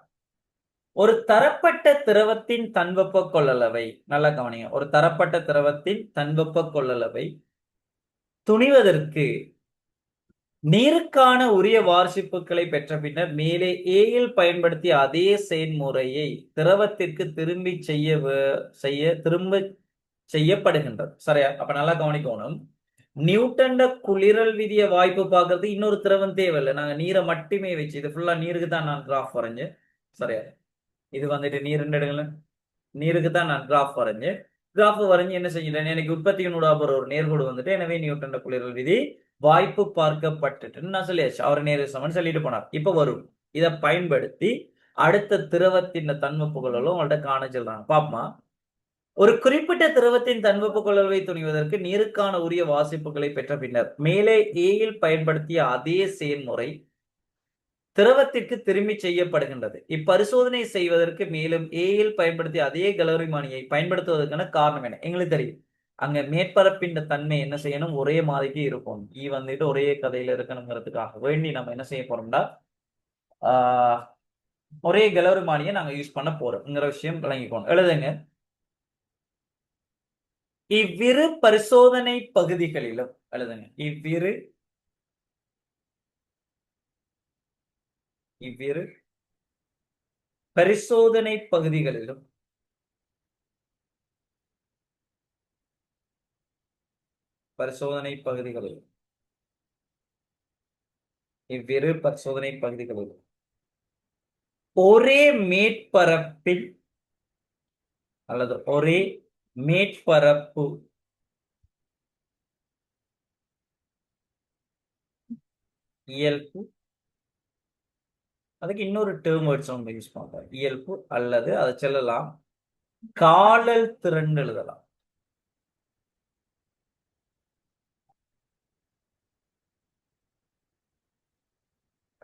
ஒரு தரப்பட்ட திரவத்தின் தன்வெப்ப கொள்ளளவை, நல்லா கவனிங்க, ஒரு தரப்பட்ட திரவத்தின் தன்வெப்ப கொள்ளளவை துணிவதற்கு நீருக்கான உரிய வார்ஷிப்புகளை பெற்ற பின்னர் மேலே ஏயில் பயன்படுத்திய அதே செயல்முறையை திரவத்திற்கு திரும்ப செய்யப்படுகின்றது. சரியா? அப்ப நல்லா கவனிக்கணும், நியூட்டன் குளிரல் விதிய வாய்ப்பு பார்க்கறது இன்னொரு திரவம் தேவையில்லை, நாங்க நீரை மட்டுமே வச்சு, இது ஃபுல்லா நீருக்கு தான் நான் கிராஃப் வரைஞ்சேன். சரியா? இது வந்துட்டு நீருக்கு தான் நான் கிராஃப் வரைஞ்சு என்ன செஞ்சிட்டேன், எனக்கு உற்பத்தியினோட ஒரு நேர்கோடு வந்துட்டு, எனவே நியூட்டன் குளிரல் விதி வாய்ப்பு பார்க்கப்பட்டுட்டு நான் சொல்லியாச்சு, அவர் நேர் சமன் சொல்லிட்டு போனார். இப்ப வரும் இதை பயன்படுத்தி அடுத்த திரவத்தின் தன்வெப்புகளும் உங்கள்ட்ட காண சொல்றாங்க. பாப்பா, ஒரு குறிப்பிட்ட திரவத்தின் தன்வெப்ப கொள்ளளவை துணிவதற்கு நீருக்கான உரிய வாசிப்புகளை பெற்ற பின்னர் மேலே ஏயில் பயன்படுத்திய அதே செயல்முறை திரவத்திற்கு திரும்பி செய்யப்படுகின்றது. இப்பரிசோதனை செய்வதற்கு மேலும் ஏயில் பயன்படுத்திய அதே கலோரிமானியை பயன்படுத்துவதற்கான காரணம் என்ன, எங்களுக்கு தெரியும். அங்க மேற்பரப்பின் தன்மை என்ன செய்யணும், ஒரே மாதிரிக்கு இருக்கும். வந்துட்டு ஒரே கதையில இருக்கணுங்கிறதுக்காக வேண்டி நம்ம என்ன செய்ய போறோம்னா ஆஹ் ஒரே கலோரிமானியை நாங்க யூஸ் பண்ண போறோம்ங்கிற விஷயம் விளங்கிக்கோங்க. எழுதுங்க. இவ்விரு பரிசோதனை பகுதிகளிலும் எழுதுங்க. இவ்விரு பரிசோதனை பகுதிகளிலும் இவ்விரு பரிசோதனை பகுதிகளிலும் ஒரே மேற்பரப்பில் அல்லது ஒரே மேற்பரப்பு இயல்பு, அதுக்கு இன்னொரு டேர்ம் வேர்ட்ஸ் நம்ம யூஸ் பண்றோம். இயல்பு அல்லது அதை சொல்லலாம் காலல் திறன் எழுதலாம்.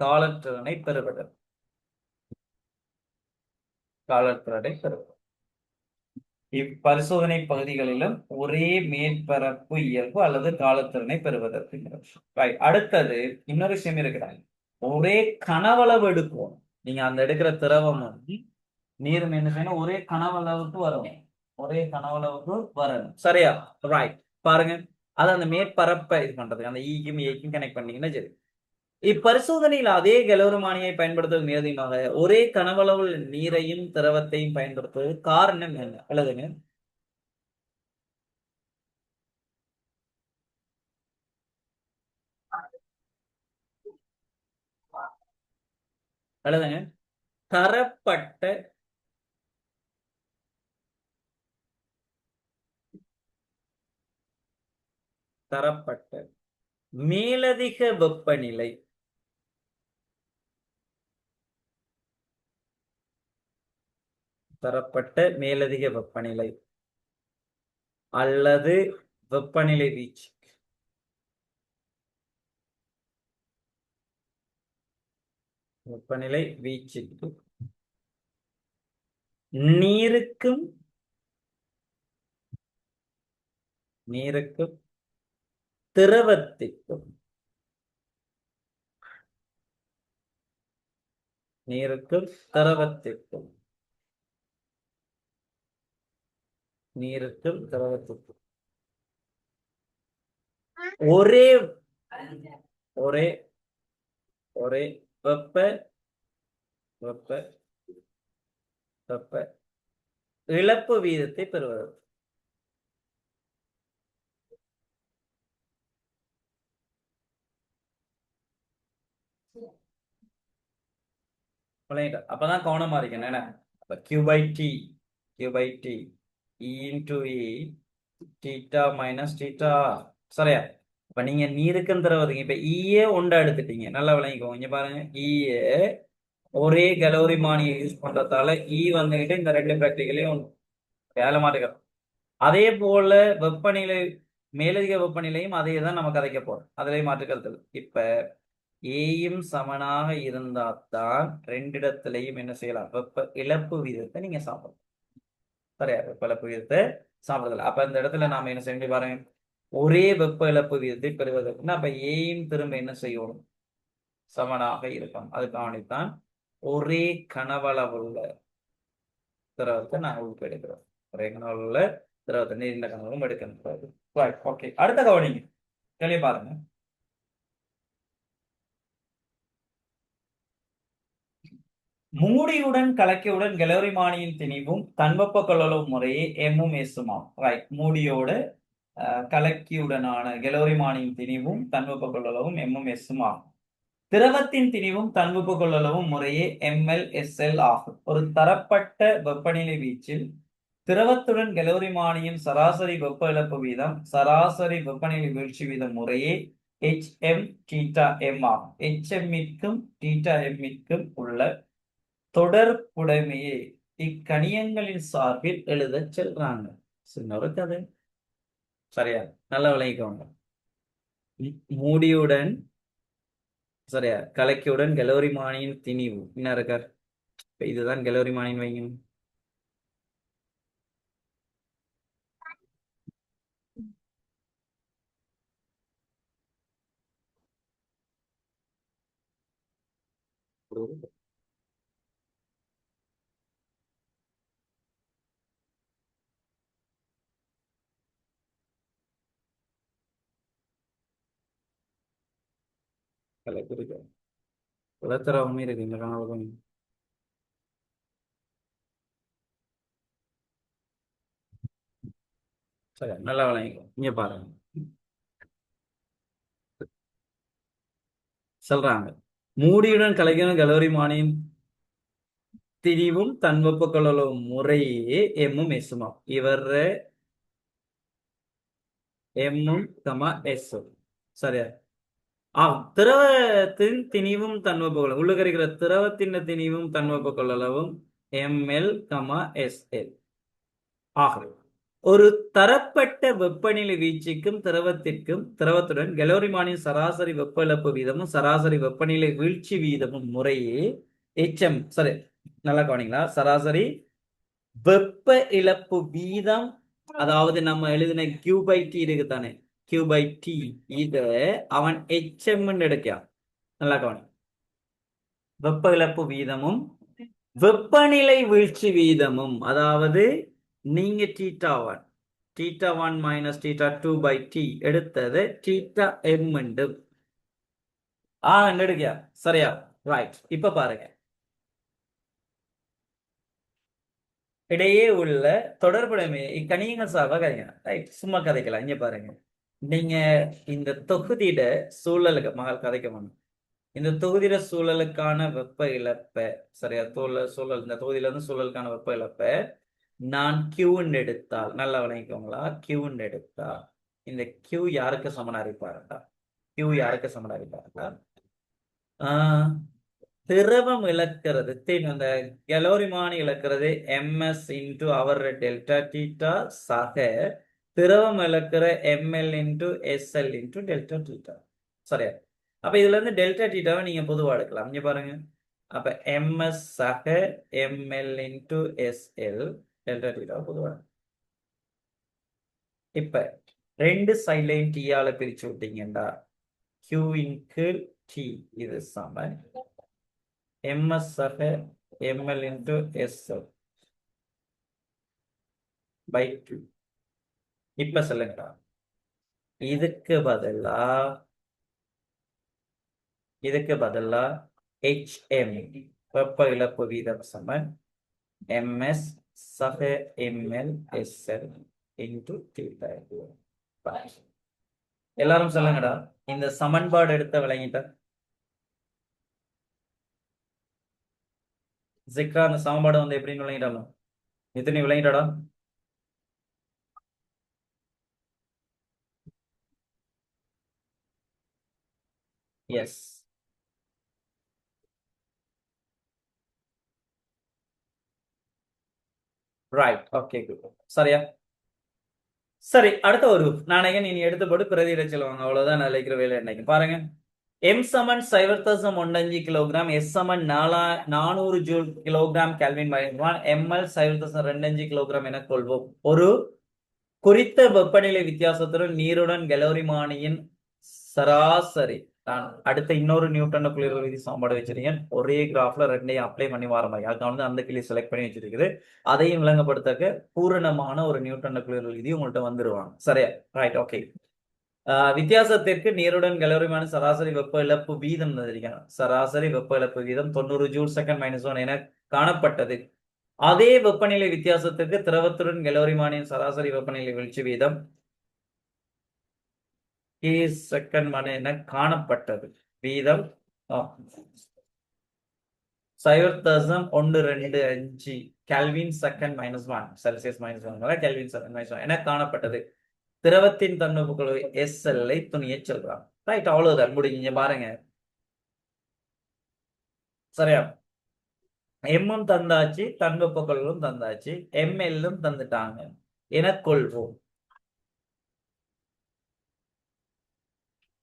காலத்திறனை பெறுவது. இப்பரிசோதனை பகுதிகளிலும் ஒரே மேற்பரப்பு இயல்பு அல்லது காலத்திறனை பெறுவதற்கு. அடுத்தது இன்னொரு விஷயம் இருக்கிறாங்க. ஒரே கனவளவு எடுக்கும். நீங்க அந்த எடுக்கிற திரவம் நீர் என்ன செய்யணும், ஒரே கனவளவுக்கு வரணும். சரியா? ரைட். பாருங்க, அது அந்த மேற்பரப்பை இது பண்றது அந்த ஈக்கும் ஏக்கும் கனெக்ட் பண்ணீங்கன்னா சரி. இப்பரிசோதனையில் அதே கலோரிமானியை பயன்படுத்துவது மேதியமாக ஒரே கனவளவு நீரையும் திரவத்தையும் பயன்படுத்துவது காரணம் என்ன? எழுதுங்க. எழுதுங்க. தரப்பட்ட மேலதிக வெப்பநிலை அல்லது வெப்பநிலை வீச்சுக்கு நீருக்கும் திரவத்திற்கும் ஒரே ஒரே ஒரே வெப்ப இழப்பு வீதத்தை பெறுவது. அப்பதான் கவனமா இருக்கணும். என்ன Q/T E into E theta minus theta. சரியா? இப்ப நீங்க நீருக்கும் திரவத்துக்கு இப்ப ஈயே ஒண்டா எடுத்துட்டீங்க. நல்லா விளங்கிக்கோங்க. இங்க பாருங்க, ஈயே ஒரே கலோரிமானியை யூஸ் பண்றதால வந்துகிட்டு இந்த ரெண்டு பிராக்டிகலையும் வேலை மாட்டுக்கிறோம். அதே போல வெப்பநிலை, மேலதிக வெப்பநிலையும் அதே தான் நம்ம கதைக்க போறோம். அதுலயும் மாற்றுக்கிறது. இப்ப ஏயும் சமனாக இருந்தால்தான் ரெண்டிடத்திலையும் என்ன செய்யலாம், வெப்ப இழப்பு வீதத்தை நீங்க சாப்பிடலாம். சரியா? வெப்ப இழப்பு வீதத்தை சாப்பிடலாம். அப்ப இந்த இடத்துல நாம என்ன செய்ய பாருங்க, ஒரே வெப்ப இழப்பு வீதத்தை பெறுவதற்குன்னா அப்ப ஏயும் திரும்ப என்ன செய்யணும், சமனாக இருக்கும். அதுக்காகத்தான் ஒரே கனவளவுள்ள திரவத்தை நாங்கள் உறுப்பு எடுக்கிறோம். ஒரே கனவளவுள்ள திரவத்தை நீண்ட கனவும் எடுக்கணும். ஓகே, அடுத்த கவனிங்க, கேள்வி பாருங்க. மூடியுடன் கலக்கியுடன் கலோரிமானியின் திணிவும் தன்வெப்ப கொள்ளளவு முறையே எம்மும் எஸ்ஸுமாம். ரைட். மூடியோட கலக்கியுடனான கலோரிமானியின் திணிவும் தன்வெப்ப கொள்ளளவும் எம்மும் எஸ்ஸுமாம். திரவத்தின் திணிவும் தன்வெப்ப கொள்ளளவும் முறையே எம்எல் எஸ்எல் ஆகும். ஒரு தரப்பட்ட வெப்பநிலை வீச்சில் திரவத்துடன் கலோரிமானியின் சராசரி வெப்ப இழப்பு வீதம் சராசரி வெப்பநிலை வீழ்ச்சி வீதம் முறையே HM θm ஆகும். HM-க்கும் θm-க்கும் உள்ள தொடர்புடைமையை இக்கணியங்களின் சார்பில் எழுதச் செல்றாங்க. சின்ன ஒரு கதை. சரியா? நல்லா விளங்கிக்கோங்க. மூடியுடன் சரியா கலக்கியுடன் கலோரிமானியின் திணிவு என்ன இருக்கார், இதுதான் கலோரிமானின் வைங்க. குலத்தரவும் இருக்கு இந்த கனவுக்கும். சரி, நல்லா விளங்கிக்கும். இங்க பாருங்க, சொல்றாங்க மூடியுடன் கலைஞரும் கலோரிமானின் திரிவும் தன்வெப்ப கொள்ளலும் முறையே எம்மும் எஸ்ஸுமாம். இவர் எம்மும் கமா எஸ்ஸும். சரியா? திரவத்தின் திணிவும் தன்வெப்ப கொள்ளலும் உள்ளுக்கு இருக்கிற திரவத்தின் திணிவும் தன்வெப்ப கொள்ளளவும் எம்எல் கமா எஸ்எல் ஆகும். ஒரு தரப்பட்ட வெப்பநிலை வீழ்ச்சிக்கும் திரவத்திற்கும் திரவத்துடன் கலோரிமானின் சராசரி வெப்ப இழப்பு வீதமும் சராசரி வெப்பநிலை வீழ்ச்சி வீதமும் முறையே HM. சரி, நல்லா கவனிங்களா? சராசரி வெப்ப இழப்பு வீதம், அதாவது நம்ம எழுதின Q/T இருக்கு தானே, Q/T, இத அவன் HM எடுக்கான். நல்லா கவனி. வெப்ப இழப்பு வீதமும் வெப்பநிலை வீழ்ச்சி வீதமும், அதாவது நீங்க θ1 θ1 மைனஸ் θ2/T எடுத்தது θm எடுக்க. சரியா? ரைட். இப்ப பாருங்க, இடையே உள்ள தொடர்புடைமை இக்கணியங்கள் சார்பாக கதைக்கலாம். ரைட், சும்மா கதைக்கலாம். இங்க பாருங்க, நீங்க இந்த தொகுதியிட சூழலுக்கு மகள் கதைக்க வேணும். இந்த தொகுதியில சூழலுக்கான வெப்ப இழப்ப, சரியா, சூழல் இந்த தொகுதியில இருந்து சூழலுக்கான வெப்ப இழப்ப நான் Qன்னு எடுத்தால், நல்லா விளங்கிக்கோங்களா, Qன்னு எடுத்தா இந்த Q யாருக்கு சமனா இருப்பாருடா? Q யாருக்கு சமனா இருப்பாருடா? திரவம் இழக்கிறது, அந்த கலோரிமானி இழக்கிறது ms இன்டு அவர் டெல்டா தீட்டா சக திரவம் இழக்கிற ml into SL into delta theta. சரியா? அப்ப இதுல இருந்து டெல்டா தீட்டாவை நீங்க பொதுவா எடுக்கலாம். இங்க பாருங்க, அப்ப ms சக ml இன்டு SL டெல்டா தீட்டாவை பொதுவா. இப்ப ரெண்டு சைட்லையும் T ஆல பிரிச்சு விட்டீங்கன்னா Q இன் கீழ் T இது சமன் ms சக ml இன்டு SL by 2. இப்ப சொல்லுங்கடா, இதுக்கு பதிலா HM வெப்ப இழப்பு வீதம் சமன் ms சக ml SL இன்டு தீட்டா. எல்லாரும் சொல்லுங்கடா, இந்த சமன்பாடு எடுத்த விளங்கிட்ட ஜிக்ரா, அந்த சமன்பாடு வந்து எப்படின்னு விளங்கிட்டாலும் இது நீ விளங்கிட்டாடா? எஸ். Right, okay, good. சரியா? சரி, அடுத்த ஒரு நாணயம் நீ எடுத்து போட்டு பிரதியிட சொல்லுவாங்க. அவ்வளவுதான் நிலைக்கிற வேலை. என்னைக்கு பாருங்க, M சமன் 0.15 கிலோகிராம், S சமன் 400 joule kilogram kelvin minus ml 0.25 kilogram என கொள்வோம். ஒரு குறித்த வெப்பநிலை வித்தியாசத்துடன் நீருடன் கலோரிமானியின் சராசரி. நான் அடுத்த இன்னொரு நியூட்டன் குளிர்வு விதி சமன்பாடு வச்சிருக்கேன். ஒரே கிராஃப்ல ரெண்டையும் அப்ளை பண்ணி வர மாதிரி, அதுக்கு வந்து அந்த கிளி செலக்ட் பண்ணி வச்சிருக்குது. அதையும் விளங்கப்படுத்தக்க பூரணமான ஒரு நியூட்டன் குளிர்வு விதி உங்கள்கிட்ட வந்துருவாங்க. சரியா? Right, okay. வித்தியாசத்திற்கு நீருடன் கலோரிமான சராசரி வெப்ப இழப்பு வீதம் தந்திருக்கணும். சராசரி வெப்ப இழப்பு வீதம் 90 ஜூல் செகண்ட் மைனஸ் 1 என காணப்பட்டது. அதே வெப்பநிலை வித்தியாசத்துக்கு திரவத்துடன் கலோரிமானின் சராசரி வெப்பநிலை வீழ்ச்சி வீதம் செகண்ட் என காணப்பட்டது. வீதம் 0.125 kelvin second minus 1 Celsius minus 1 kelvin second minus 1 என காணப்பட்டது. திரவத்தின் தன்வெப்ப SL துணியை சொல்றான். ரைட், அவ்வளவுதான், முடிஞ்சு. பாருங்க, சரியா? எம்மும் தந்தாச்சு, தன்வெப்ப கொள்ளலும் தந்தாச்சு, MLம் தந்துட்டாங்க என கொள்வோம்.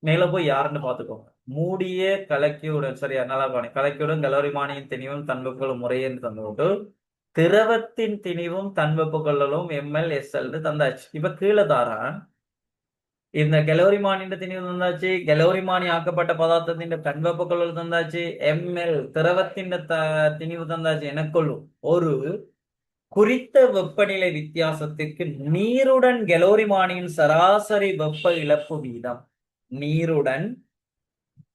மேல போய் யாருன்னு பாத்துக்கோங்க. மூடிய கலக்கியுடன், சரியா, நல்லா பாருங்க, கலக்கியுடன் கலோரிமானியின் திணிவும் தன்வெப்ப முறையே தந்துவிட்டு திரவத்தின் திணிவும் தன்வெப்ப கொள்ளலும் ML SL தந்தாச்சு. இப்ப கீழே தாரான் இந்த கெலோரிமானின் திணிவு தந்தாச்சு, கெலோரிமானி ஆக்கப்பட்ட பதார்த்தத்தின் தன்வெப்ப தந்தாச்சு, ml திரவத்தின் திணிவு தந்தாச்சு எனக்கொள்ளும் ஒரு குறித்த வெப்பநிலை வித்தியாசத்திற்கு நீருடன் கெலோரிமானியின் சராசரி வெப்ப இழப்பு வீதம், நீருடன்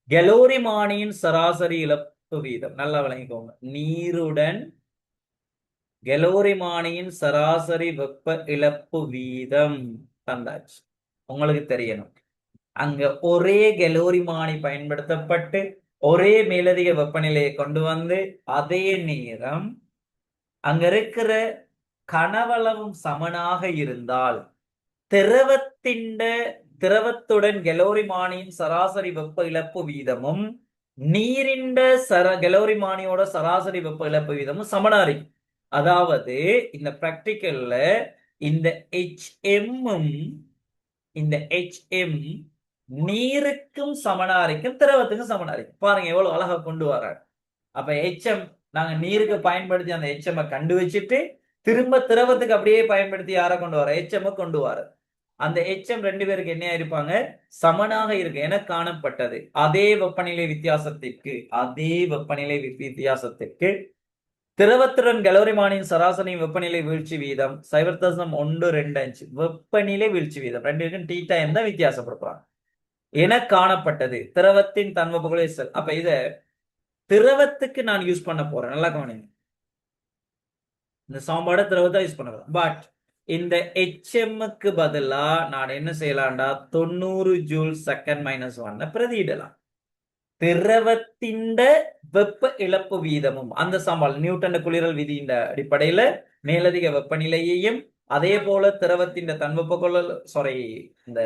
கெலோரிமானியின் சராசரி இழப்பு வீதம் நல்லா விளங்கிக்கோங்க. நீருடன் கெலோரிமானியின் சராசரி வெப்ப இழப்பு வீதம் தந்தாச்சு. உங்களுக்கு தெரியணும், அங்க ஒரே கெலோரிமானி பயன்படுத்தப்பட்டு ஒரே மேலதிக வெப்பநிலையை கொண்டு வந்து அதே நேரம் அங்க இருக்கிற கனவளவும் சமனாக இருந்தால் திரவத்துடன் கெலோரிமானியின் சராசரி வெப்ப இழப்பு வீதமும் நீரிண்ட கெலோரிமானியோட சராசரி வெப்ப இழப்பு வீதமும் சமனாரி. அதாவது இந்த பிராக்டிக்கல்ல இந்த HM நீருக்கும் சமனாரிக்கும் திரவத்துக்கும் சமனாரிக்கும். பாருங்க எவ்வளவு அழகா கொண்டு வர்றாங்க. அப்ப HM நாங்க நீருக்கு பயன்படுத்தி அந்த HM கண்டு வச்சுட்டு திரும்ப திரவத்துக்கு அப்படியே பயன்படுத்தி யாரை கொண்டு வர HM கொண்டு வர அந்த HM ரெண்டு பேருக்கு என்ன இருப்பாங்க, சமனாக இருக்கு என காணப்பட்டது. அதே வெப்பநிலை வித்தியாசத்திற்கு திரவத்துடன் கெலோரிமானின் சராசரி வெப்பநிலை வீழ்ச்சி வீதம் 0.125 வெப்பநிலை வீழ்ச்சி வீதம் ரெண்டுக்கும் டீட்டா எந்த வித்தியாசப்படுத்துறாங்க என காணப்பட்டது. திரவத்தின் தன்வெப்ப செல். அப்ப இத திரவத்துக்கு நான் யூஸ் பண்ண போறேன், நல்லா கவனிங்க. இந்த சாம்பாட திரவத்தை யூஸ் பண்ண போறேன். பட் இந்த HMக்கு பதிலா நான் என்ன செய்யலாம்டா 90 ஜூல் செகண்ட் -1 பிரதியிடலாம். திரவத்தின் வெப்ப இழப்பு வீதமும் அந்த சாம்பால் நியூட்டன் குளிரல் விதியின் அடிப்படையில மேலதிக வெப்பநிலையையும் அதே போல திரவத்தின் இந்த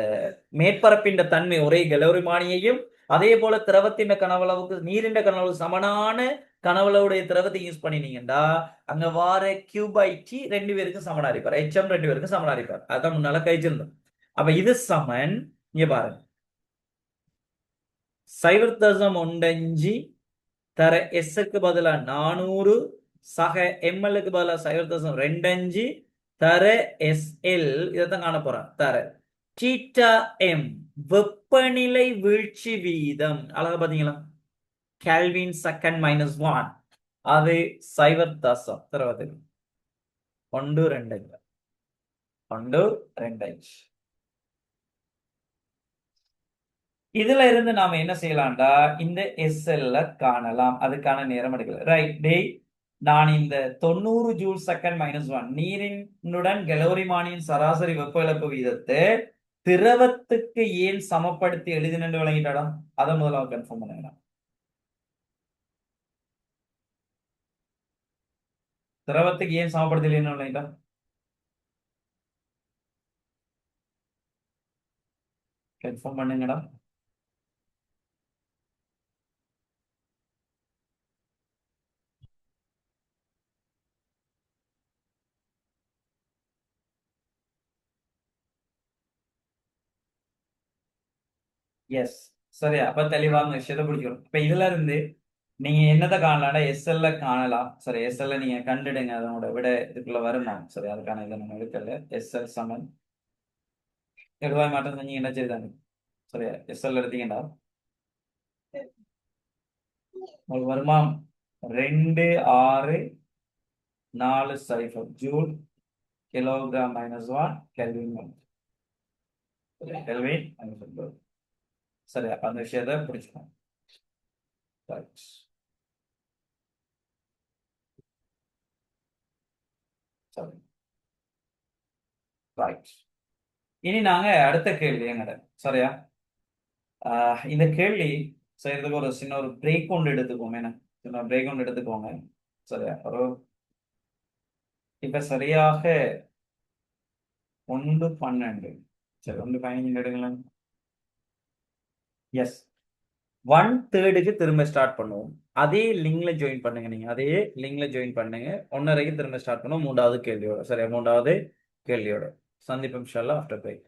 மேற்பரப்பின் தன்மை ஒரே கெலோரிமானியையும் அதே போல திரவத்தின் கனவளவுக்கு நீரின் கனவளவு சமனான கனவளவுடைய திரவத்தை யூஸ் பண்ணினீங்கடா அங்க வார Q/T ரெண்டு பேருக்கும் சமனா இருப்பார், HM ரெண்டு பேருக்கும் சமனா இருப்பார். அதான் முன்னால கழிச்சிருந்தோம். அப்ப இது சமன், இங்க பாருங்க 0.15 தர எஸ்க்கு பதிலா 400 சக mlக்கு பதிலா 0.25 தர SL இதைத்தான் காண போறேன். தர θm வெப்பநிலை வீழ்ச்சி வீதம் அழகா பாத்தீங்களா, கெல்வின் செகண்ட் -1 அது 0.125 இதுல இருந்து நாம என்ன செய்யலாம்டா இந்த SL காணலாம். அதுக்கான நேரம் எடுக்கல. ரைட் டே நான் இந்த 90 ஜூல் செகண்ட் -1 நீரினுடன் கெலோரிமானியின் சராசரி வெப்ப இழப்பு வீதத்தை திரவத்துக்கு ஏன் சமப்படுத்தி எழுதினு விளங்கிட்டாடா, அதை முதல்ல கன்ஃபார்ம் பண்ணுங்க. திரவத்துக்கு ஏன் சமப்படுத்தி எழுதினு விளங்கிட்டா, கன்ஃபார்ம் பண்ணுங்கடா. எஸ் சரியா, அப்ப தெளிவான விஷயத்தை பிடிச்சிடும். இப்ப இதுல இருந்து நீங்க என்னத்தை காணலாம்டா SL காணலாம். சரி, SL நீங்க கண்டுடுங்க, அதனோட விட இதுக்குள்ள வருமா. சரி, அதுக்கான இதை நம்ம எடுக்கல. SL சமன் எழுவாய் மாற்றம் செஞ்சு என்ன செய்தாங்க. சரியா, SL எடுத்தீங்கடா உங்களுக்கு வருமா 2640 ஜூல் கிலோகிராம் -1 கெல்வின் கெல்வின். சரி, அப்ப அந்த விஷயத்தை பிடிச்சிக்கணும். சரி ரைட், இனி நாங்க அடுத்த கேள்வி எங்கட. சரியா, இந்த கேள்வி செய்யறதுக்கு ஒரு சின்ன ஒரு பிரேக் ஒன்று எடுத்துக்கோங்க. என்ன சின்ன பிரேக் ஒன்று எடுத்துக்கோங்க. சரியா, ஒரு இப்ப சரியாக 1:12 சரி 1:15 எடுங்களேன். எஸ் 1/3 திரும்ப ஸ்டார்ட் பண்ணுவோம். அதே லிங்க்ல ஜாயின் பண்ணுங்க. நீங்க அதே லிங்க்ல ஜாயின் பண்ணுங்க. 1:30 திரும்ப ஸ்டார்ட் பண்ணுவோம் மூன்றாவது கேள்வியோட. சரியா, மூன்றாவது கேள்வியோட சந்திப்போம் இன்ஷா அல்லாஹ் ஆஃப்டர் பிரேக்.